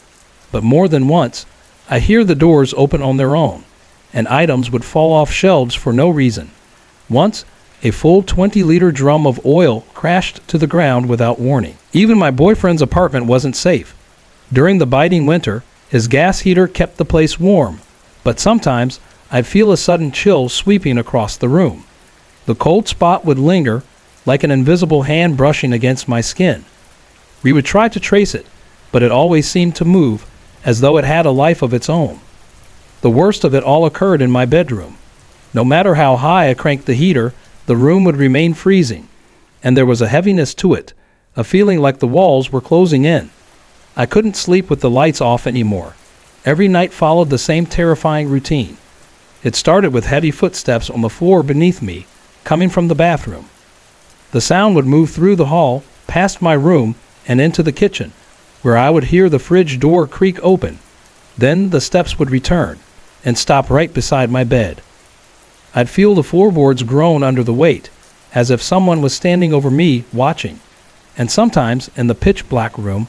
S1: But more than once, I hear the doors open on their own, and items would fall off shelves for no reason. Once, a full 20-liter drum of oil crashed to the ground without warning. Even my boyfriend's apartment wasn't safe. During the biting winter, his gas heater kept the place warm, but sometimes I'd feel a sudden chill sweeping across the room. The cold spot would linger, like an invisible hand brushing against my skin. We would try to trace it, but it always seemed to move, as though it had a life of its own. The worst of it all occurred in my bedroom. No matter how high I cranked the heater, the room would remain freezing, and there was a heaviness to it, a feeling like the walls were closing in. I couldn't sleep with the lights off anymore. Every night followed the same terrifying routine. It started with heavy footsteps on the floor beneath me, coming from the bathroom. The sound would move through the hall, past my room, and into the kitchen, where I would hear the fridge door creak open. Then the steps would return, and stop right beside my bed. I'd feel the floorboards groan under the weight, as if someone was standing over me, watching. And sometimes, in the pitch-black room,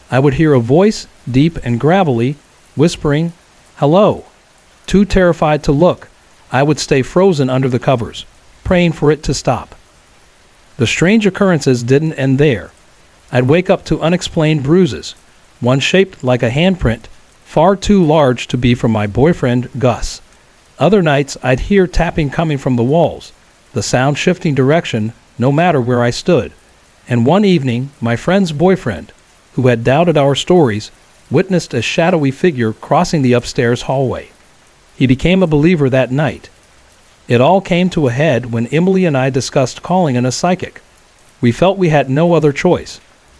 S1: I would hear a voice, deep and gravelly, whispering, "Hello." Too terrified to look, I would stay frozen under the covers, praying for it to stop. The strange occurrences didn't end there. I'd wake up to unexplained bruises, one shaped like a handprint, far too large to be from my boyfriend, Gus. Other nights, I'd hear tapping coming from the walls, the sound shifting direction no matter where I stood. And one evening, my friend's boyfriend, who had doubted our stories, witnessed a shadowy figure crossing the upstairs hallway. He became a believer that night. It all came to a head when Emily and I discussed calling in a psychic. We felt we had no other choice,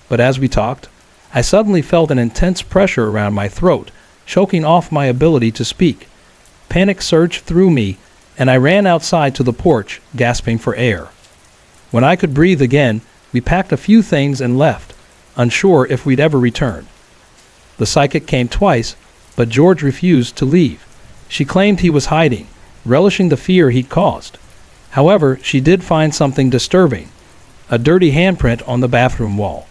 S1: but as we talked, I suddenly felt an intense pressure around my throat, choking off my ability to speak. Panic surged through me, and I ran outside to the porch, gasping for air. When I could breathe again, we packed a few things and left, unsure if we'd ever return. The psychic came twice, but George refused to leave. She claimed he was hiding, relishing the fear he'd caused. However, she did find something disturbing, a dirty handprint on the bathroom wall.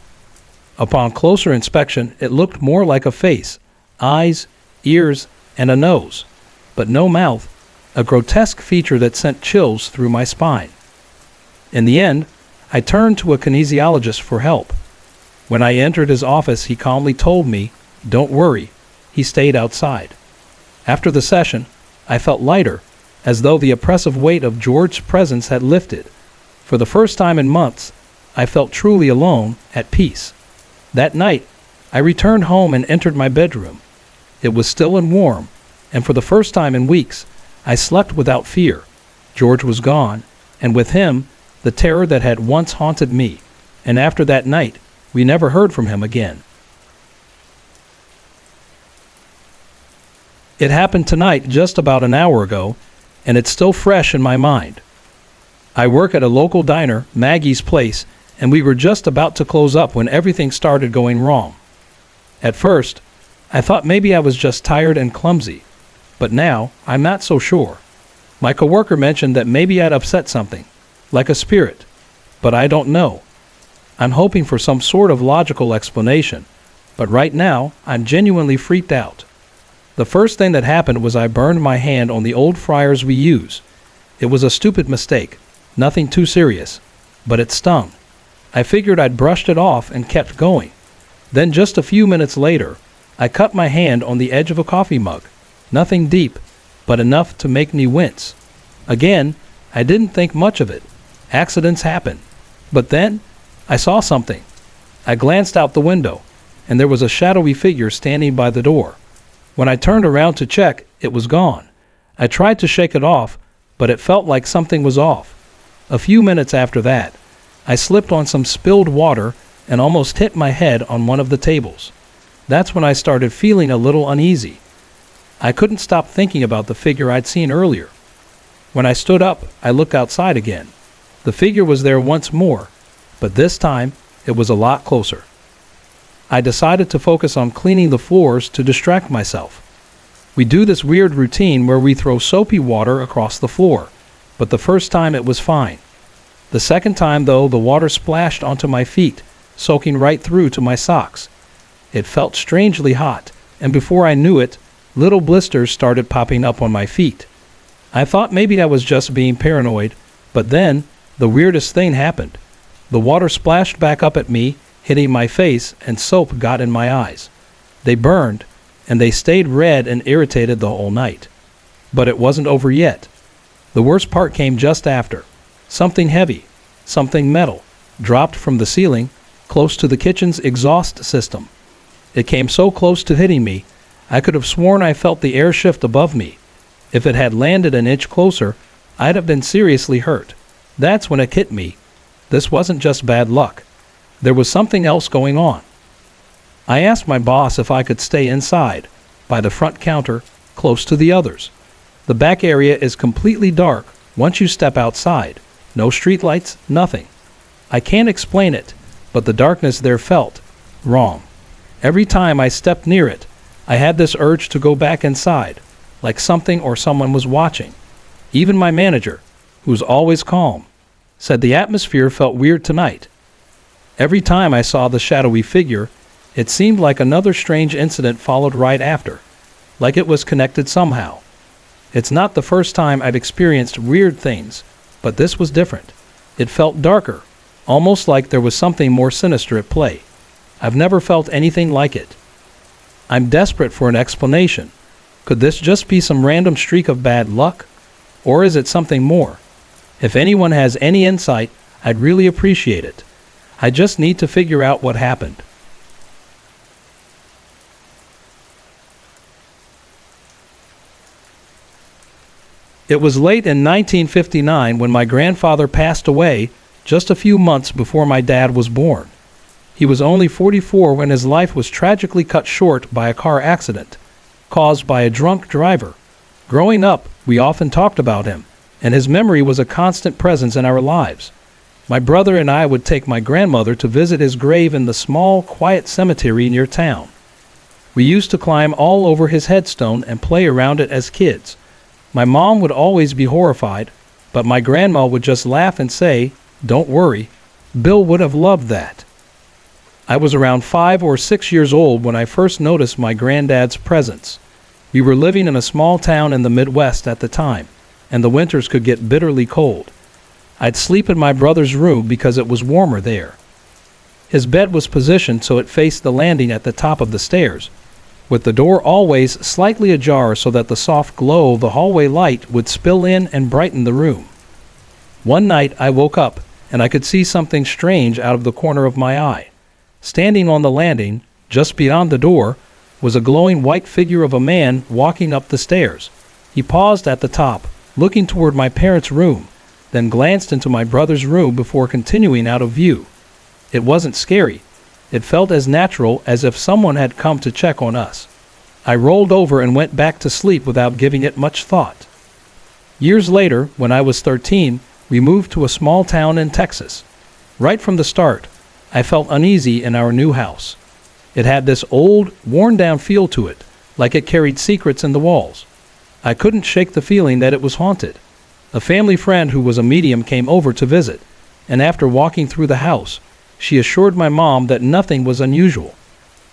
S1: Upon closer inspection, it looked more like a face, eyes, ears, and a nose, but no mouth, a grotesque feature that sent chills through my spine. In the end, I turned to a kinesiologist for help. When I entered his office, he calmly told me, "Don't worry." He stayed outside. After the session, I felt lighter, as though the oppressive weight of George's presence had lifted. For the first time in months, I felt truly alone, at peace. That night, I returned home and entered my bedroom. It was still and warm, and for the first time in weeks, I slept without fear. George was gone, and with him, the terror that had once haunted me. And after that night, we never heard from him again. It happened tonight just about an hour ago, and it's still fresh in my mind. I work at a local diner, Maggie's Place, and we were just about to close up when everything started going wrong. At first, I thought maybe I was just tired and clumsy, but now I'm not so sure. My coworker mentioned that maybe I'd upset something, like a spirit, but I don't know. I'm hoping for some sort of logical explanation, but right now I'm genuinely freaked out. The first thing that happened was I burned my hand on the old fryers we use. It was a stupid mistake, nothing too serious, but it stung. I figured I'd brushed it off and kept going. Then just a few minutes later, I cut my hand on the edge of a coffee mug. Nothing deep, but enough to make me wince. Again, I didn't think much of it. Accidents happen. But then, I saw something. I glanced out the window, and there was a shadowy figure standing by the door. When I turned around to check, it was gone. I tried to shake it off, but it felt like something was off. A few minutes after that, I slipped on some spilled water and almost hit my head on one of the tables. That's when I started feeling a little uneasy. I couldn't stop thinking about the figure I'd seen earlier. When I stood up, I looked outside again. The figure was there once more, but this time it was a lot closer. I decided to focus on cleaning the floors to distract myself. We do this weird routine where we throw soapy water across the floor, but the first time it was fine. The second time, though, the water splashed onto my feet, soaking right through to my socks. It felt strangely hot, and before I knew it, Little blisters started popping up on my feet. I thought maybe I was just being paranoid, but then the weirdest thing happened. The water splashed back up at me, hitting my face, and soap got in my eyes. They burned, and they stayed red and irritated the whole night. But it wasn't over yet. The worst part came just after. Something heavy, something metal, dropped from the ceiling, close to the kitchen's exhaust system. It came so close to hitting me, I could have sworn I felt the air shift above me. If it had landed an inch closer, I'd have been seriously hurt. That's when it hit me. This wasn't just bad luck. There was something else going on. I asked my boss if I could stay inside, by the front counter, close to the others. The back area is completely dark once you step outside. No streetlights, nothing. I can't explain it, but the darkness there felt wrong. Every time I stepped near it, I had this urge to go back inside, like something or someone was watching. Even my manager, who's always calm, said the atmosphere felt weird tonight. Every time I saw the shadowy figure, it seemed like another strange incident followed right after, like it was connected somehow. It's not the first time I've experienced weird things, but this was different. It felt darker, almost like there was something more sinister at play. I've never felt anything like it. I'm desperate for an explanation. Could this just be some random streak of bad luck? Or is it something more? If anyone has any insight, I'd really appreciate it. I just need to figure out what happened. It was late in 1959 when my grandfather passed away, just a few months before my dad was born. He was only 44 when his life was tragically cut short by a car accident, caused by a drunk driver. Growing up, we often talked about him, and his memory was a constant presence in our lives. My brother and I would take my grandmother to visit his grave in the small, quiet cemetery near town. We used to climb all over his headstone and play around it as kids. My mom would always be horrified, but my grandma would just laugh and say, "Don't worry, Bill would have loved that." I was around 5 or 6 years old when I first noticed my granddad's presence. We were living in a small town in the Midwest at the time, and the winters could get bitterly cold. I'd sleep in my brother's room because it was warmer there. His bed was positioned so it faced the landing at the top of the stairs, with the door always slightly ajar so that the soft glow of the hallway light would spill in and brighten the room. One night I woke up and I could see something strange out of the corner of my eye. Standing on the landing, just beyond the door, was a glowing white figure of a man walking up the stairs. He paused at the top, looking toward my parents' room, then glanced into my brother's room before continuing out of view. It wasn't scary. It felt as natural as if someone had come to check on us. I rolled over and went back to sleep without giving it much thought. Years later, when I was 13, we moved to a small town in Texas. Right from the start, I felt uneasy in our new house. It had this old, worn-down feel to it, like it carried secrets in the walls. I couldn't shake the feeling that it was haunted. A family friend who was a medium came over to visit, and after walking through the house, she assured my mom that nothing was unusual.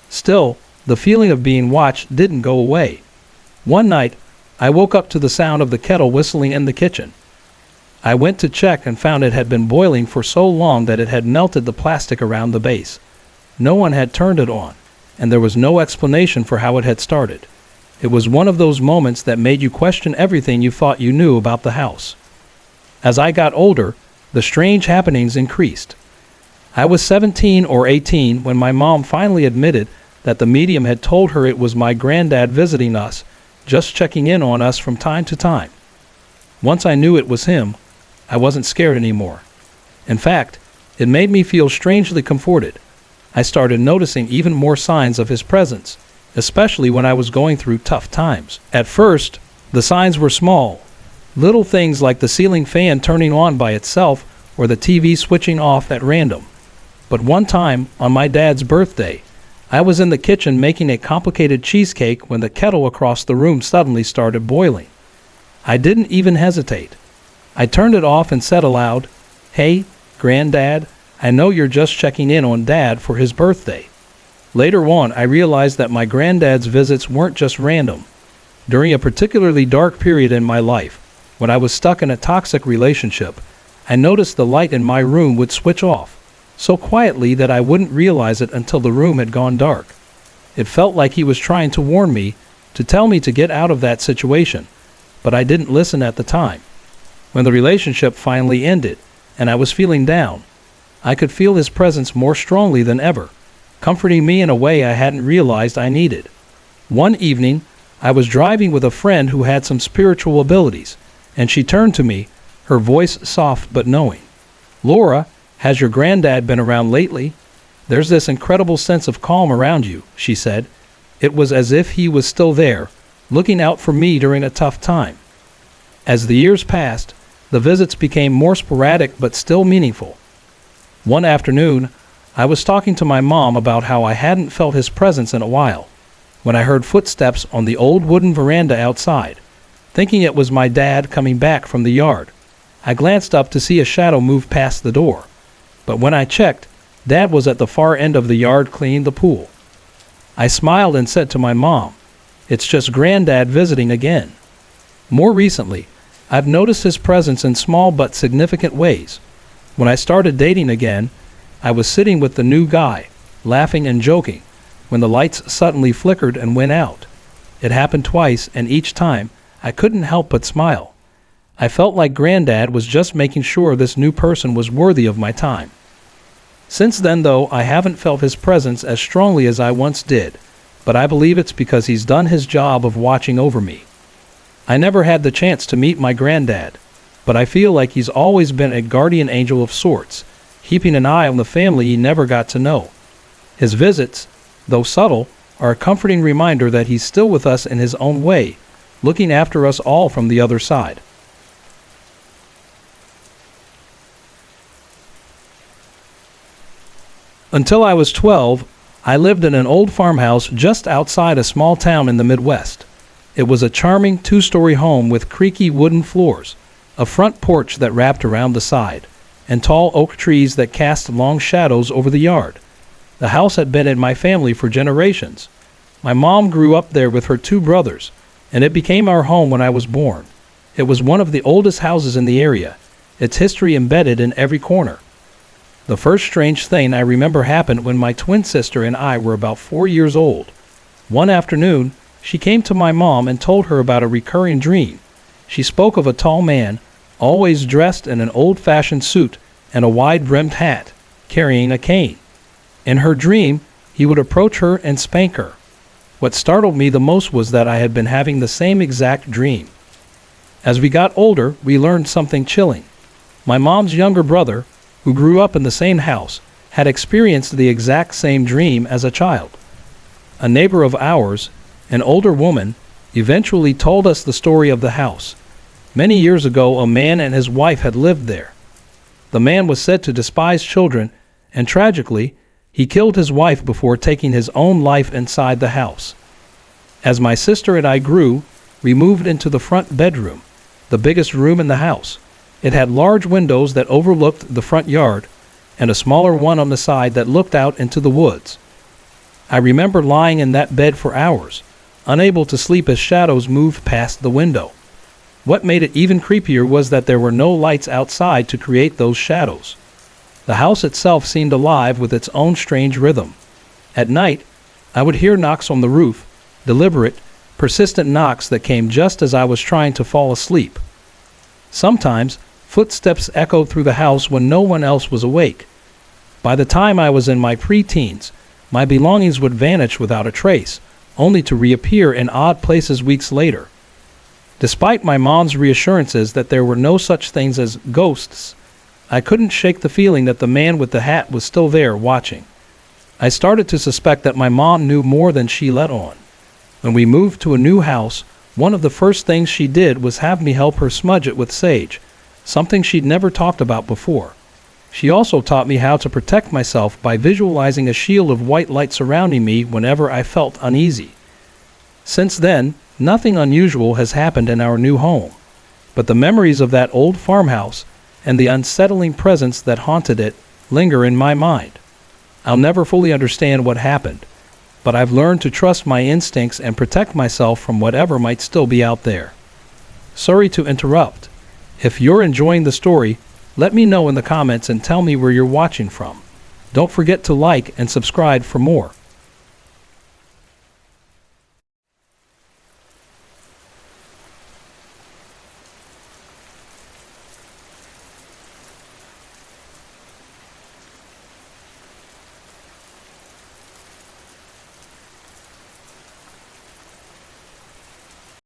S1: Still, the feeling of being watched didn't go away. One night, I woke up to the sound of the kettle whistling in the kitchen. I went to check and found it had been boiling for so long that it had melted the plastic around the base. No one had turned it on, and there was no explanation for how it had started. It was one of those moments that made you question everything you thought you knew about the house. As I got older, the strange happenings increased. I was 17 or 18 when my mom finally admitted that the medium had told her it was my granddad visiting us, just checking in on us from time to time. Once I knew it was him, I wasn't scared anymore. In fact, it made me feel strangely comforted. I started noticing even more signs of his presence, especially when I was going through tough times. At first, the signs were small, little things like the ceiling fan turning on by itself or the TV switching off at random. But one time, on my dad's birthday, I was in the kitchen making a complicated cheesecake when the kettle across the room suddenly started boiling. I didn't even hesitate. I turned it off and said aloud, "Hey, Granddad, I know you're just checking in on Dad for his birthday." Later on, I realized that my granddad's visits weren't just random. During a particularly dark period in my life, when I was stuck in a toxic relationship, I noticed the light in my room would switch off, so quietly that I wouldn't realize it until the room had gone dark. It felt like he was trying to warn me, to tell me to get out of that situation, but I didn't listen at the time. When the relationship finally ended, and I was feeling down, I could feel his presence more strongly than ever, comforting me in a way I hadn't realized I needed. One evening, I was driving with a friend who had some spiritual abilities, and she turned to me, her voice soft but knowing. "Laura, has your granddad been around lately? There's this incredible sense of calm around you," she said. It was as if he was still there, looking out for me during a tough time. As the years passed, the visits became more sporadic but still meaningful. One afternoon, I was talking to my mom about how I hadn't felt his presence in a while, when I heard footsteps on the old wooden veranda outside. Thinking it was my dad coming back from the yard, I glanced up to see a shadow move past the door. But when I checked, Dad was at the far end of the yard cleaning the pool. I smiled and said to my mom, "It's just Granddad visiting again." More recently, I've noticed his presence in small but significant ways. When I started dating again, I was sitting with the new guy, laughing and joking, when the lights suddenly flickered and went out. It happened twice, and each time, I couldn't help but smile. I felt like Granddad was just making sure this new person was worthy of my time. Since then, though, I haven't felt his presence as strongly as I once did, but I believe it's because he's done his job of watching over me. I never had the chance to meet my granddad, but I feel like he's always been a guardian angel of sorts, keeping an eye on the family he never got to know. His visits, though subtle, are a comforting reminder that he's still with us in his own way, looking after us all from the other side. Until I was 12, I lived in an old farmhouse just outside a small town in the Midwest. It was a charming two-story home with creaky wooden floors, a front porch that wrapped around the side, and tall oak trees that cast long shadows over the yard. The house had been in my family for generations. My mom grew up there with her two brothers, and it became our home when I was born. It was one of the oldest houses in the area, its history embedded in every corner. The first strange thing I remember happened when my twin sister and I were about 4 years old. One afternoon, she came to my mom and told her about a recurring dream. She spoke of a tall man, always dressed in an old-fashioned suit and a wide-brimmed hat, carrying a cane. In her dream, he would approach her and spank her. What startled me the most was that I had been having the same exact dream. As we got older, we learned something chilling. My mom's younger brother, who grew up in the same house, had experienced the exact same dream as a child. A neighbor of ours, an older woman, eventually told us the story of the house. Many years ago, a man and his wife had lived there. The man was said to despise children, and tragically, he killed his wife before taking his own life inside the house. As my sister and I grew, we moved into the front bedroom, the biggest room in the house. It had large windows that overlooked the front yard, and a smaller one on the side that looked out into the woods. I remember lying in that bed for hours, unable to sleep as shadows moved past the window. What made it even creepier was that there were no lights outside to create those shadows. The house itself seemed alive with its own strange rhythm. At night, I would hear knocks on the roof, deliberate, persistent knocks that came just as I was trying to fall asleep. Sometimes, footsteps echoed through the house when no one else was awake. By the time I was in my pre-teens, my belongings would vanish without a trace, only to reappear in odd places weeks later. Despite my mom's reassurances that there were no such things as ghosts, I couldn't shake the feeling that the man with the hat was still there watching. I started to suspect that my mom knew more than she let on. When we moved to a new house, one of the first things she did was have me help her smudge it with sage, something she'd never talked about before. She also taught me how to protect myself by visualizing a shield of white light surrounding me whenever I felt uneasy. Since then, nothing unusual has happened in our new home, but the memories of that old farmhouse and the unsettling presence that haunted it linger in my mind. I'll never fully understand what happened, but I've learned to trust my instincts and protect myself from whatever might still be out there. Sorry to interrupt. If you're enjoying the story, let me know in the comments and tell me where you're watching from. Don't forget to like and subscribe for more.